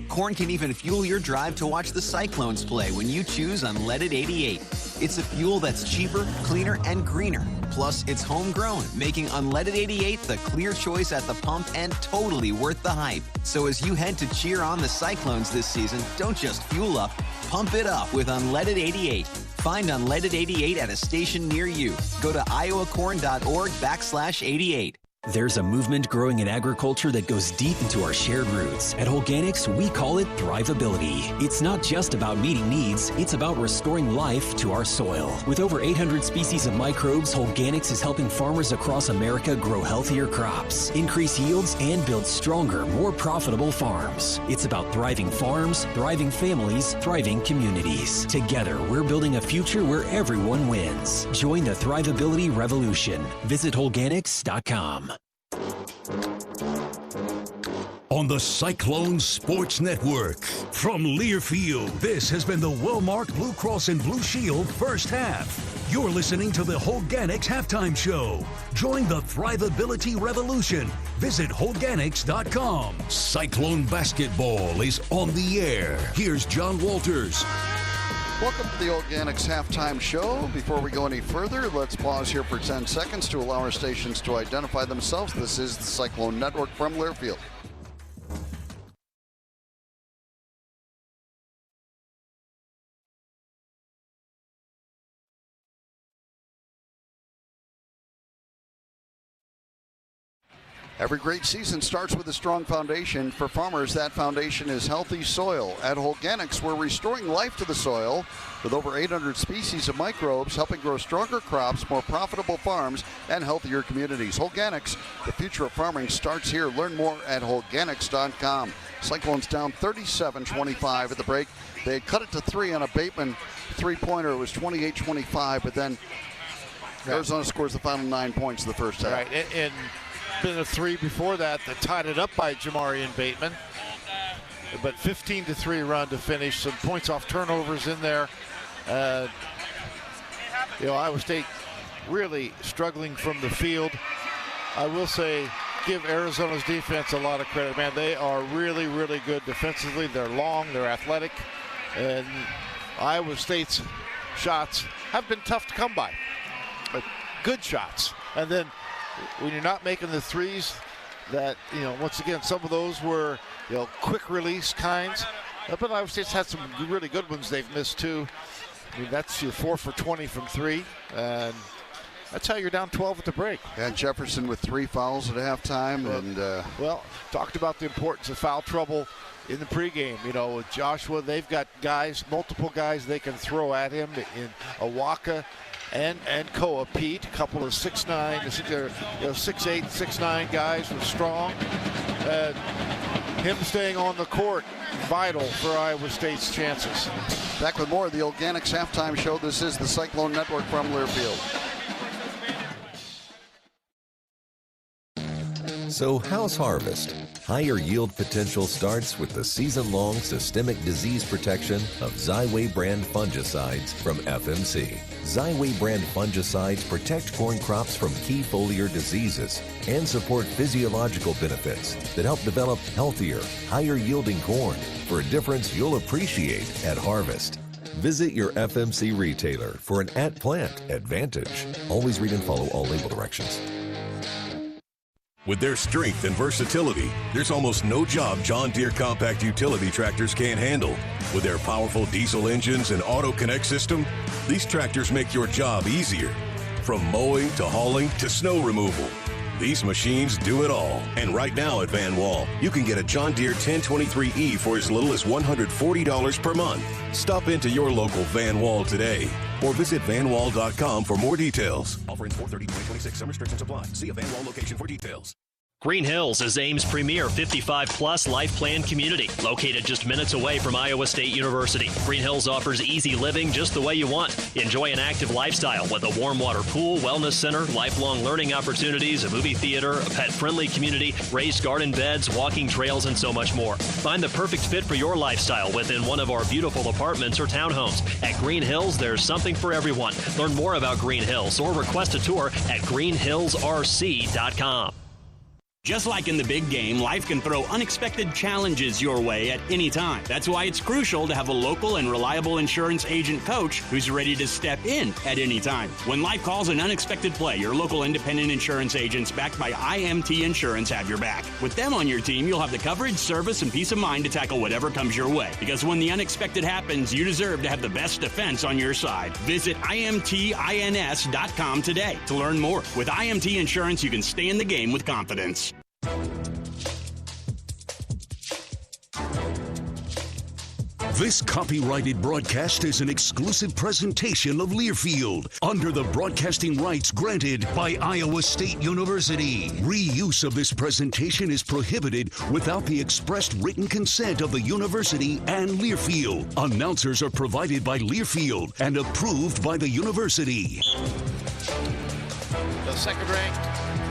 Corn can even fuel your drive to watch the Cyclones play when you choose Unleaded 88. It's a fuel that's cheaper, cleaner, and greener. Plus, it's homegrown, making Unleaded 88 the clear choice at the pump and totally worth the hype. So as you head to cheer on the Cyclones this season, don't just fuel up, pump it up with Unleaded 88. Find Unleaded 88 at a station near you. Go to iowacorn.org/88. There's a movement growing in agriculture that goes deep into our shared roots. At Organics, we call it thrivability. It's not just about meeting needs, it's about restoring life to our soil. With over 800 species of microbes, Organics is helping farmers across America grow healthier crops, increase yields, and build stronger, more profitable farms. It's about thriving farms, thriving families, thriving communities. Together, we're building a future where everyone wins. Join the thrivability revolution. Visit Organics.com. on the Cyclones Sports Network. From Learfield, this has been the well-marked Blue Cross and Blue Shield first half. You're listening to the Holganics Halftime Show. Join the Thrivability Revolution. Visit Holganics.com. Cyclone Basketball is on the air. Here's John Walters. Welcome to the Organics Halftime Show. Before we go any further, let's pause here for 10 seconds to allow our stations to identify themselves. This is the Cyclone Network from Learfield. Every great season starts with a strong foundation. For farmers, that foundation is healthy soil. At Holganics, we're restoring life to the soil with over 800 species of microbes, helping grow stronger crops, more profitable farms, and healthier communities. Holganics, the future of farming starts here. Learn more at Holganics.com. Cyclones down 37-25 at the break. They had cut it to 3 on a Bateman three-pointer. It was 28-25, but then Arizona scores the final 9 points in the first half. Right, and been a 3 before that tied it up by Jamarian Bateman, but 15-3 run to finish. Some points off turnovers in there. Iowa State really struggling from the field. I will say, give Arizona's defense a lot of credit. Man, they are really, really good defensively. They're long, they're athletic, and Iowa State's shots have been tough to come by, but good shots. And then when you're not making the threes, that, once again, some of those were, quick release kinds. But Iowa State's had some really good ones they've missed too. I mean, that's your 4 for 20 from 3. And that's how you're down 12 at the break. And Jefferson with 3 fouls at halftime. Well, talked about the importance of foul trouble in the pregame. With Joshua, they've got multiple guys they can throw at him in Awaka and Koa Pete, a couple of 6'9", 6'8", 6'9" guys were strong. Him staying on the court, vital for Iowa State's chances. Back with more of the Organics Halftime Show. This is the Cyclone Network from Learfield. So how's harvest? Higher yield potential starts with the season-long systemic disease protection of Xyway brand fungicides from FMC. Xyway brand fungicides protect corn crops from key foliar diseases and support physiological benefits that help develop healthier, higher yielding corn for a difference you'll appreciate at harvest. Visit your FMC retailer for an at-plant advantage. Always read and follow all label directions. With their strength and versatility, there's almost no job John Deere compact utility tractors can't handle. With their powerful diesel engines and auto connect system, these tractors make your job easier. From mowing to hauling to snow removal, these machines do it all. And right now at Van Wall, you can get a John Deere 1023E for as little as $140 per month. Stop into your local Van Wall today or visit vanwall.com for more details. Offer ends 4/30/2026. Some restrictions apply. See a Van Wall location for details. Green Hills is Ames' premier 55-plus life plan community, located just minutes away from Iowa State University. Green Hills offers easy living just the way you want. Enjoy an active lifestyle with a warm water pool, wellness center, lifelong learning opportunities, a movie theater, a pet-friendly community, raised garden beds, walking trails, and so much more. Find the perfect fit for your lifestyle within one of our beautiful apartments or townhomes. At Green Hills, there's something for everyone. Learn more about Green Hills or request a tour at greenhillsrc.com. Just like in the big game, life can throw unexpected challenges your way at any time. That's why it's crucial to have a local and reliable insurance agent coach who's ready to step in at any time. When life calls an unexpected play, your local independent insurance agents backed by IMT Insurance have your back. With them on your team, you'll have the coverage, service, and peace of mind to tackle whatever comes your way. Because when the unexpected happens, you deserve to have the best defense on your side. Visit IMTINS.com today to learn more. With IMT Insurance, you can stay in the game with confidence. This copyrighted broadcast is an exclusive presentation of Learfield under the broadcasting rights granted by Iowa State University. Reuse of this presentation is prohibited without the expressed written consent of the university and Learfield. Announcers are provided by Learfield and approved by the university. The second-ranked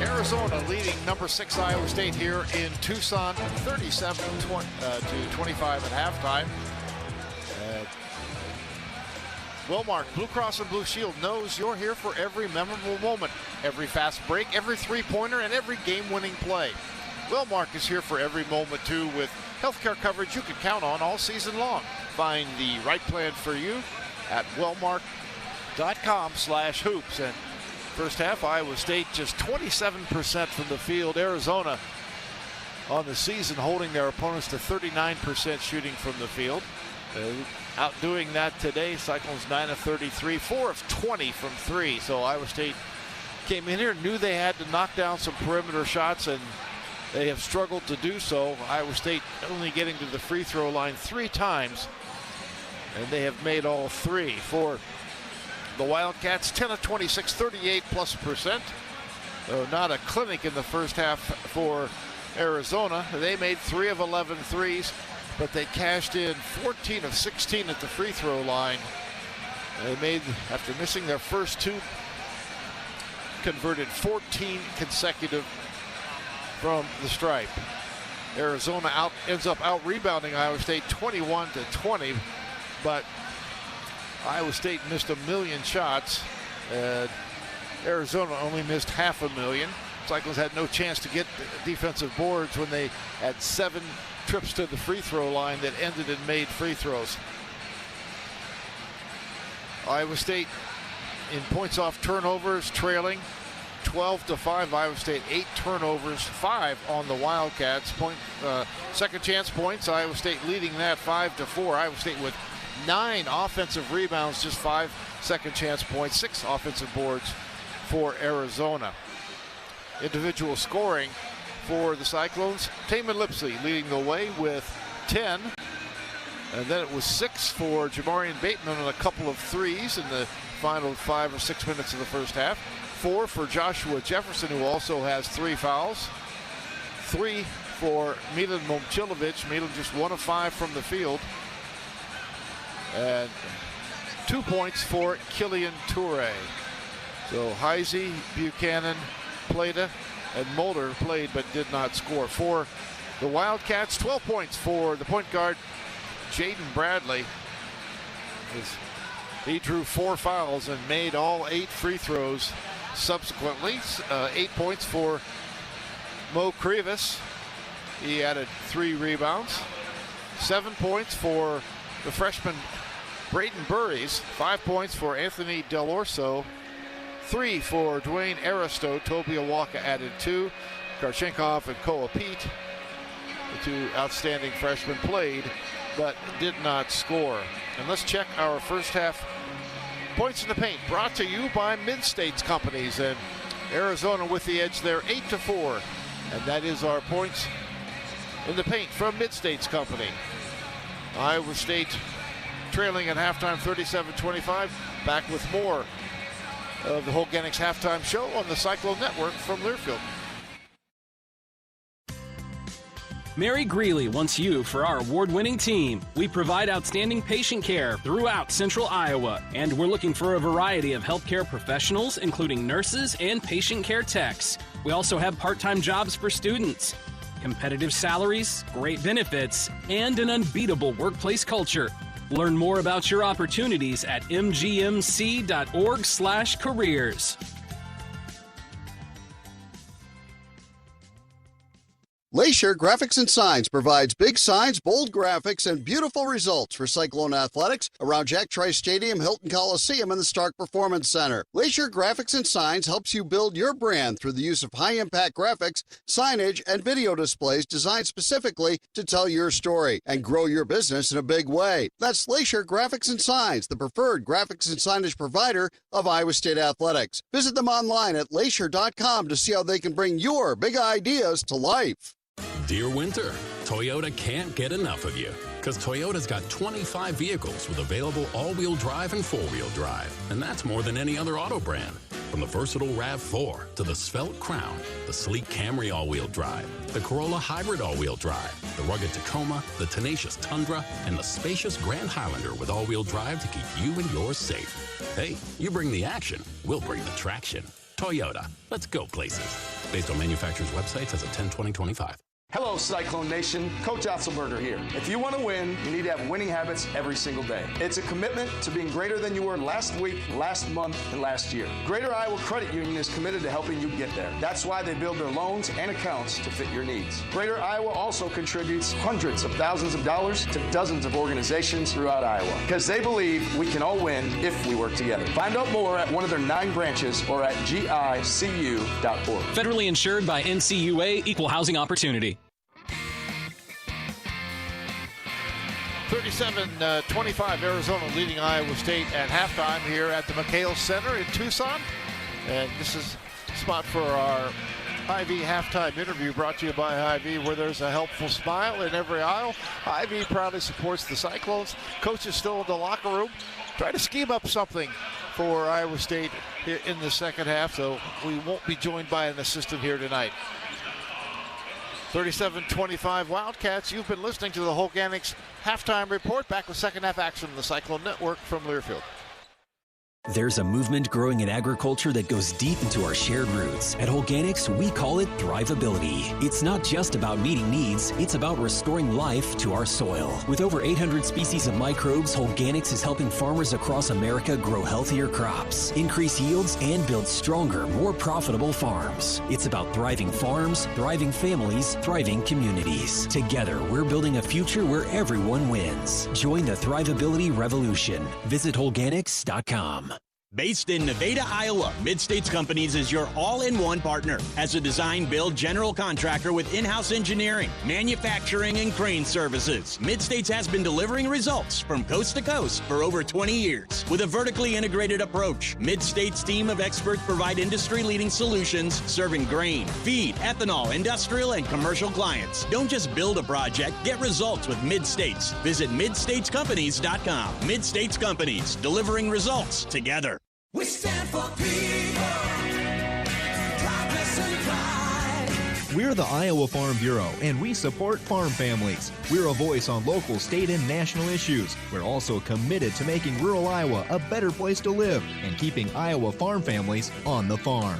Arizona leading number 6 Iowa State here in Tucson, 37-25 at halftime. Wellmark Blue Cross and Blue Shield knows you're here for every memorable moment, every fast break, every three-pointer, and every game-winning play. Wellmark is here for every moment, too, with healthcare coverage you can count on all season long. Find the right plan for you at wellmark.com/hoops. And first half, Iowa State just 27% from the field. Arizona on the season holding their opponents to 39% shooting from the field. Outdoing that today, Cyclones 9 of 33, 4 of 20 from 3. So Iowa State came in here, knew they had to knock down some perimeter shots, and they have struggled to do so. Iowa State only getting to the free throw line 3 times, and they have made all 3. For the Wildcats, 10 of 26, 38+%. Not a clinic in the first half for Arizona. They made 3 of 11 threes, but they cashed in 14 of 16 at the free throw line. They made, after missing their first 2, converted 14 consecutive from the stripe. Arizona ends up out-rebounding Iowa State 21-20, but Iowa State missed 1,000,000 shots. Arizona only missed 500,000. Cyclones had no chance to get defensive boards when they had 7 trips to the free throw line that ended in made free throws. Iowa State in points off turnovers trailing 12-5. Iowa State 8 turnovers, 5 on the Wildcats. Second chance points, Iowa State leading that 5-4. Iowa State with 9 offensive rebounds, just 5 second chance points, 6 offensive boards for Arizona. Individual scoring for the Cyclones, Taman Lipsey leading the way with 10. And then it was 6 for Jamarian Bateman on a couple of threes in the final 5 or 6 minutes of the first half. 4 for Joshua Jefferson, who also has 3 fouls. 3 for Milan Momcilovic. Milan just 1 of 5 from the field. And 2 points for Killian Toure. So Heisey, Buchanan, Plata, and Mulder played but did not score. For the Wildcats, 12 points for the point guard, Jaden Bradley. He drew 4 fouls and made all 8 free throws subsequently. 8 points for Mo Krivas. He added 3 rebounds. 7 points for the freshman Braden Burries. 5 points for Anthony Del Orso. 3 for Dwayne Aristo. Toby Awaka added 2. Karchenkov and Koa Pete, the 2 outstanding freshmen, played but did not score. And let's check our first half points in the paint, brought to you by Mid-States Companies. And Arizona with the edge there, 8-4. And that is our points in the paint from Mid-States Company. Iowa State trailing at halftime 37-25. Back with more of the Holganics halftime show on the Cyclone Network from Learfield. Mary Greeley wants you for our award-winning team. We provide outstanding patient care throughout Central Iowa, and we're looking for a variety of healthcare professionals, including nurses and patient care techs. We also have part-time jobs for students, competitive salaries, great benefits, and an unbeatable workplace culture. Learn more about your opportunities at mgmc.org/careers. Glacier Graphics and Signs provides big signs, bold graphics, and beautiful results for Cyclone athletics around Jack Trice Stadium, Hilton Coliseum, and the Stark Performance Center. Glacier Graphics and Signs helps you build your brand through the use of high-impact graphics, signage, and video displays designed specifically to tell your story and grow your business in a big way. That's Glacier Graphics and Signs, the preferred graphics and signage provider of Iowa State athletics. Visit them online at glacier.com to see how they can bring your big ideas to life. Dear Winter, Toyota can't get enough of you, because Toyota's got 25 vehicles with available all-wheel drive and four-wheel drive, and that's more than any other auto brand. From the versatile RAV4 to the svelte Crown, the sleek Camry all-wheel drive, the Corolla Hybrid all-wheel drive, the rugged Tacoma, the tenacious Tundra, and the spacious Grand Highlander with all-wheel drive to keep you and yours safe. Hey, you bring the action, we'll bring the traction. Toyota, let's go places. Based on manufacturer's websites as of 10/20/25. Hello, Cyclone Nation. Coach Otzelberger here. If you want to win, you need to have winning habits every single day. It's a commitment to being greater than you were last week, last month, and last year. Greater Iowa Credit Union is committed to helping you get there. That's why they build their loans and accounts to fit your needs. Greater Iowa also contributes hundreds of thousands of dollars to dozens of organizations throughout Iowa because they believe we can all win if we work together. Find out more at one of their 9 branches or at gicu.org. Federally insured by NCAA, Equal Housing Opportunity. 37-25, Arizona leading Iowa State at halftime here at the McHale Center in Tucson. And this is a spot for our Hy-Vee halftime interview brought to you by Hy-Vee, where there's a helpful smile in every aisle. Hy-Vee proudly supports the Cyclones. Coach is still in the locker room. Try to scheme up something for Iowa State in the second half, so we won't be joined by an assistant here tonight. 37-25 Wildcats. You've been listening to the Holganics halftime report. Back with second half action on the Cyclone Network from Learfield. There's a movement growing in agriculture that goes deep into our shared roots. At Holganics, we call it thrivability. It's not just about meeting needs, it's about restoring life to our soil. With over 800 species of microbes, Holganics is helping farmers across America grow healthier crops, increase yields, and build stronger, more profitable farms. It's about thriving farms, thriving families, thriving communities. Together, we're building a future where everyone wins. Join the thrivability revolution. Visit Holganics.com. Based in Nevada, Iowa, Mid-States Companies is your all-in-one partner. As a design-build general contractor with in-house engineering, manufacturing, and crane services, Mid-States has been delivering results from coast to coast for over 20 years. With a vertically integrated approach, Mid-States' team of experts provide industry-leading solutions serving grain, feed, ethanol, industrial, and commercial clients. Don't just build a project, get results with Mid-States. Visit midstatescompanies.com. Mid-States Companies, delivering results together. We stand for people, progress and pride. We're the Iowa Farm Bureau, and we support farm families. We're a voice on local, state, and national issues. We're also committed to making rural Iowa a better place to live and keeping Iowa farm families on the farm.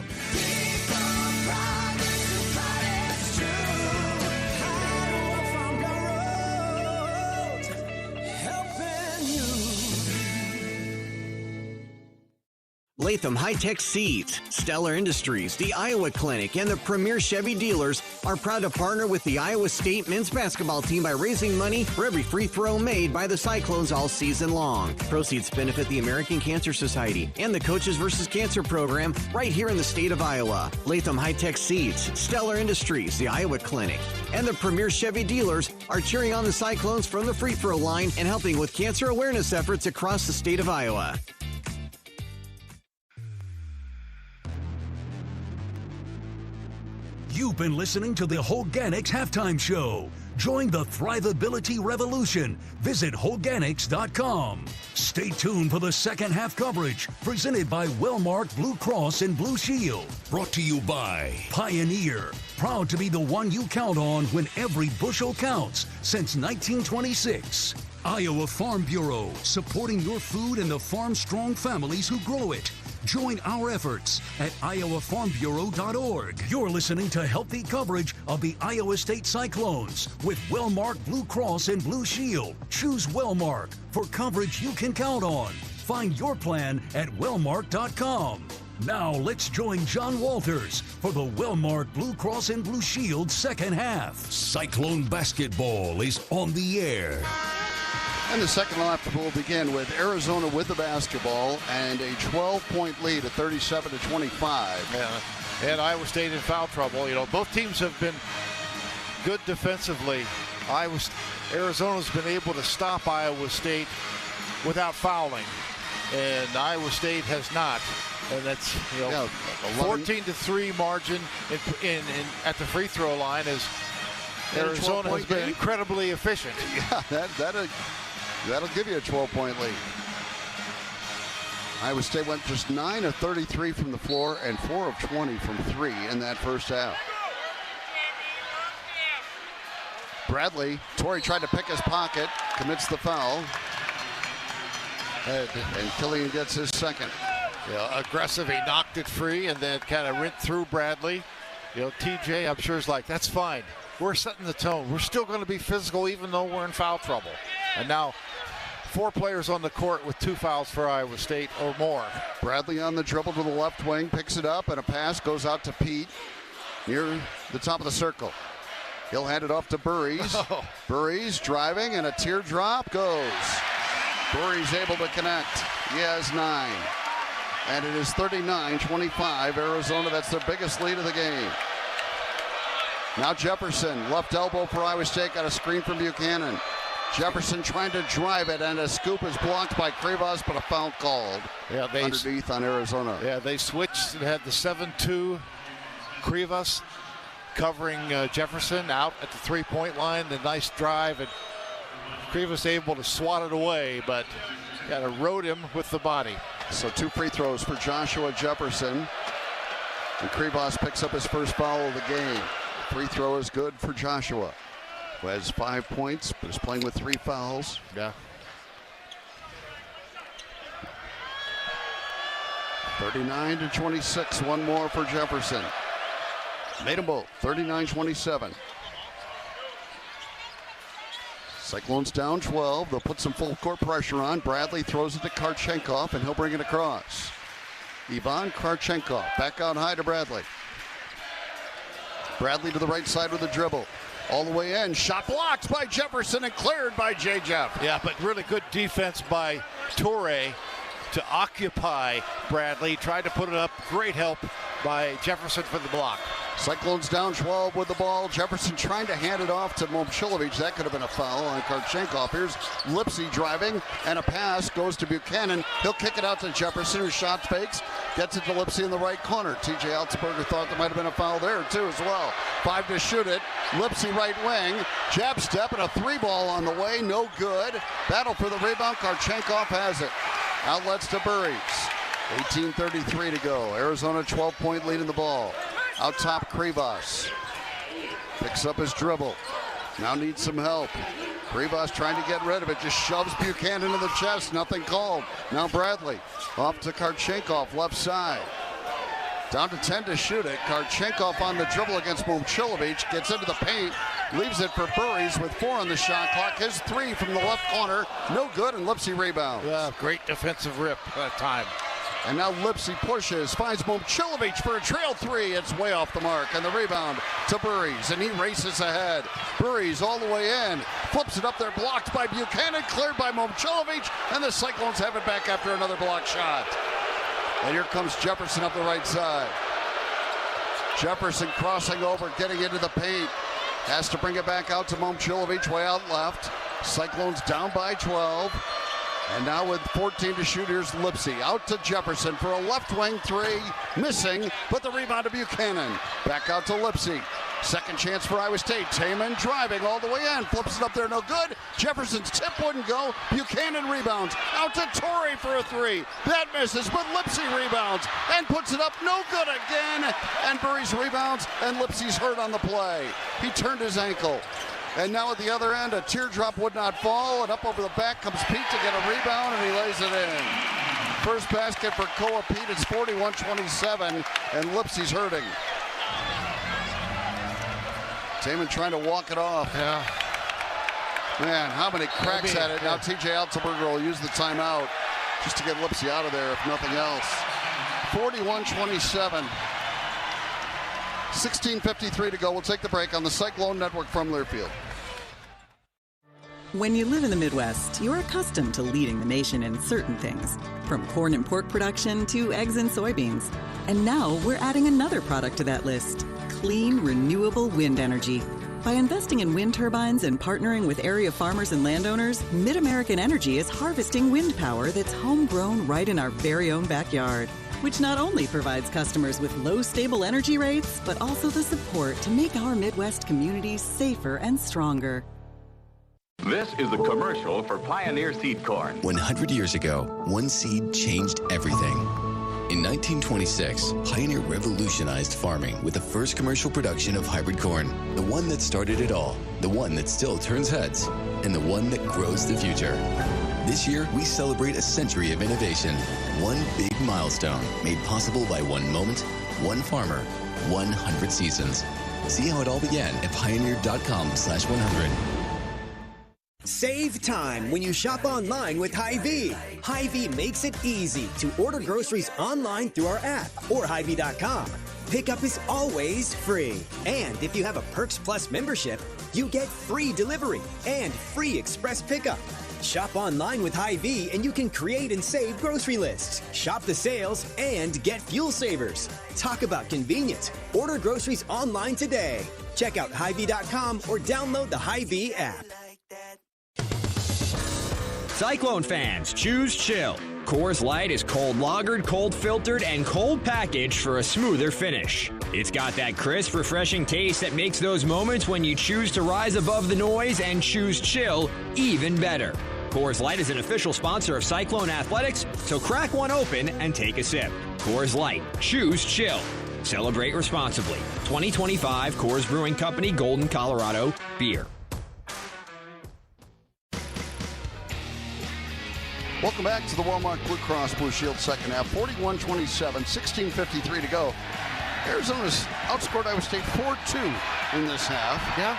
Latham High-Tech Seeds, Stellar Industries, the Iowa Clinic, and the Premier Chevy Dealers are proud to partner with the Iowa State men's basketball team by raising money for every free throw made by the Cyclones all season long. Proceeds benefit the American Cancer Society and the Coaches vs. Cancer program right here in the state of Iowa. Latham High-Tech Seeds, Stellar Industries, the Iowa Clinic, and the Premier Chevy Dealers are cheering on the Cyclones from the free throw line and helping with cancer awareness efforts across the state of Iowa. You've been listening to the Holganics Halftime Show. Join the Thrivability Revolution. Visit Holganics.com. Stay tuned for the second half coverage presented by Wellmark Blue Cross and Blue Shield. Brought to you by Pioneer. Proud to be the one you count on when every bushel counts since 1926. Iowa Farm Bureau, supporting your food and the farm-strong families who grow it. Join our efforts at iowafarmbureau.org. You're listening to healthy coverage of the Iowa State Cyclones with Wellmark Blue Cross and Blue Shield. Choose Wellmark for coverage you can count on. Find your plan at wellmark.com. Now let's join John Walters for the Wellmark Blue Cross and Blue Shield second half. Cyclone basketball is on the air. And the second half will begin with Arizona with the basketball and a 12-point lead at 37-25. Yeah, and Iowa State in foul trouble. You know, both teams have been good defensively. Arizona's been able to stop Iowa State without fouling, and Iowa State has not. And that's, you know, 14-3 margin at the free throw line as Arizona has been incredibly efficient. Yeah, that'll give you a 12-point lead. Iowa State went just 9 of 33 from the floor and 4 of 20 from 3 in that first half. Bradley, Torrey tried to pick his pocket, commits the foul. And Killian gets his second. Yeah, aggressive, he knocked it free and then kind of went through Bradley. You know, TJ, I'm sure, is like, that's fine. We're setting the tone. We're still going to be physical even though we're in foul trouble. And now 4 players on the court with 2 fouls for Iowa State or more. Bradley on the dribble to the left wing, picks it up, and a pass goes out to Pete near the top of the circle. He'll hand it off to Burries. Burries driving, and a teardrop goes. Burries able to connect. He has 9. And it is 39-25. Arizona, that's their biggest lead of the game. Now Jefferson, left elbow for Iowa State, got a screen from Buchanan. Jefferson trying to drive it, and a scoop is blocked by Krivas, but a foul called underneath on Arizona. Yeah, they switched and had the 7-2 Krivas covering Jefferson out at the three-point line. The nice drive, and Krivas able to swat it away, but got to road him with the body. So 2 free throws for Joshua Jefferson. And Krivas picks up his first foul of the game. Free throw is good for Joshua, who has 5 points, but is playing with 3 fouls. Yeah. 39-26, one more for Jefferson. Made them both, 39-27. Cyclones down 12. They'll put some full court pressure on. Bradley throws it to Karchenkov, and he'll bring it across. Ivan Karchenkov back out high to Bradley. Bradley to the right side with a dribble. All the way in. Shot blocked by Jefferson and cleared by J. Jeff. Yeah, but really good defense by Torre to occupy Bradley. Tried to put it up. Great help by Jefferson for the block. Cyclones down 12 with the ball. Jefferson trying to hand it off to Momcilovic. That could have been a foul on Karchenkov. Here's Lipsy driving, and a pass goes to Buchanan. He'll kick it out to Jefferson, who shot fakes. Gets it to Lipsy in the right corner. TJ Altenberger thought there might have been a foul there, too, as well. 5 to shoot it. Lipsy right wing. Jab step and a 3-ball on the way. No good. Battle for the rebound. Karchenkov has it. Outlets to Burries. 18:33 to go. Arizona 12-point lead in the ball. Out top, Krivas. Picks up his dribble. Now needs some help. Krivas trying to get rid of it. Just shoves Buchanan in the chest. Nothing called. Now Bradley. Off to Karchenkov, left side. Down to 10 to shoot it. Karchenkov on the dribble against Momcilovic. Gets into the paint. Leaves it for Burries with 4 on the shot clock. His 3 from the left corner. No good, and Lipsy rebounds. Great defensive rip that time. And now Lipsy pushes, finds Momcilovic for a trail 3. It's way off the mark, and the rebound to Burries, and he races ahead. Burries all the way in, flips it up there, blocked by Buchanan, cleared by Momcilovic, and the Cyclones have it back after another block shot. And here comes Jefferson up the right side. Jefferson crossing over, getting into the paint. Has to bring it back out to Momcilovic, way out left. Cyclones down by 12. And now with 14 to shoot, here's Lipsy. Out to Jefferson for a left wing 3. Missing, but the rebound to Buchanan. Back out to Lipsy. Second chance for Iowa State. Taman driving all the way in. Flips it up there, no good. Jefferson's tip wouldn't go. Buchanan rebounds. Out to Torrey for a 3. That misses, but Lipsy rebounds and puts it up, no good again. And Burries rebounds, and Lipsy's hurt on the play. He turned his ankle. And now at the other end, a teardrop would not fall, and up over the back comes Pete to get a rebound, and he lays it in. First basket for Koa Pete. It's 41-27, and Lipsy's hurting. Taman trying to walk it off. Yeah. Man, how many cracks at it. Now TJ Altenberger will use the timeout just to get Lipsy out of there, if nothing else. 41-27. 16:53 to go. We'll take the break on the Cyclone Network from Learfield. When you live in the Midwest, you're accustomed to leading the nation in certain things, from corn and pork production to eggs and soybeans. And now we're adding another product to that list: clean, renewable wind energy. By investing in wind turbines and partnering with area farmers and landowners, Mid-American Energy is harvesting wind power that's homegrown right in our very own backyard, which not only provides customers with low, stable energy rates, but also the support to make our Midwest communities safer and stronger. This is the commercial for Pioneer Seed Corn. 100 years ago, one seed changed everything. In 1926, Pioneer revolutionized farming with the first commercial production of hybrid corn, the one that started it all, the one that still turns heads, and the one that grows the future. This year, we celebrate a century of innovation. One big milestone made possible by one moment, one farmer, 100 seasons. See how it all began at pioneer.com/100. Save time when you shop online with Hy-Vee. Hy-Vee makes it easy to order groceries online through our app or Hy-Vee.com. Pickup is always free. And if you have a Perks Plus membership, you get free delivery and free express pickup. Shop online with Hy-Vee and you can create and save grocery lists, shop the sales, and get fuel savers. Talk about convenience. Order groceries online today. Check out Hy-Vee.com or download the Hy-Vee app. Cyclone fans, choose chill. Coors Light is cold lagered, cold filtered, and cold packaged for a smoother finish. It's got that crisp, refreshing taste that makes those moments when you choose to rise above the noise and choose chill even better. Coors Light is an official sponsor of Cyclone Athletics, so crack one open and take a sip. Coors Light, choose chill. Celebrate responsibly. 2025 Coors Brewing Company, Golden, Colorado, beer. Welcome back to the Walmart Blue Cross Blue Shield second half. 41-27, 16:53 to go. Arizona's outscored Iowa State 4-2 in this half. Yeah.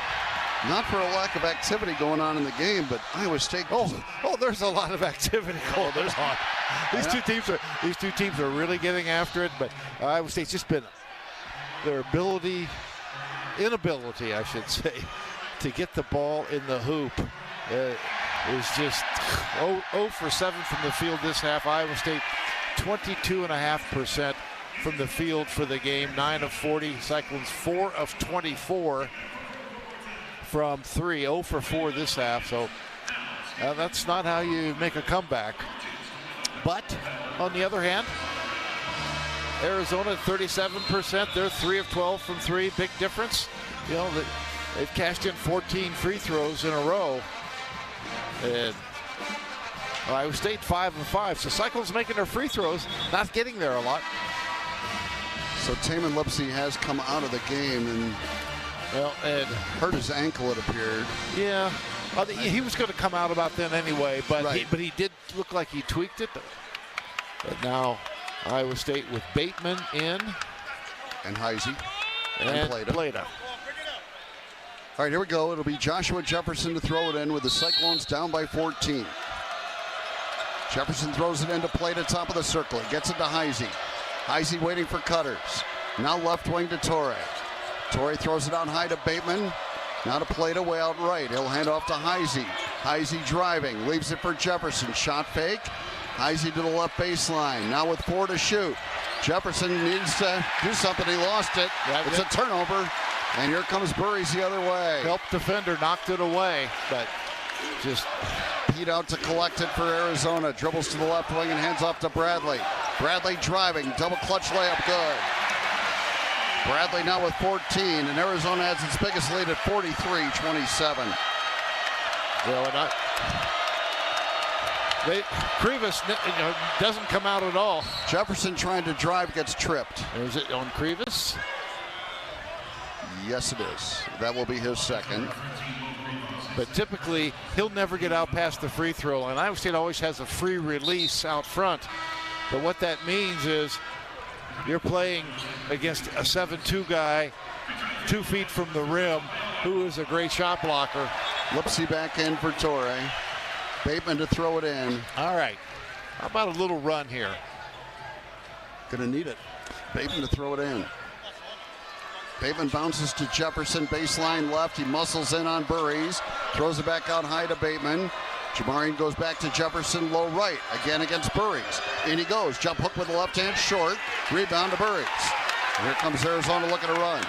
Not for a lack of activity going on in the game, but Iowa State. Oh, there's a lot of activity going on. These two teams are really getting after it, but Iowa State's just been their inability, I should say, to get the ball in the hoop. Is just 0 for 7 from the field this half. Iowa State 22.5% from the field for the game, 9 of 40. Cyclones 4 of 24 from 3, 0 for 4 this half. So that's not how you make a comeback. But on the other hand, Arizona 37%. They're 3 of 12 from 3. Big difference. You know, they've cashed in 14 free throws in a row. And Iowa State 5 of 5. So Cyclones making their free throws, not getting there a lot. So Taman Lipsey has come out of the game and hurt his ankle, it appeared. Yeah, he was going to come out about then anyway, but he did look like he tweaked it. But now Iowa State with Bateman in. And Heisey. And Plata. All right, here we go. It'll be Joshua Jefferson to throw it in with the Cyclones down by 14. Jefferson throws it into Plata, top of the circle. He gets it to Heisey. Heisey waiting for cutters. Now left wing to Torrey. Torrey throws it out high to Bateman. Now to Plata, way out right. He'll hand off to Heisey. Heisey driving, leaves it for Jefferson. Shot fake. Heisey to the left baseline. Now with 4 to shoot. Jefferson needs to do something. He lost it. It's a turnover. And here comes Burries the other way. Help defender knocked it away, but just Pete out to collect it for Arizona. Dribbles to the left wing and hands off to Bradley. Bradley driving, double clutch layup, good. Bradley now with 14, and Arizona has its biggest lead at 43-27. Krivas doesn't come out at all. Jefferson trying to drive, gets tripped. Is it on Krivas? Yes, it is. That will be his second. But typically, he'll never get out past the free throw line. Iowa State always has a free release out front. But what that means is you're playing against a 7'2" guy 2 feet from the rim who is a great shot blocker. Lipsey back in for Torrey. Bateman to throw it in. All right. How about a little run here? Gonna need it. Bateman to throw it in. Bateman bounces to Jefferson, baseline left. He muscles in on Burries. Throws it back out high to Bateman. Jamarian goes back to Jefferson, low right. Again against Burries. In he goes. Jump hook with the left hand, short. Rebound to Burries. And here comes Arizona looking to run.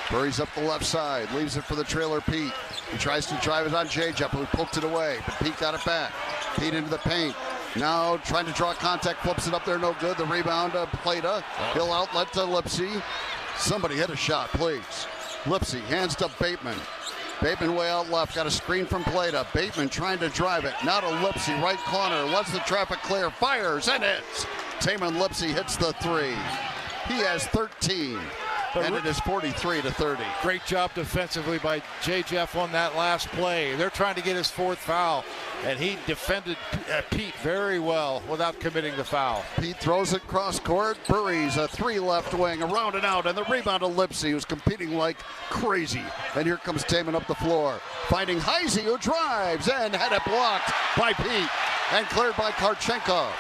Burries up the left side. Leaves it for the trailer, Pete. He tries to drive it on J-Jump, who poked it away. But Pete got it back. Pete into the paint. Now trying to draw contact. Flips it up there, no good. The rebound to Plata. He'll outlet to Lipsey. Somebody hit a shot, please. Lipsey hands to Bateman. Bateman way out left, got a screen from Plata. Bateman trying to drive it. Now to Lipsey, right corner. Lets the traffic clear, fires and hits. Taman Lipsey hits the 3. He has 13. And it is 43-30. Great job defensively by J. Jeff on that last play. They're trying to get his 4th foul, and he defended Pete very well without committing the foul. Pete throws it cross court, buries a 3 left wing, around and out, and the rebound to Lipsy, who's competing like crazy. And here comes Taman up the floor, finding Heisey, who drives and had it blocked by Pete and cleared by Karchenkov.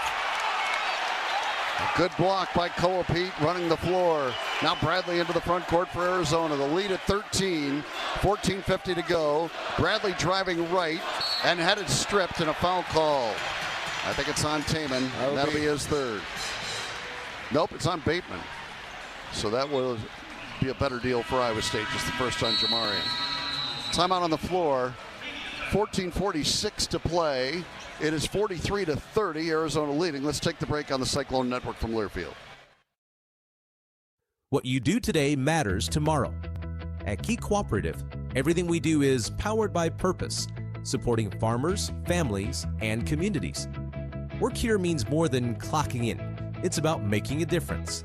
A good block by Koa Pete running the floor. Now Bradley into the front court for Arizona. The lead at 13, 14:50 to go. Bradley driving right and had it stripped in a foul call. I think it's on Taman. That'll be his 3rd. Nope, it's on Bateman. So that will be a better deal for Iowa State, just the first on Jamarian. Timeout on the floor. 14:46 to play. It is 43-30, Arizona leading. Let's take the break on the Cyclone Network from Learfield. What you do today matters tomorrow. At Key Cooperative, everything we do is powered by purpose, supporting farmers, families, and communities. Work here means more than clocking in. It's about making a difference.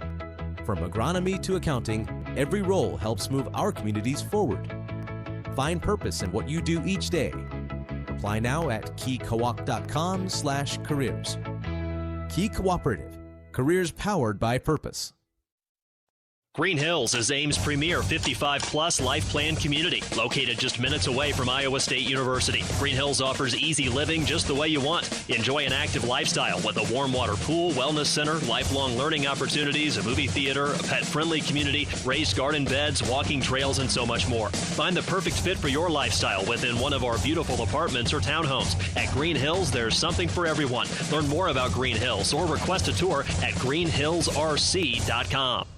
From agronomy to accounting, every role helps move our communities forward. Find purpose in what you do each day. Apply now at keycoop.com/careers. Key Cooperative, careers powered by purpose. Green Hills is Ames' premier 55-plus life plan community, located just minutes away from Iowa State University. Green Hills offers easy living just the way you want. Enjoy an active lifestyle with a warm water pool, wellness center, lifelong learning opportunities, a movie theater, a pet-friendly community, raised garden beds, walking trails, and so much more. Find the perfect fit for your lifestyle within one of our beautiful apartments or townhomes. At Green Hills, there's something for everyone. Learn more about Green Hills or request a tour at greenhillsrc.com.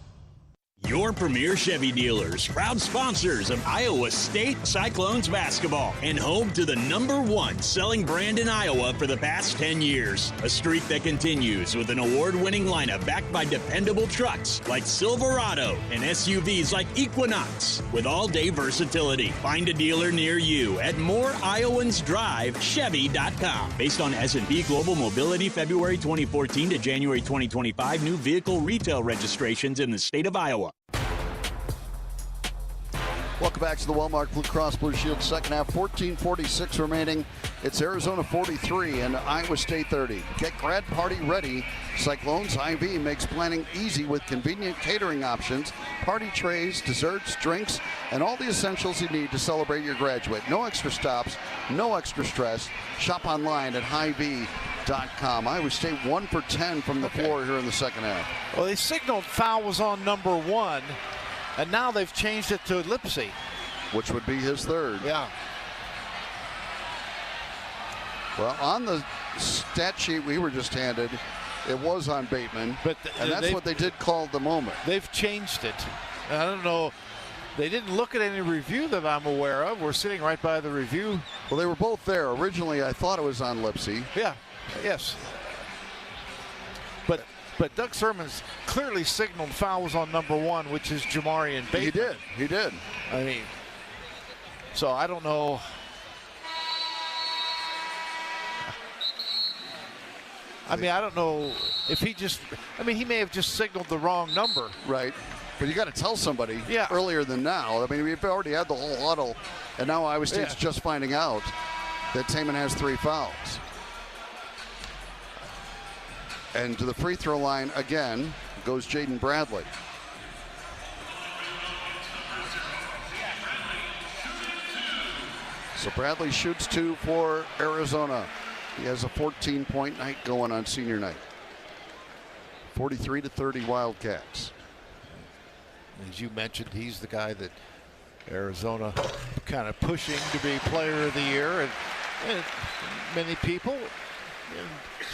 Your premier Chevy dealers, proud sponsors of Iowa State Cyclones basketball, and home to the #1 selling brand in Iowa for the past 10 years. A streak that continues with an award-winning lineup backed by dependable trucks like Silverado and SUVs like Equinox with all-day versatility. Find a dealer near you at moreiowans.drive-chevy.com. Based on S&P Global Mobility February 2014 to January 2025 new vehicle retail registrations in the state of Iowa. Welcome back to the Wellmark Blue Cross Blue Shield second half. 14:46 remaining. It's Arizona 43 and Iowa State 30. Get grad party ready. Cyclones IV makes planning easy with convenient catering options, party trays, desserts, drinks, and all the essentials you need to celebrate your graduate. No extra stops, no extra stress. Shop online at highv.com. Iowa State 1 for 10 from the floor here in the second half. Well, they signaled foul was on #1. And now they've changed it to Lipsy, which would be his 3rd. Yeah. Well, on the stat sheet we were just handed, it was on Bateman, and that's what they did call the moment. They've changed it. I don't know. They didn't look at any review that I'm aware of. We're sitting right by the review. Well, they were both there. Originally, I thought it was on Lipsy. Yeah. Yes. But Doug Sermon's clearly signaled foul was on #1, which is Jamarian Bateman. He did. I mean, so I don't know. I mean, I don't know if he just, he may have just signaled the wrong number. Right. But you got to tell somebody earlier than now. I mean, we've already had the whole huddle, and now Iowa State's just finding out that Taman has 3 fouls. And to the free throw line again goes Jaden Bradley. So Bradley shoots 2 for Arizona. He has a 14-point night going on senior night. 43-30 Wildcats. As you mentioned, he's the guy that Arizona kind of pushing to be player of the year. And many people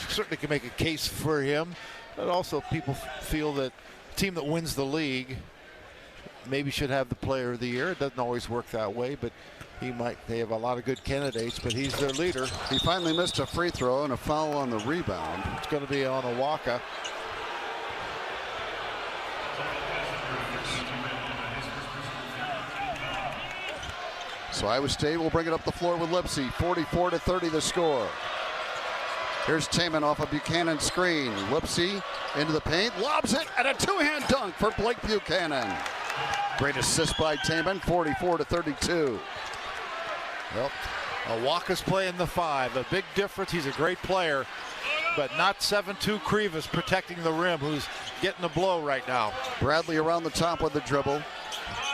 certainly can make a case for him, but also people feel that the team that wins the league maybe should have the player of the year. It doesn't always work that way, but they have a lot of good candidates, but he's their leader. He finally missed a free throw and a foul on the rebound. It's going to be on Awaka. So Iowa State will bring it up the floor with Lipsy. 44-30 the score. Here's Taman off a Buchanan screen. Lipsy into the paint, lobs it, and a 2-hand dunk for Blake Buchanan. Great assist by Taman, 44-32. Well, Awaka's playing the 5. A big difference. He's a great player, but not 7'2" Krivas protecting the rim, who's getting the blow right now. Bradley around the top with the dribble.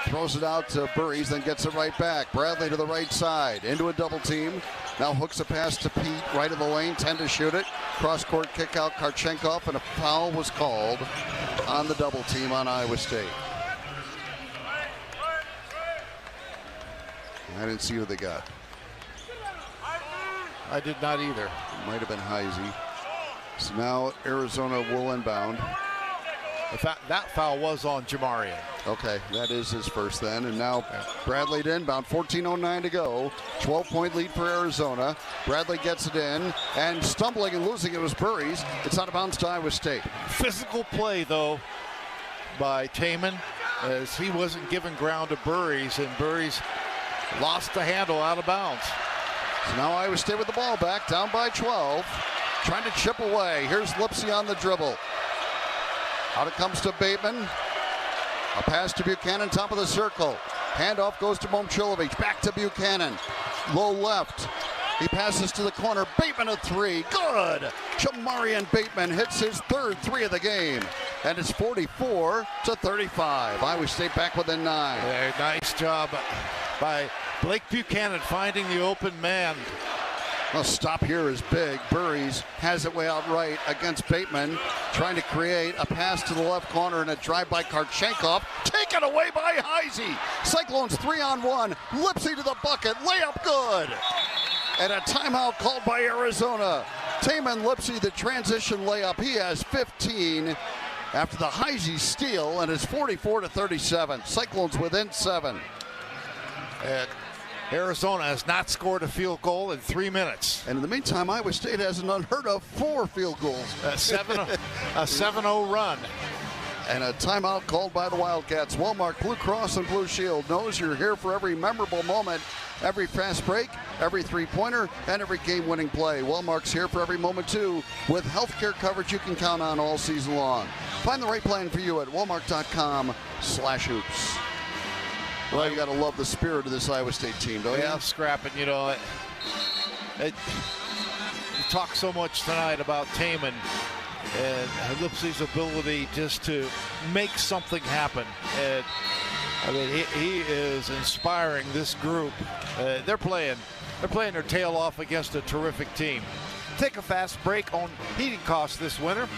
Throws it out to Burries, then gets it right back. Bradley to the right side, into a double team. Now hooks a pass to Pete, right of the lane, 10 to shoot it. Cross-court kick out Karchenkov, and a foul was called on the double team on Iowa State. I didn't see who they got. I did not either. It might have been Heisey. So now Arizona will inbound. That foul was on Jamarian. Okay, that is his first then. And now Bradley to inbound, 14:09 to go. 12-point lead for Arizona. Bradley gets it in, and stumbling and losing it was Burries. It's out of bounds to Iowa State. Physical play, though, by Taman, as he wasn't giving ground to Burries, and Burries lost the handle out of bounds. So now Iowa State with the ball back, down by 12. Trying to chip away. Here's Lipsy on the dribble. Out it comes to Bateman. A pass to Buchanan, top of the circle. Handoff goes to Momcilovic. Back to Buchanan. Low left. He passes to the corner. Bateman a 3. Good. Jamarian Bateman hits his third 3 of the game. And it's 44-35. Iowa State back within 9. Yeah, nice job by Blake Buchanan finding the open man. Well, stop here is big. Burries has it way out right against Bateman, trying to create a pass to the left corner and a drive by Karchenkov. Taken away by Heisey. Cyclones 3-on-1. Lipsy to the bucket. Layup good. And a timeout called by Arizona. Taman Lipsy, the transition layup. He has 15 after the Heisey steal, and it's 44-37. Cyclones within 7. And Arizona has not scored a field goal in 3 minutes. And in the meantime, Iowa State has an unheard of 4 field goals. A 7-0 run. And a timeout called by the Wildcats. Walmart Blue Cross and Blue Shield knows you're here for every memorable moment, every fast break, every three-pointer, and every game-winning play. Walmart's here for every moment, too, with healthcare coverage you can count on all season long. Find the right plan for you at walmart.com/hoops. Well, you got to love the spirit of this Iowa State team, don't you? Yeah, scrapping, you know. You talk so much tonight about Taman and Lipsy's ability just to make something happen. And I mean, he is inspiring this group. They're playing their tail off against a terrific team. Take a fast break on heating costs this winter.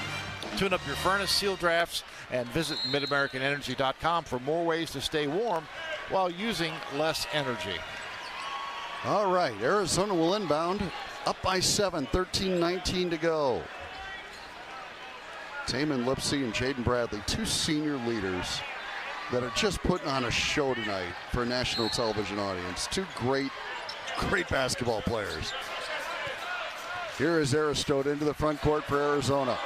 Tune up your furnace, seal drafts, and visit midamericanenergy.com for more ways to stay warm while using less energy. All right, Arizona will inbound, up by 7, 13-19 to go. Taman Lipsy and Jaden Bradley, 2 senior leaders that are just putting on a show tonight for a national television audience. 2 great basketball players. Here is Aristote into the front court for Arizona.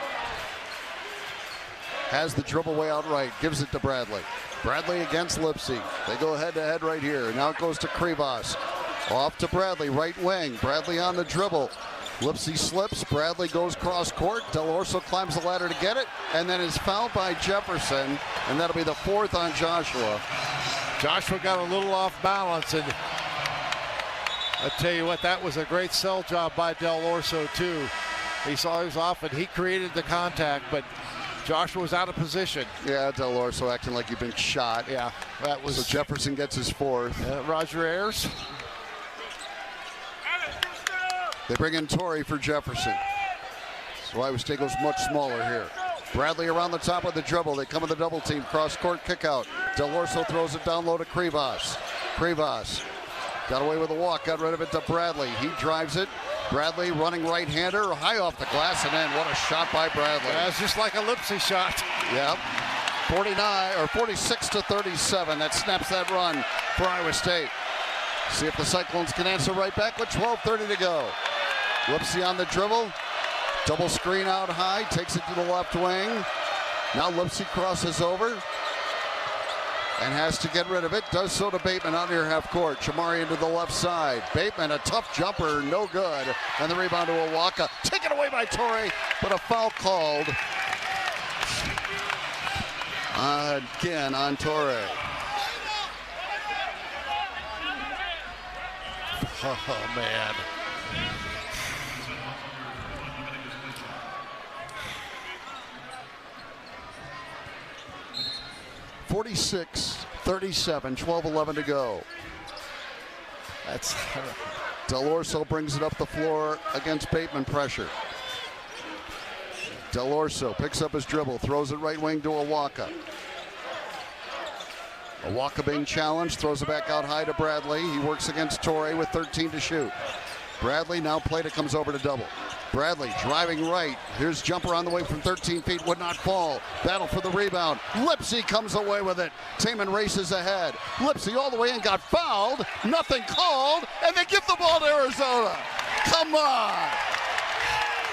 Has the dribble way out right, gives it to Bradley. Bradley against Lipsy. They go head-to-head right here. Now it goes to Krivas. Off to Bradley, right wing. Bradley on the dribble. Lipsy slips. Bradley goes cross-court. Del Orso climbs the ladder to get it, and then is fouled by Jefferson, and that'll be the 4th on Joshua. Joshua got a little off balance, and I tell you what, that was a great sell job by Del Orso, too. He saw he was off, and he created the contact, but Joshua was out of position. Yeah, Del Orso acting like he'd been shot. Yeah, that was. So Jefferson gets his 4th. Roger Ayers. They bring in Torrey for Jefferson. So Iowa State goes much smaller here. Bradley around the top of the dribble. They come with a double team. Cross-court kick out. Del Orso throws it down low to Krivas. Krivas got away with a walk. Got rid of it to Bradley. He drives it. Bradley running right-hander, high off the glass, and then what a shot by Bradley. Yeah, it's just like a Lipsy shot. Yep. 46-37. That snaps that run for Iowa State. See if the Cyclones can answer right back with 12:30 to go. Lipsy on the dribble. Double screen out high, takes it to the left wing. Now Lipsy crosses over and has to get rid of it. Does so to Bateman out near half court. Jamarian to the left side. Bateman, a tough jumper, no good. And the rebound to Awaka. Taken away by Torrey, but a foul called again on Torrey. Oh, man. (46-37), 12-11 to go. That's Del Orso brings it up the floor against Bateman pressure. Del Orso picks up his dribble, throws it right wing to Awaka. Awaka being challenged, throws it back out high to Bradley. He works against Torrey with 13 to shoot. Bradley now played it, comes over to double. Bradley driving right. Here's jumper on the way from 13 feet, would not fall. Battle for the rebound. Lipsy comes away with it. Taman races ahead. Lipsy all the way in, got fouled. Nothing called, and they give the ball to Arizona. Come on.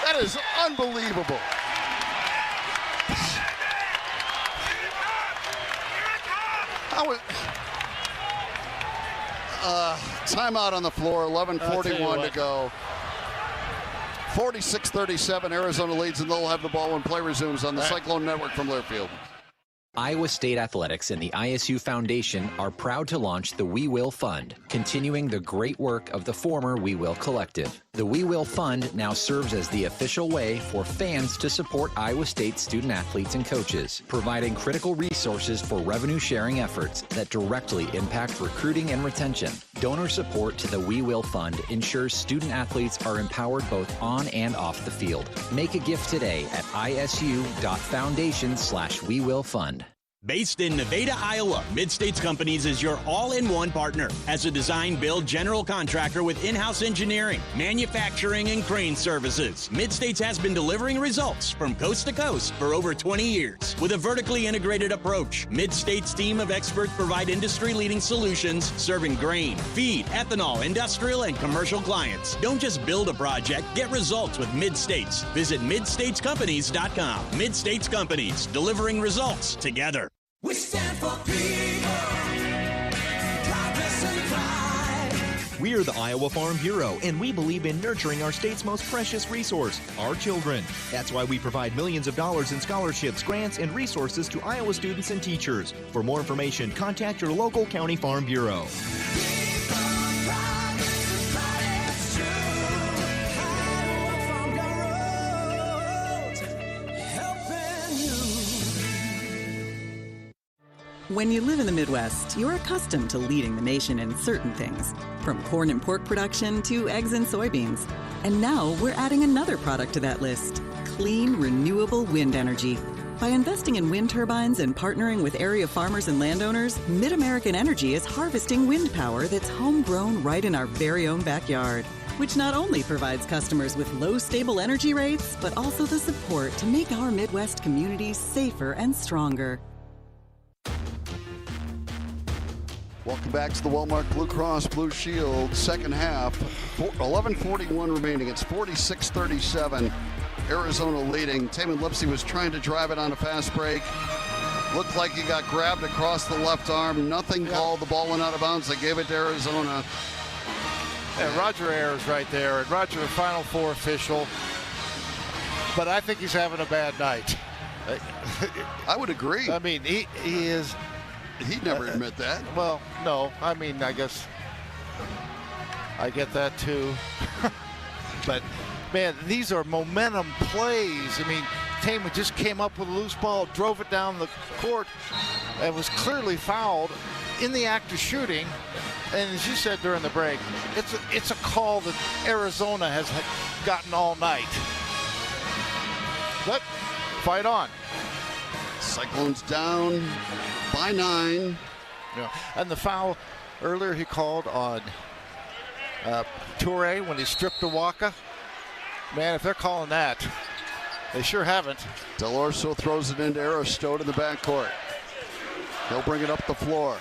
That is unbelievable. Timeout on the floor, 11:41 to go. 46-37, Arizona leads, and they'll have the ball when play resumes on the Cyclone Network from Learfield. Iowa State Athletics and the ISU Foundation are proud to launch the We Will Fund, continuing the great work of the former We Will Collective. The We Will Fund now serves as the official way for fans to support Iowa State student athletes and coaches, providing critical resources for revenue-sharing efforts that directly impact recruiting and retention. Donor support to the We Will Fund ensures student athletes are empowered both on and off the field. Make a gift today at isu.foundation/WeWillFund. Based in Nevada, Iowa, Mid-States Companies is your all-in-one partner. As a design-build general contractor with in-house engineering, manufacturing, and crane services, Mid-States has been delivering results from coast to coast for over 20 years. With a vertically integrated approach, Mid-States' team of experts provide industry-leading solutions serving grain, feed, ethanol, industrial, and commercial clients. Don't just build a project, get results with Mid-States. Visit MidStatesCompanies.com. Mid-States Companies, delivering results together. We stand for people, progress and pride. We are the Iowa Farm Bureau, and we believe in nurturing our state's most precious resource, our children. That's why we provide millions of dollars in scholarships, grants, and resources to Iowa students and teachers. For more information, contact your local county farm bureau. When you live in the Midwest, you're accustomed to leading the nation in certain things, from corn and pork production to eggs and soybeans. And now we're adding another product to that list, clean, renewable wind energy. By investing in wind turbines and partnering with area farmers and landowners, Mid-American Energy is harvesting wind power that's homegrown right in our very own backyard, which not only provides customers with low, stable energy rates, but also the support to make our Midwest communities safer and stronger. Welcome back to the Wellmark Blue Cross Blue Shield second half. 11:41 remaining. It's 46-37. Arizona leading. Taman Lipsy was trying to drive it on a fast break. Looked like he got grabbed across the left arm. Nothing called. The ball went out of bounds. They gave it to Arizona. Yeah, Roger Ayers right there. And Roger, the Final Four official. But I think he's having a bad night. I would agree. I mean, he is... He'd never admit that. Well, no. I mean, I guess I get that too. But, man, these are momentum plays. I mean, Taman just came up with a loose ball, drove it down the court, and was clearly fouled in the act of shooting. And as you said during the break, it's a call that Arizona has gotten all night. But fight on. Cyclones down by 9. Yeah. And the foul earlier he called on Toure when he stripped Awaka. Man, if they're calling that, they sure haven't. Del Orso throws it into Aristote in the backcourt. He'll bring it up the floor.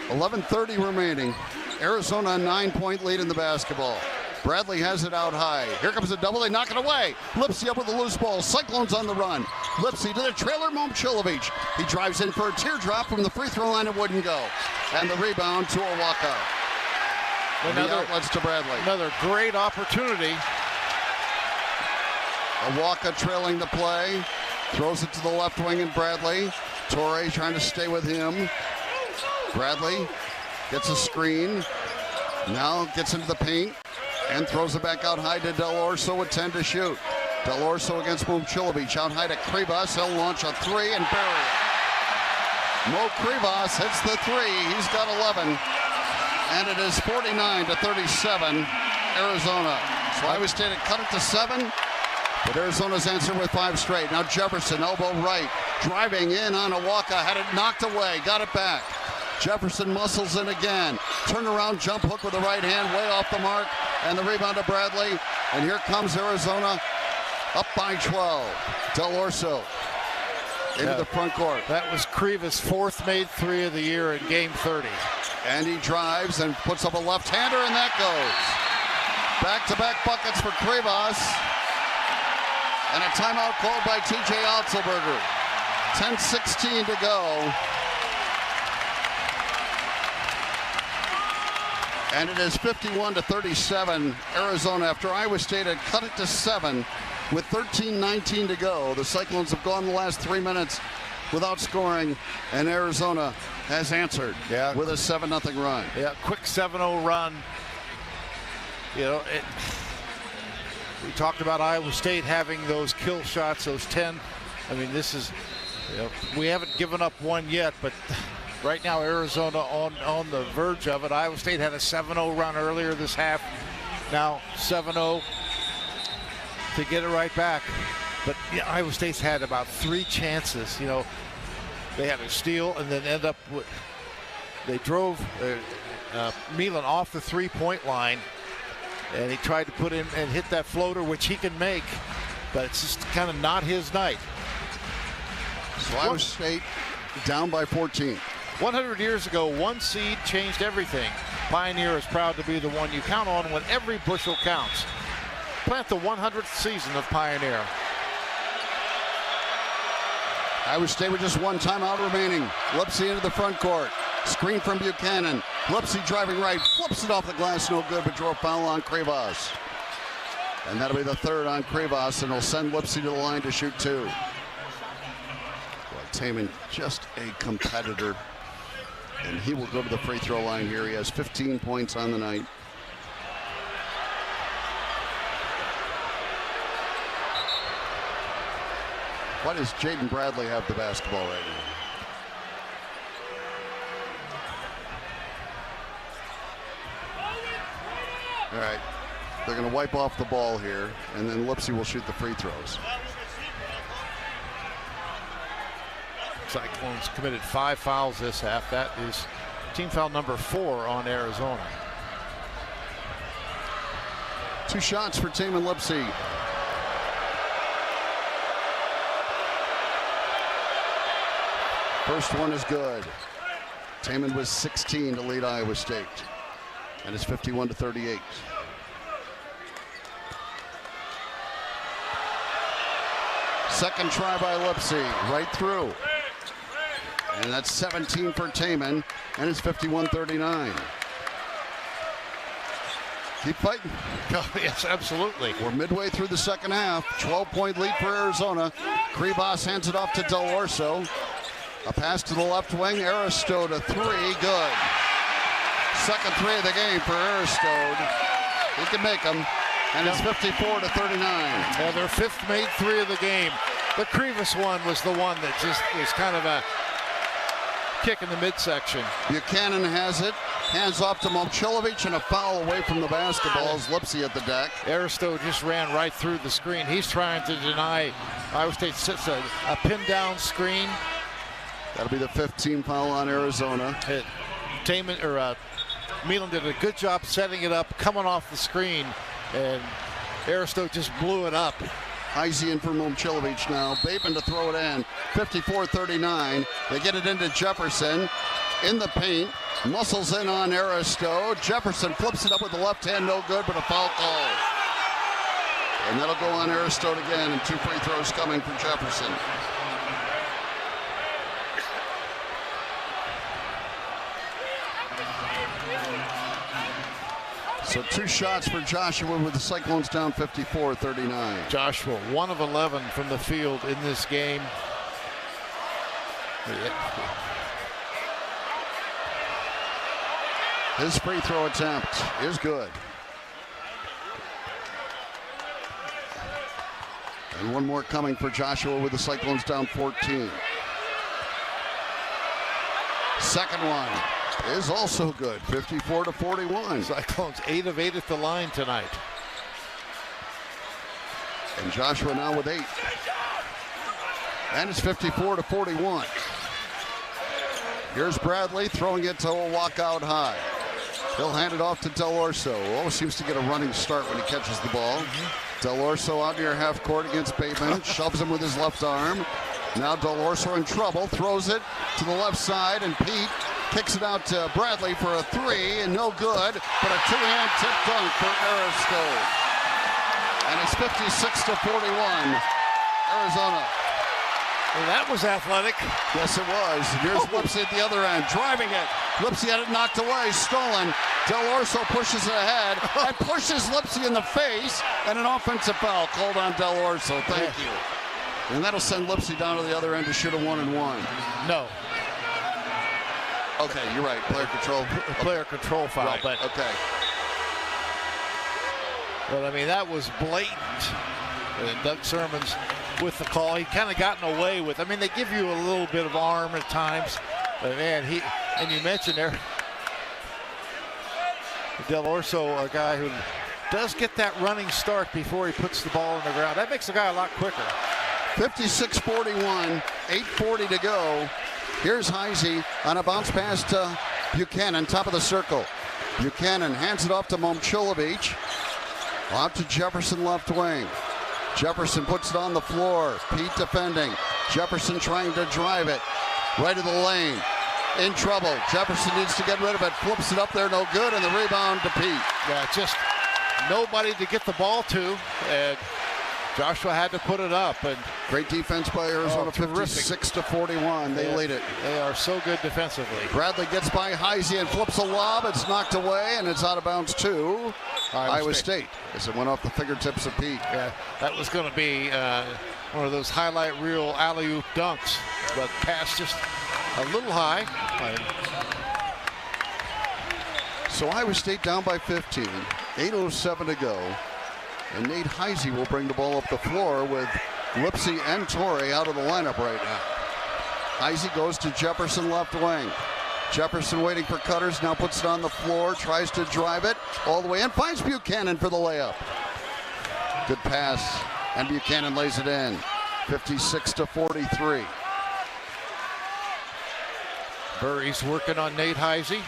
11:30 remaining. Arizona a 9-point lead in the basketball. Bradley has it out high. Here comes a double. They knock it away. Lipsy up with the loose ball. Cyclones on the run. Lipsy to the trailer. Momcilovic. He drives in for a teardrop from the free throw line. It wouldn't go. And the rebound to Awaka. The outlets to Bradley. Another great opportunity. Awaka trailing the play. Throws it to the left wing and Bradley. Torrey trying to stay with him. Bradley gets a screen. Now gets into the paint and throws it back out high to Del Orso with 10 to shoot. Del Orso against Momcilovic. Out high to Krivas. He'll launch a three and bury it. Mo Krivas hits the three. He's got 11. And it is 49 to 37, Arizona. So Iowa State had cut it to 7, but Arizona's answered with 5 straight. Now Jefferson, elbow right, driving in on Awaka, had it knocked away, got it back. Jefferson muscles in again. Turnaround jump hook with the right hand, way off the mark, and the rebound to Bradley. And here comes Arizona, up by 12. Del Orso into the front court. That was Krivas' 4th made 3 of the year in game 30. And he drives and puts up a left-hander, and that goes. Back-to-back buckets for Krivas. And a timeout called by TJ Otzelberger. 10:16 to go. And it is 51 to 37, Arizona, after Iowa State had cut it to 7 with 13:19 to go. The Cyclones have gone the last 3 minutes without scoring, and Arizona has answered with a 7-0 run. Yeah, quick 7-0 run. You know, we talked about Iowa State having those kill shots, those 10. I mean, this is, you know, we haven't given up one yet, but right now Arizona on the verge of it. Iowa State had a 7-0 run earlier this half. Now 7-0 to get it right back. But yeah, Iowa State's had about 3 chances. You know, they had a steal and then end up with, they drove Milan off the 3-point line, and he tried to put in and hit that floater, which he can make, but it's just kind of not his night. So Iowa State down by 14. 100 years ago, 1 seed changed everything. Pioneer is proud to be the one you count on when every bushel counts. Plant the 100th season of Pioneer. Iowa State with just 1 timeout remaining. Lipsy into the front court. Screen from Buchanan. Lipsy driving right, flips it off the glass, no good, but draw a foul on Krivas. And that'll be the 3rd on Krivas, and he'll send Lipsy to the line to shoot 2. Well, Taman, just a competitor, and he will go to the free throw line here. He has 15 points on the night. Why does Jaden Bradley have the basketball right now? All right, they're going to wipe off the ball here, and then Lipsy will shoot the free throws. Cyclones committed 5 fouls this half. That is team foul number 4 on Arizona. 2 shots for Taman Lipsy. First one is good. Taman was 16 to lead Iowa State. And it's 51 to 38. Second try by Lipsy, right through. And that's 17 for Taman, and it's 51-39. Keep fighting. Oh, yes, absolutely. We're midway through the second half. 12-point lead for Arizona. Krivas hands it off to Del Orso. A pass to the left wing. Aristode, a 3, good. Second 3 of the game for Aristode. He can make them, and it's 54 to 39. Yeah, their 5th made 3 of the game. The Krivas one was the one that just was kind of a kick in the midsection. Buchanan has it. Hands off to Momcilovic, and a foul away from the basketball as Lipsy at the deck. Aristode just ran right through the screen. He's trying to deny Iowa State sits a pin-down screen. That'll be the 5th team foul on Arizona. Milan did a good job setting it up, coming off the screen, and Aristode just blew it up. Heisey in for Momcilovic now. Bateman to throw it in. 54-39. They get it into Jefferson in the paint. Muscles in on Aristode. Jefferson flips it up with the left hand, no good, but a foul call. And that'll go on Aristode again, and 2 free throws coming for Jefferson. So 2 shots for Joshua with the Cyclones down 54-39. Joshua, 1 of 11 from the field in this game. His free throw attempt is good. And one more coming for Joshua with the Cyclones down 14. Second one is also good, 54-41. Cyclones 8 of 8 at the line tonight. And Joshua now with 8. And it's 54-41. Here's Bradley throwing it to a walkout high. He'll hand it off to Del Orso, who always seems to get a running start when he catches the ball. Del Orso out near half court against Bateman, shoves him with his left arm. Now Del Orso in trouble, throws it to the left side, and Pete kicks it out to Bradley for a 3, and no good, but a two-hand tip dunk for Aristo. And it's 56-41, Arizona. Well, that was athletic. Yes, it was. Here's Lipsy at the other end, driving it. Lipsy had it knocked away, stolen. Del Orso pushes it ahead and pushes Lipsy in the face, and an offensive foul called on Del Orso. Thank you. And that'll send Lipsy down to the other end to shoot a 1-and-1. No. Okay, you're right. Player control. Player control foul. Right. But okay. But I mean, that was blatant. And Doug Sermons with the call. He kind of gotten away with. I mean, they give you a little bit of arm at times. But man, and you mentioned there, Del Orso, a guy who does get that running start before he puts the ball in the ground. That makes the guy a lot quicker. 56-41, 8:40 to go. Here's Heisey on a bounce pass to Buchanan, top of the circle. Buchanan hands it off to Momchilovic. Out to Jefferson, left wing. Jefferson puts it on the floor. Pete defending. Jefferson trying to drive it. Right of the lane. In trouble. Jefferson needs to get rid of it. Flips it up there, no good, and the rebound to Pete. Yeah, just nobody to get the ball to, and Joshua had to put it up. And great defense by Arizona, 56-41. They lead it. They are so good defensively. Bradley gets by Heisey and flips a lob. It's knocked away, and it's out of bounds to Iowa State as it went off the fingertips of Pete. Yeah, that was going to be one of those highlight reel alley-oop dunks, but pass just a little high. So Iowa State down by 15, 8:07 to go. And Nate Heisey will bring the ball up the floor with Lipsy and Torrey out of the lineup right now. Heisey goes to Jefferson, left wing. Jefferson waiting for Cutters, now puts it on the floor, tries to drive it all the way in, finds Buchanan for the layup. Good pass, and Buchanan lays it in. 56-43. Burry's working on Nate Heisey.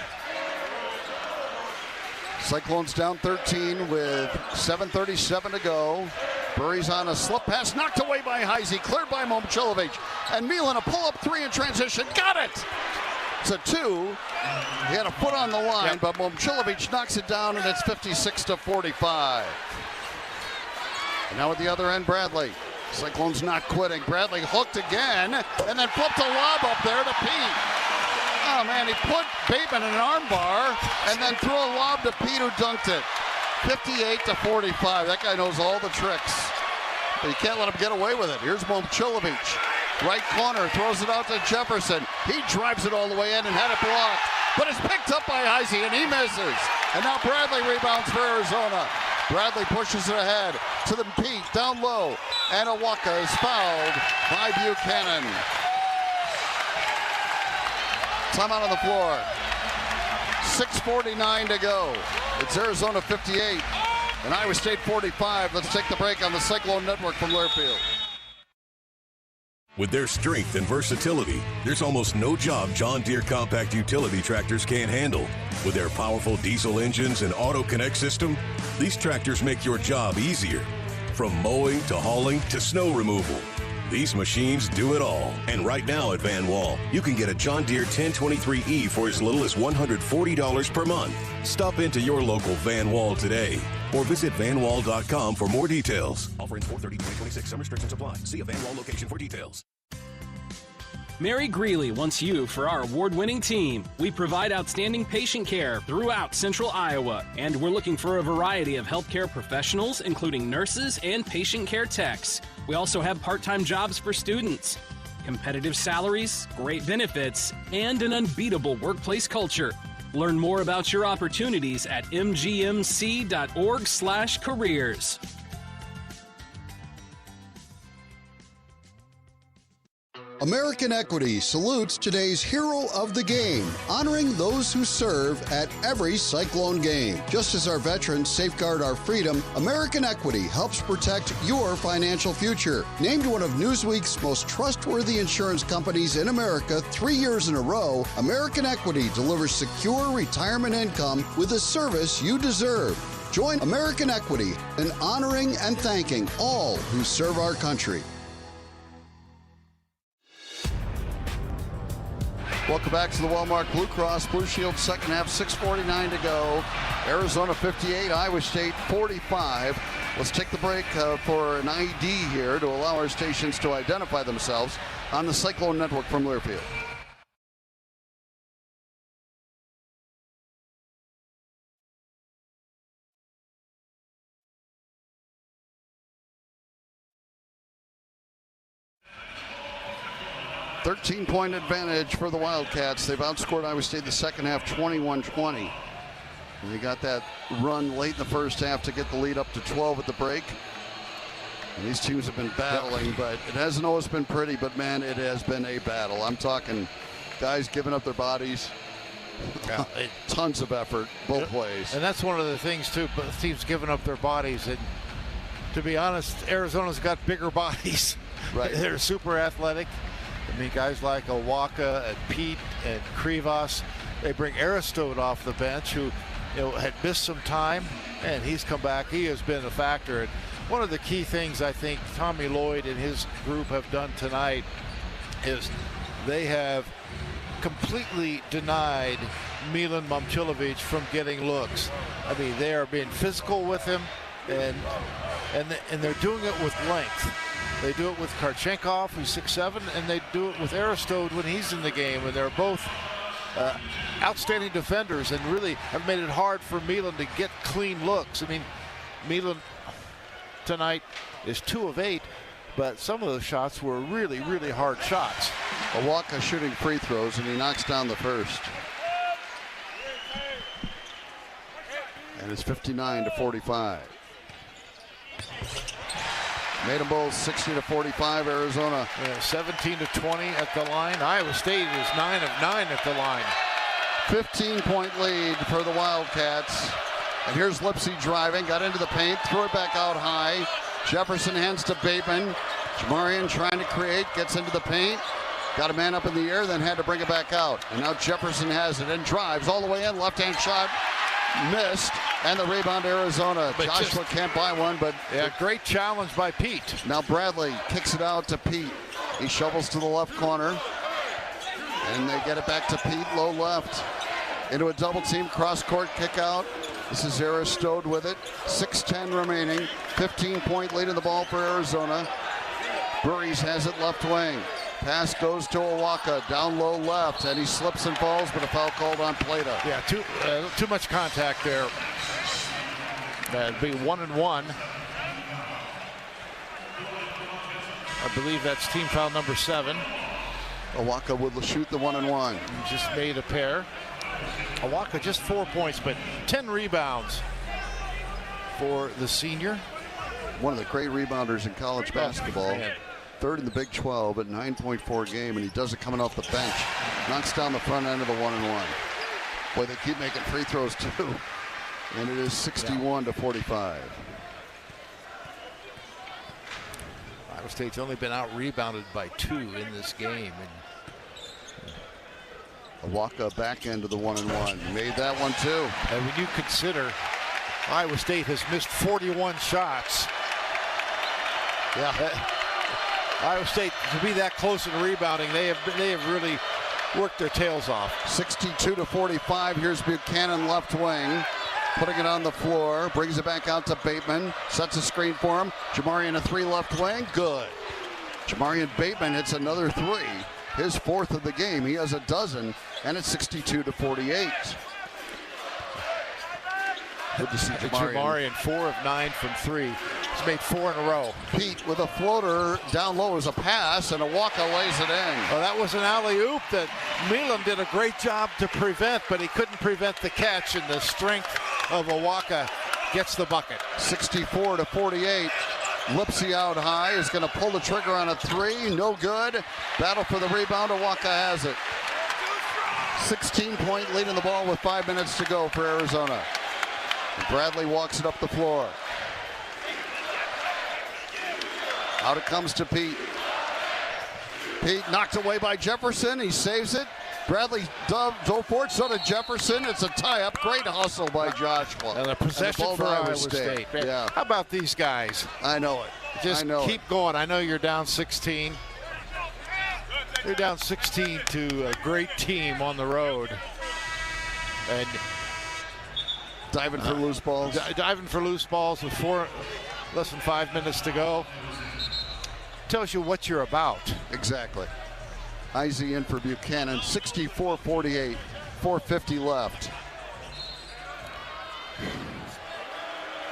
Cyclones down 13 with 7:37 to go. Burry's on a slip pass, knocked away by Heisey, cleared by Momchilovic. And Milan, a pull-up 3 in transition, got it! It's a 2. He had a foot on the line, but Momchilovic knocks it down, and it's 56-45. And now at the other end, Bradley. Cyclones not quitting. Bradley hooked again, and then flipped a lob up there to Pete. Oh, man, he put Bateman in an arm bar and then threw a lob to Pete, who dunked it. 58-45. That guy knows all the tricks. But you can't let him get away with it. Here's Momchilovic. Right corner, throws it out to Jefferson. He drives it all the way in and had it blocked. But it's picked up by Heisey, and he misses. And now Bradley rebounds for Arizona. Bradley pushes it ahead to the Pete, down low. And Awaka is fouled by Buchanan. Timeout on the floor. 6:49 to go. It's Arizona 58 and Iowa State 45. Let's take the break on the Cyclone Network from Learfield. With their strength and versatility, there's almost no job John Deere compact utility tractors can't handle. With their powerful diesel engines and auto connect system, these tractors make your job easier. From mowing to hauling to snow removal, these machines do it all. And right now at Van Wall, you can get a John Deere 1023E for as little as $140 per month. Stop into your local Van Wall today or visit vanwall.com for more details. Offer ends 4/30/2026. Some restrictions apply. See a Van Wall location for details. Mary Greeley wants you for our award-winning team. We provide outstanding patient care throughout Central Iowa, and we're looking for a variety of healthcare professionals, including nurses and patient care techs. We also have part-time jobs for students, competitive salaries, great benefits, and an unbeatable workplace culture. Learn more about your opportunities at mgmc.org/careers. American Equity salutes today's hero of the game, honoring those who serve at every Cyclone game. Just as our veterans safeguard our freedom, American Equity helps protect your financial future. Named one of Newsweek's most trustworthy insurance companies in America 3 years in a row, American Equity delivers secure retirement income with the service you deserve. Join American Equity in honoring and thanking all who serve our country. Welcome back to the Wellmark Blue Cross Blue Shield second half, 6:49 to go. Arizona 58, Iowa State 45. Let's take the break for an ID here to allow our stations to identify themselves on the Cyclone Network from Learfield. Thirteen-point advantage for the Wildcats. They've outscored Iowa State the second half 21-20. And they got that run late in the first half to get the lead up to 12 at the break. And these teams have been battling, but it hasn't always been pretty, but man, it has been a battle. I'm talking guys giving up their bodies. Yeah, tons of effort both ways. And that's one of the things, too, both teams giving up their bodies. And to be honest, Arizona's got bigger bodies. Right. They're super athletic. I mean, guys like Owaka and Pete and Krivas, they bring Aristode off the bench, who had missed some time, and he's come back. He has been a factor. And one of the key things I think Tommy Lloyd and his group have done tonight is they have completely denied Milan Momcilovic from getting looks. I mean, they are being physical with him, and they're doing it with length. They do it with Karchenkov, who's 6'7", and they do it with Aristode when he's in the game. And they're both outstanding defenders and really have made it hard for Milan to get clean looks. I mean, Milan tonight is 2 of 8, but some of those shots were really, really hard shots. Owaka shooting free throws, and he knocks down the first. And it's 59-45. Made them both 60-45, Arizona. 17-20 at the line. Iowa State is 9 of 9 at the line. 15-point lead for the Wildcats. And here's Lipsy driving, got into the paint, threw it back out high. Jefferson hands to Bateman. Jamarian trying to create, gets into the paint. Got a man up in the air, then had to bring it back out. And now Jefferson has it and drives all the way in. Left-hand shot missed. And the rebound, Arizona. But Joshua can't buy one, but... Yeah, great challenge by Pete. Now Bradley kicks it out to Pete. He shovels to the left corner. And they get it back to Pete, low left. Into a double team, cross-court kick out. This is Aristode with it. 6:10 remaining. 15-point lead in the ball for Arizona. Burries has it left wing. Pass goes to Owaka, down low left, and he slips and falls, but a foul called on Plata. Yeah, too much contact there. That'd be 1 and 1. I believe that's team foul number 7. Owaka will shoot the 1 and 1. He just made a pair. Owaka just 4 points, but 10 rebounds for the senior. One of the great rebounders in college basketball. Man. Third in the Big 12 at 9.4 game, and he does it coming off the bench. Knocks down the front end of the 1 and 1. Boy, they keep making free throws too. And it is 61-45. Iowa State's only been out-rebounded by 2 in this game. And Owaka back end of the 1 and 1. Made that one too. And when you consider Iowa State has missed 41 shots. Yeah. Iowa State, to be that close in rebounding, they have really worked their tails off. 62-45. Here's Buchanan left wing. Putting it on the floor, brings it back out to Bateman, sets a screen for him. Jamarian a 3 left wing, good. Jamarian Bateman hits another 3, his 4th of the game. He has a dozen, and it's 62-48. Good to see Jamarian. Jamarian 4 of 9 from 3. He's made 4 in a row. Pete with a floater down low as a pass, and Awaka lays it in. Well, that was an alley-oop that Milan did a great job to prevent, but he couldn't prevent the catch, and the strength of Awaka gets the bucket. 64-48. Lipsy out high is going to pull the trigger on a 3. No good. Battle for the rebound. Awaka has it. 16-point lead in the ball with 5 minutes to go for Arizona. Bradley walks it up the floor. Out it comes to Pete. Pete knocked away by Jefferson. He saves it. Bradley dove for it. So did Jefferson. It's a tie-up. Great hustle by Joshua. And a possession for Iowa State. Yeah. How about these guys? I know it. Just keep going. I know you're down 16. You're down 16 to a great team on the road. And diving for loose balls. Diving for loose balls with less than 5 minutes to go. Tells you what you're about. Exactly. Izzy in for Buchanan. 64-48. 4:50 left.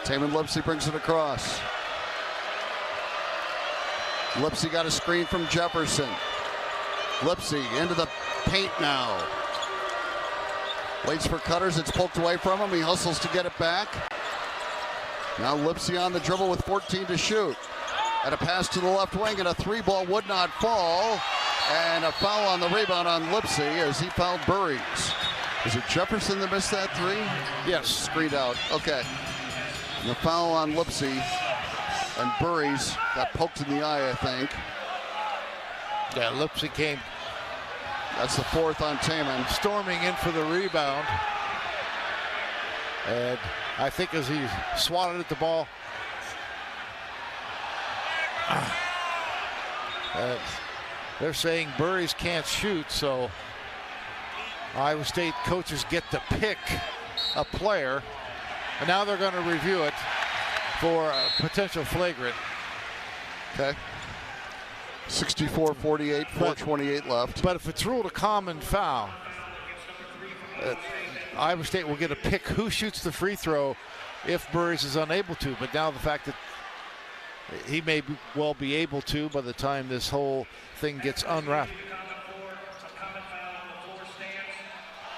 Taman Lipsy brings it across. Lipsy got a screen from Jefferson. Lipsy into the paint now. Waits for Cutters. It's poked away from him. He hustles to get it back. Now Lipsy on the dribble with 14 to shoot. And a pass to the left wing, and a 3-ball would not fall. And a foul on the rebound on Lipsy as he fouled Burries. Is it Jefferson that missed that 3? Yes. Screened out. Okay. And the foul on Lipsy. And Burries got poked in the eye, I think. Yeah, Lipsy came. That's the 4th on Taman. Storming in for the rebound. And I think as he swatted at the ball, they're saying Burries can't shoot, so Iowa State coaches get to pick a player, and now they're going to review it for a potential flagrant. Okay. 64-48, 4:28 left. But if it's ruled a common foul, Iowa State will get to pick who shoots the free throw if Burries is unable to. But now the fact that he may well be able to by the time this whole thing gets unwrapped.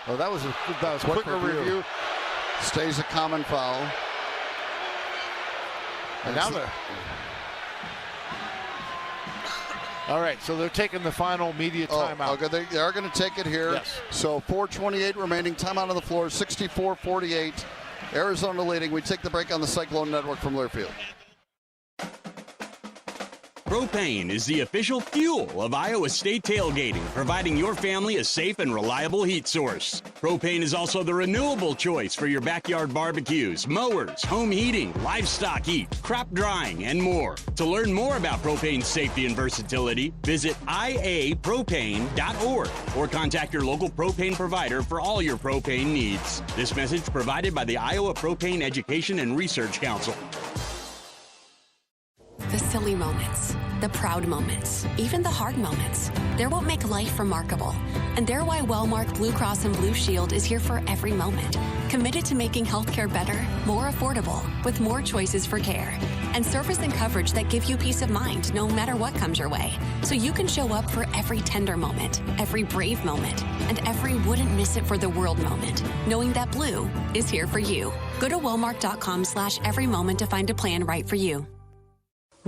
Well, that was a quick review. Stays a common foul. And now they're... All right, so they're taking the final media timeout. Okay, they are going to take it here. Yes. So 4:28 remaining. Timeout on the floor. 64-48. Arizona leading. We take the break on the Cyclone Network from Learfield. Propane is the official fuel of Iowa State tailgating, providing your family a safe and reliable heat source. Propane is also the renewable choice for your backyard barbecues, mowers, home heating, livestock heat, crop drying, and more. To learn more about propane's safety and versatility, visit iapropane.org or contact your local propane provider for all your propane needs. This message provided by the Iowa Propane Education and Research Council. The silly moments, the proud moments, even the hard moments. They're what make life remarkable. And they're why Wellmark Blue Cross and Blue Shield is here for every moment. Committed to making healthcare better, more affordable, with more choices for care. And service and coverage that give you peace of mind no matter what comes your way. So you can show up for every tender moment, every brave moment, and every wouldn't miss it for the world moment. Knowing that Blue is here for you. Go to wellmark.com/everymoment to find a plan right for you.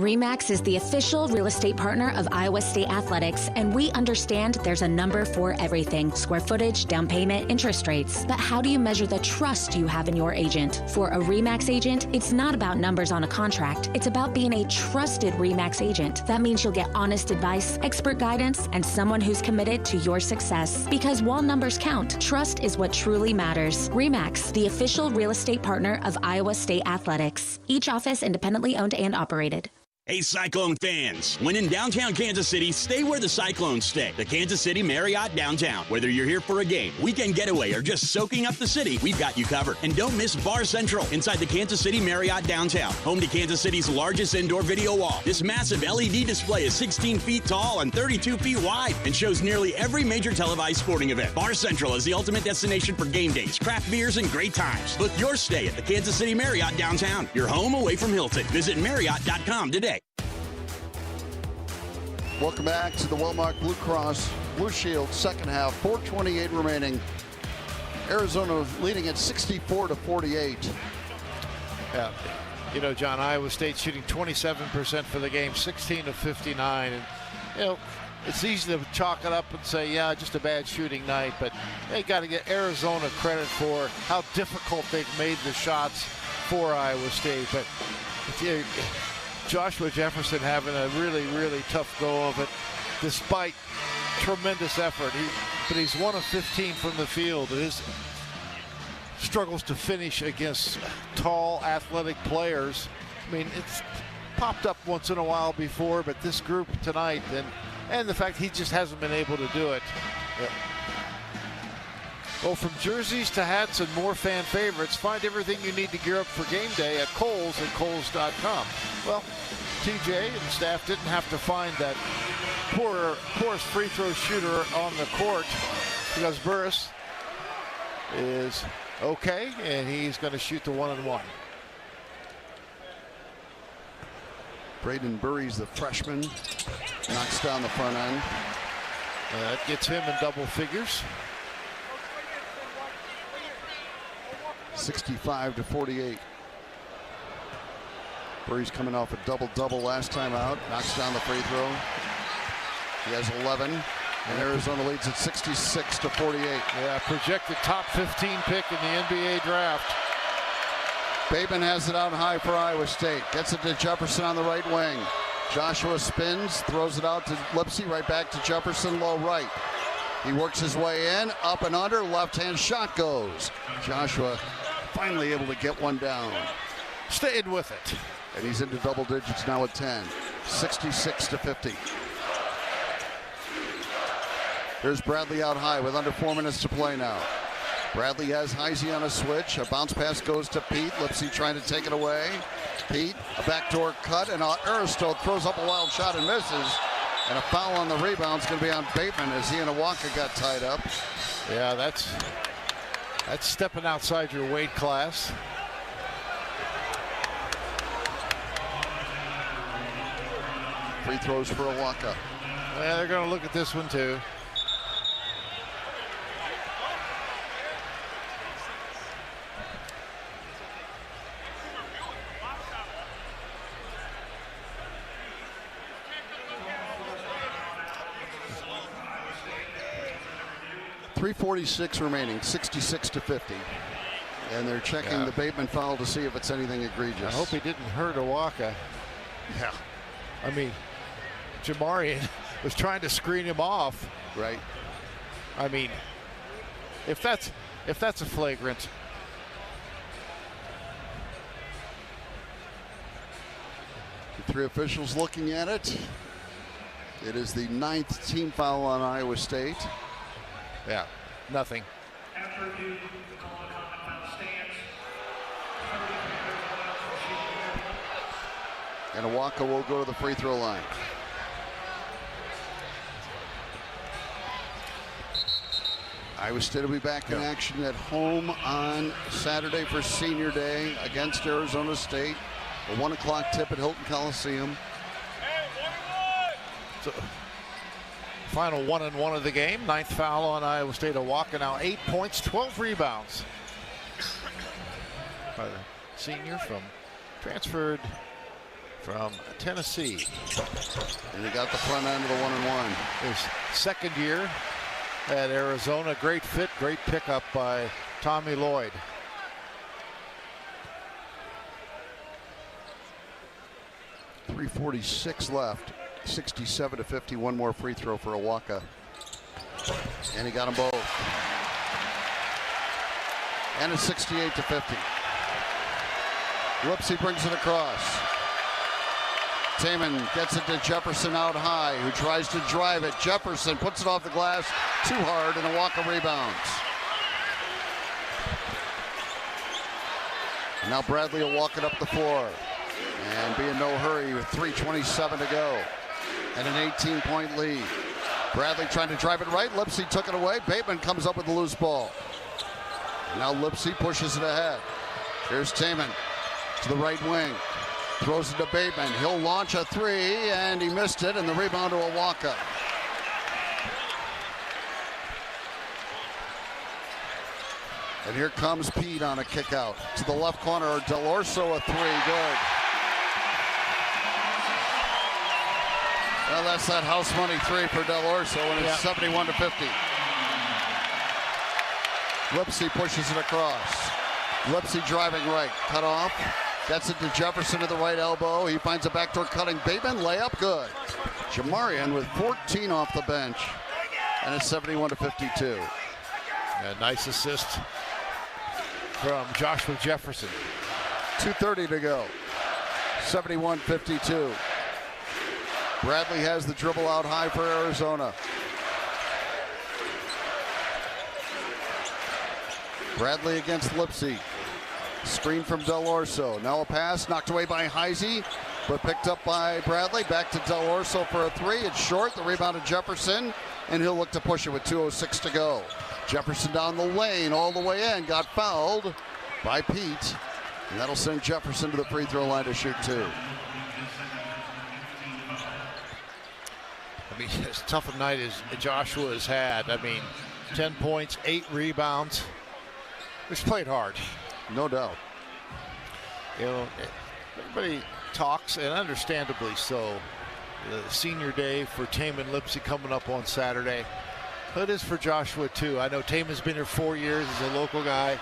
RE/MAX is the official real estate partner of Iowa State Athletics, and we understand there's a number for everything: square footage, down payment, interest rates. But how do you measure the trust you have in your agent? For a RE/MAX agent, it's not about numbers on a contract. It's about being a trusted RE/MAX agent. That means you'll get honest advice, expert guidance, and someone who's committed to your success. Because while numbers count, trust is what truly matters. RE/MAX, the official real estate partner of Iowa State Athletics. Each office independently owned and operated. Hey, Cyclone fans. When in downtown Kansas City, stay where the Cyclones stay. The Kansas City Marriott downtown. Whether you're here for a game, weekend getaway, or just soaking up the city, we've got you covered. And don't miss Bar Central inside the Kansas City Marriott downtown. Home to Kansas City's largest indoor video wall. This massive LED display is 16 feet tall and 32 feet wide and shows nearly every major televised sporting event. Bar Central is the ultimate destination for game days, craft beers, and great times. Book your stay at the Kansas City Marriott downtown. Your home away from Hilton. Visit Marriott.com today. Welcome back to the Wellmark Blue Cross Blue Shield second half. 4:28 remaining. Arizona leading at 64-48. Yeah, you know, John, Iowa State shooting 27% for the game, 16 of 59, and you know, it's easy to chalk it up and say, yeah, just a bad shooting night, but they got to get Arizona credit for how difficult they've made the shots for Iowa State. But Joshua Jefferson having a really, really tough go of it, despite tremendous effort. But he's 1 of 15 from the field. His struggles to finish against tall, athletic players. I mean, it's popped up once in a while before, but this group tonight, and the fact he just hasn't been able to do it. Yeah. Well, from jerseys to hats and more fan favorites, find everything you need to gear up for game day at Kohl's and Kohl's.com. Well, TJ and staff didn't have to find that poorest free throw shooter on the court because Burris is okay, and he's going to shoot the 1-and-1. Braden Burry's the freshman. Knocks down the front end. That gets him in double figures. 65-48. Burry's coming off a double-double last time out. Knocks down the free throw. He has 11. And Arizona leads at 66-48. Yeah, projected top 15 pick in the NBA draft. Bateman has it out high for Iowa State. Gets it to Jefferson on the right wing. Joshua spins, throws it out to Lipsy, right back to Jefferson, low right. He works his way in, up and under, left-hand shot goes. Joshua finally able to get one down. Staying with it. And he's into double digits now at 10. 66-50. Here's Bradley out high with under 4 minutes to play now. Bradley has Heisey on a switch. A bounce pass goes to Pete. Lipsy trying to take it away. Pete, a backdoor cut, and Aristo throws up a wild shot and misses. And a foul on the rebound is going to be on Bateman as he and Awaka got tied up. Yeah, that's stepping outside your weight class. Free throws for Awaka. Yeah, they're going to look at this one too. .346 remaining, 66-50. And they're checking the Bateman foul to see if it's anything egregious. I hope he didn't hurt Awaka. Yeah. I mean, Jamarian was trying to screen him off. Right. I mean, if that's a flagrant. The three officials looking at it. It is the 9th team foul on Iowa State. Yeah, nothing. And Awaka will go to the free throw line. Iowa State will be back in action at home on Saturday for Senior Day against Arizona State. A 1 o'clock tip at Hilton Coliseum. So, final 1-and-1 of the game. 9th foul on Iowa State. Awaka now 8 points, 12 rebounds. By the senior transferred from Tennessee. And he got the front end of the 1-and-1. His second year at Arizona. Great fit, great pickup by Tommy Lloyd. .346 left. 67-50. One more free throw for Awaka. And he got them both. And it's 68-50. Lipsy brings it across. Taman gets it to Jefferson out high, who tries to drive it. Jefferson puts it off the glass too hard, and Awaka rebounds. And now Bradley will walk it up the floor and be in no hurry with 3:27 to go and an 18-point lead. Bradley trying to drive it right. Lipsy took it away. Bateman comes up with the loose ball. Now Lipsy pushes it ahead. Here's Taman to the right wing. Throws it to Bateman. He'll launch a three, and he missed it, and the rebound to Awaka. And here comes Pete on a kick out. To the left corner, Del Orso a three, good. Well, that's that house money three for Del Orso, and it's 71-50. Lipsy pushes it across. Lipsy driving right, cut off. Gets it to Jefferson to the right elbow. He finds a backdoor cutting Bateman, layup, good. Jamarian with 14 off the bench, and it's 71-52. A nice assist from Joshua Jefferson. 2:30 to go. 71-52. Bradley has the dribble out high for Arizona. Bradley against Lipsy. Screen from Del Orso. Now a pass knocked away by Heisey, but picked up by Bradley. Back to Del Orso for a three. It's short. The rebound to Jefferson, and he'll look to push it with 2:06 to go. Jefferson down the lane all the way in. Got fouled by Pete, and that'll send Jefferson to the free throw line to shoot two. I mean, as tough a night as Joshua has had. I mean, 10 points, 8 rebounds. He's played hard. No doubt. You know, everybody talks, and understandably so, the senior day for Taman Lipsy coming up on Saturday. It is for Joshua, too. I know Taman's been here 4 years. He's a local guy.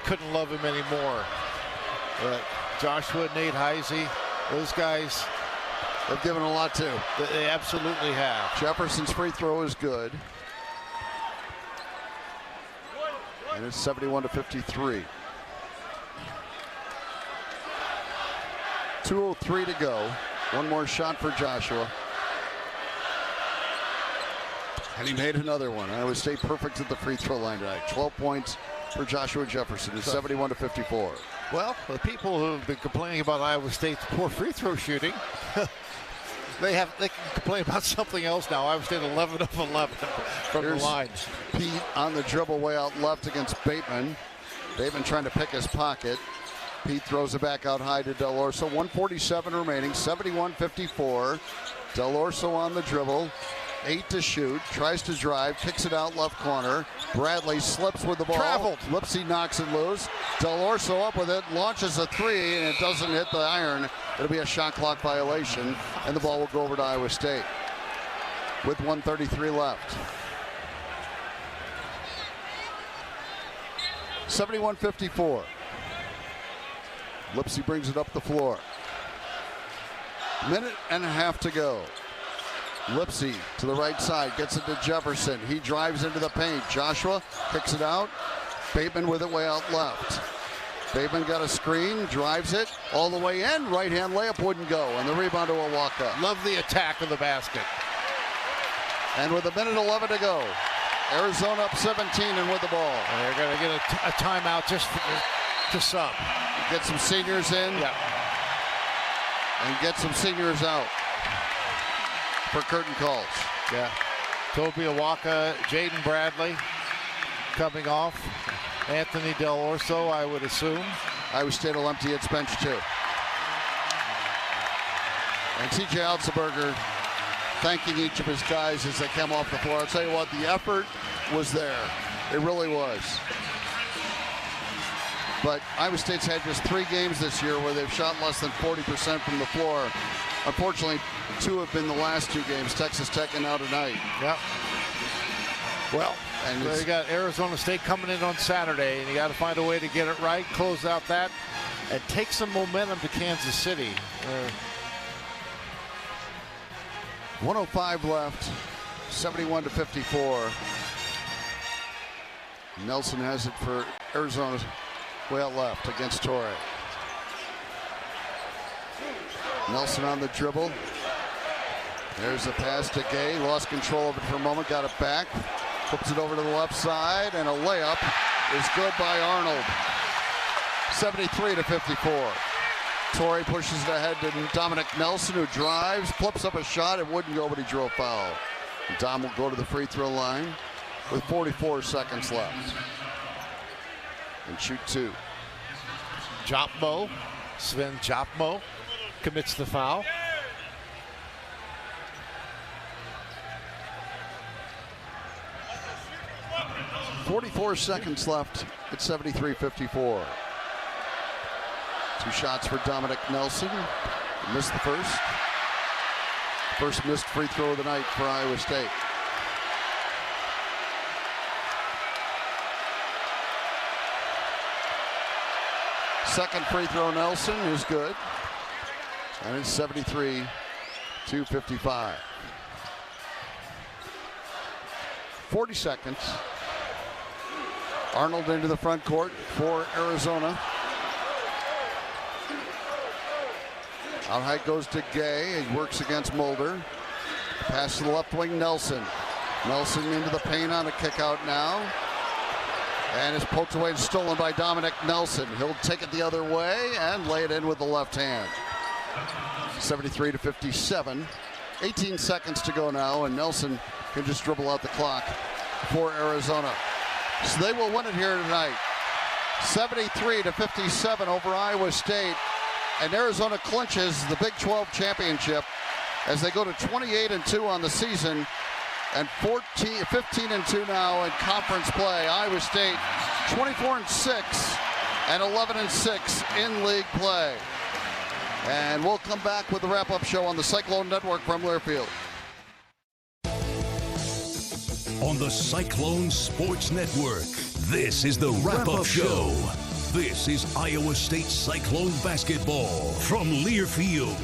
Couldn't love him anymore. But Joshua, Nate Heisey, those guys, they've given a lot, too. They absolutely have. Jefferson's free throw is good. And it's 71-53. 2:03 to go. One more shot for Joshua. And he made another one. Iowa State perfect at the free throw line tonight. 12 points for Joshua Jefferson. It's 71-54. Well, the people who have been complaining about Iowa State's poor free throw shooting, they can complain about something else now. Iowa State 11 of 11 from the line. Pete on the dribble way out left against Bateman. Bateman trying to pick his pocket. Pete throws it back out high to Del Orso. 1:47 remaining, 71-54. Del Orso on the dribble. 8 to shoot, tries to drive, kicks it out left corner. Bradley slips with the ball. Traveled. Lipsy knocks it loose. Del Orso up with it, launches a three, and it doesn't hit the iron. It'll be a shot clock violation, and the ball will go over to Iowa State with 1:33 left. 71-54. Lipsy brings it up the floor. Minute and a half to go. Lipsy to the right side, gets it to Jefferson. He drives into the paint. Joshua kicks it out. Bateman with it way out left. Bateman got a screen, drives it all the way in. Right-hand layup wouldn't go, and the rebound to Awaka. Love the attack of the basket. And with 1:11 to go, Arizona up 17 and with the ball. And they're going to get a timeout just to sub. Get some seniors in. Yeah. And get some seniors out for curtain calls. Yeah. Toby Awaka, Jaden Bradley coming off. Anthony Del Orso, I would assume. Iowa State will empty its bench too. And TJ Alzenberger thanking each of his guys as they come off the floor. I'll tell you what, the effort was there. It really was. But Iowa State's had just 3 games this year where they've shot less than 40% from the floor. Unfortunately, 2 have been the last 2 games, Texas Tech and now tonight. Yep. Well, and so you got Arizona State coming in on Saturday, and you got to find a way to get it right, close out that, and take some momentum to Kansas City. 105 left, 71-54. Nelson has it for Arizona way out left against Torrey. Nelson on the dribble. There's a pass to Gay. Lost control of it for a moment. Got it back. Flips it over to the left side. And a layup is good by Arnold. 73-54. Torrey pushes it ahead to Dominic Nelson, who drives. Flips up a shot. It wouldn't go, but he drew a foul. And Dom will go to the free throw line with 44 seconds left. And shoot two. Jopmo, Sven Jopmo, commits the foul. .44 seconds left at 73-54. Two shots for Dominic Nelson. He missed the first. First missed free throw of the night for Iowa State. Second free throw, Nelson, is good. And it's 73-55. 40 seconds. Arnold into the front court for Arizona. Out high goes to Gay. He works against Mulder. Pass to the left wing, Nelson. Nelson into the paint on a kick out now. And is poked away and stolen by Dominic Nelson. He'll take it the other way and lay it in with the left hand. 73-57. 18 seconds to go now, and Nelson can just dribble out the clock for Arizona. So they will win it here tonight. 73-57 over Iowa State. And Arizona clinches the Big 12 championship as they go to 28-2 on the season and 15-2 now in conference play. Iowa State 24-6 and 11-6 in league play. And we'll come back with the wrap-up show on the Cyclone Network from Learfield. On the Cyclone Sports Network, this is the wrap-up show. This is Iowa State Cyclone basketball from Learfield.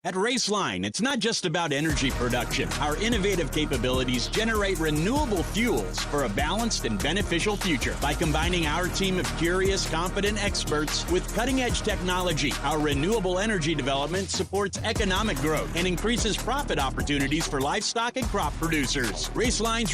At Raceline, it's not just about energy production. Our innovative capabilities generate renewable fuels for a balanced and beneficial future. By combining our team of curious, confident experts with cutting-edge technology, our renewable energy development supports economic growth and increases profit opportunities for livestock and crop producers. Raceline's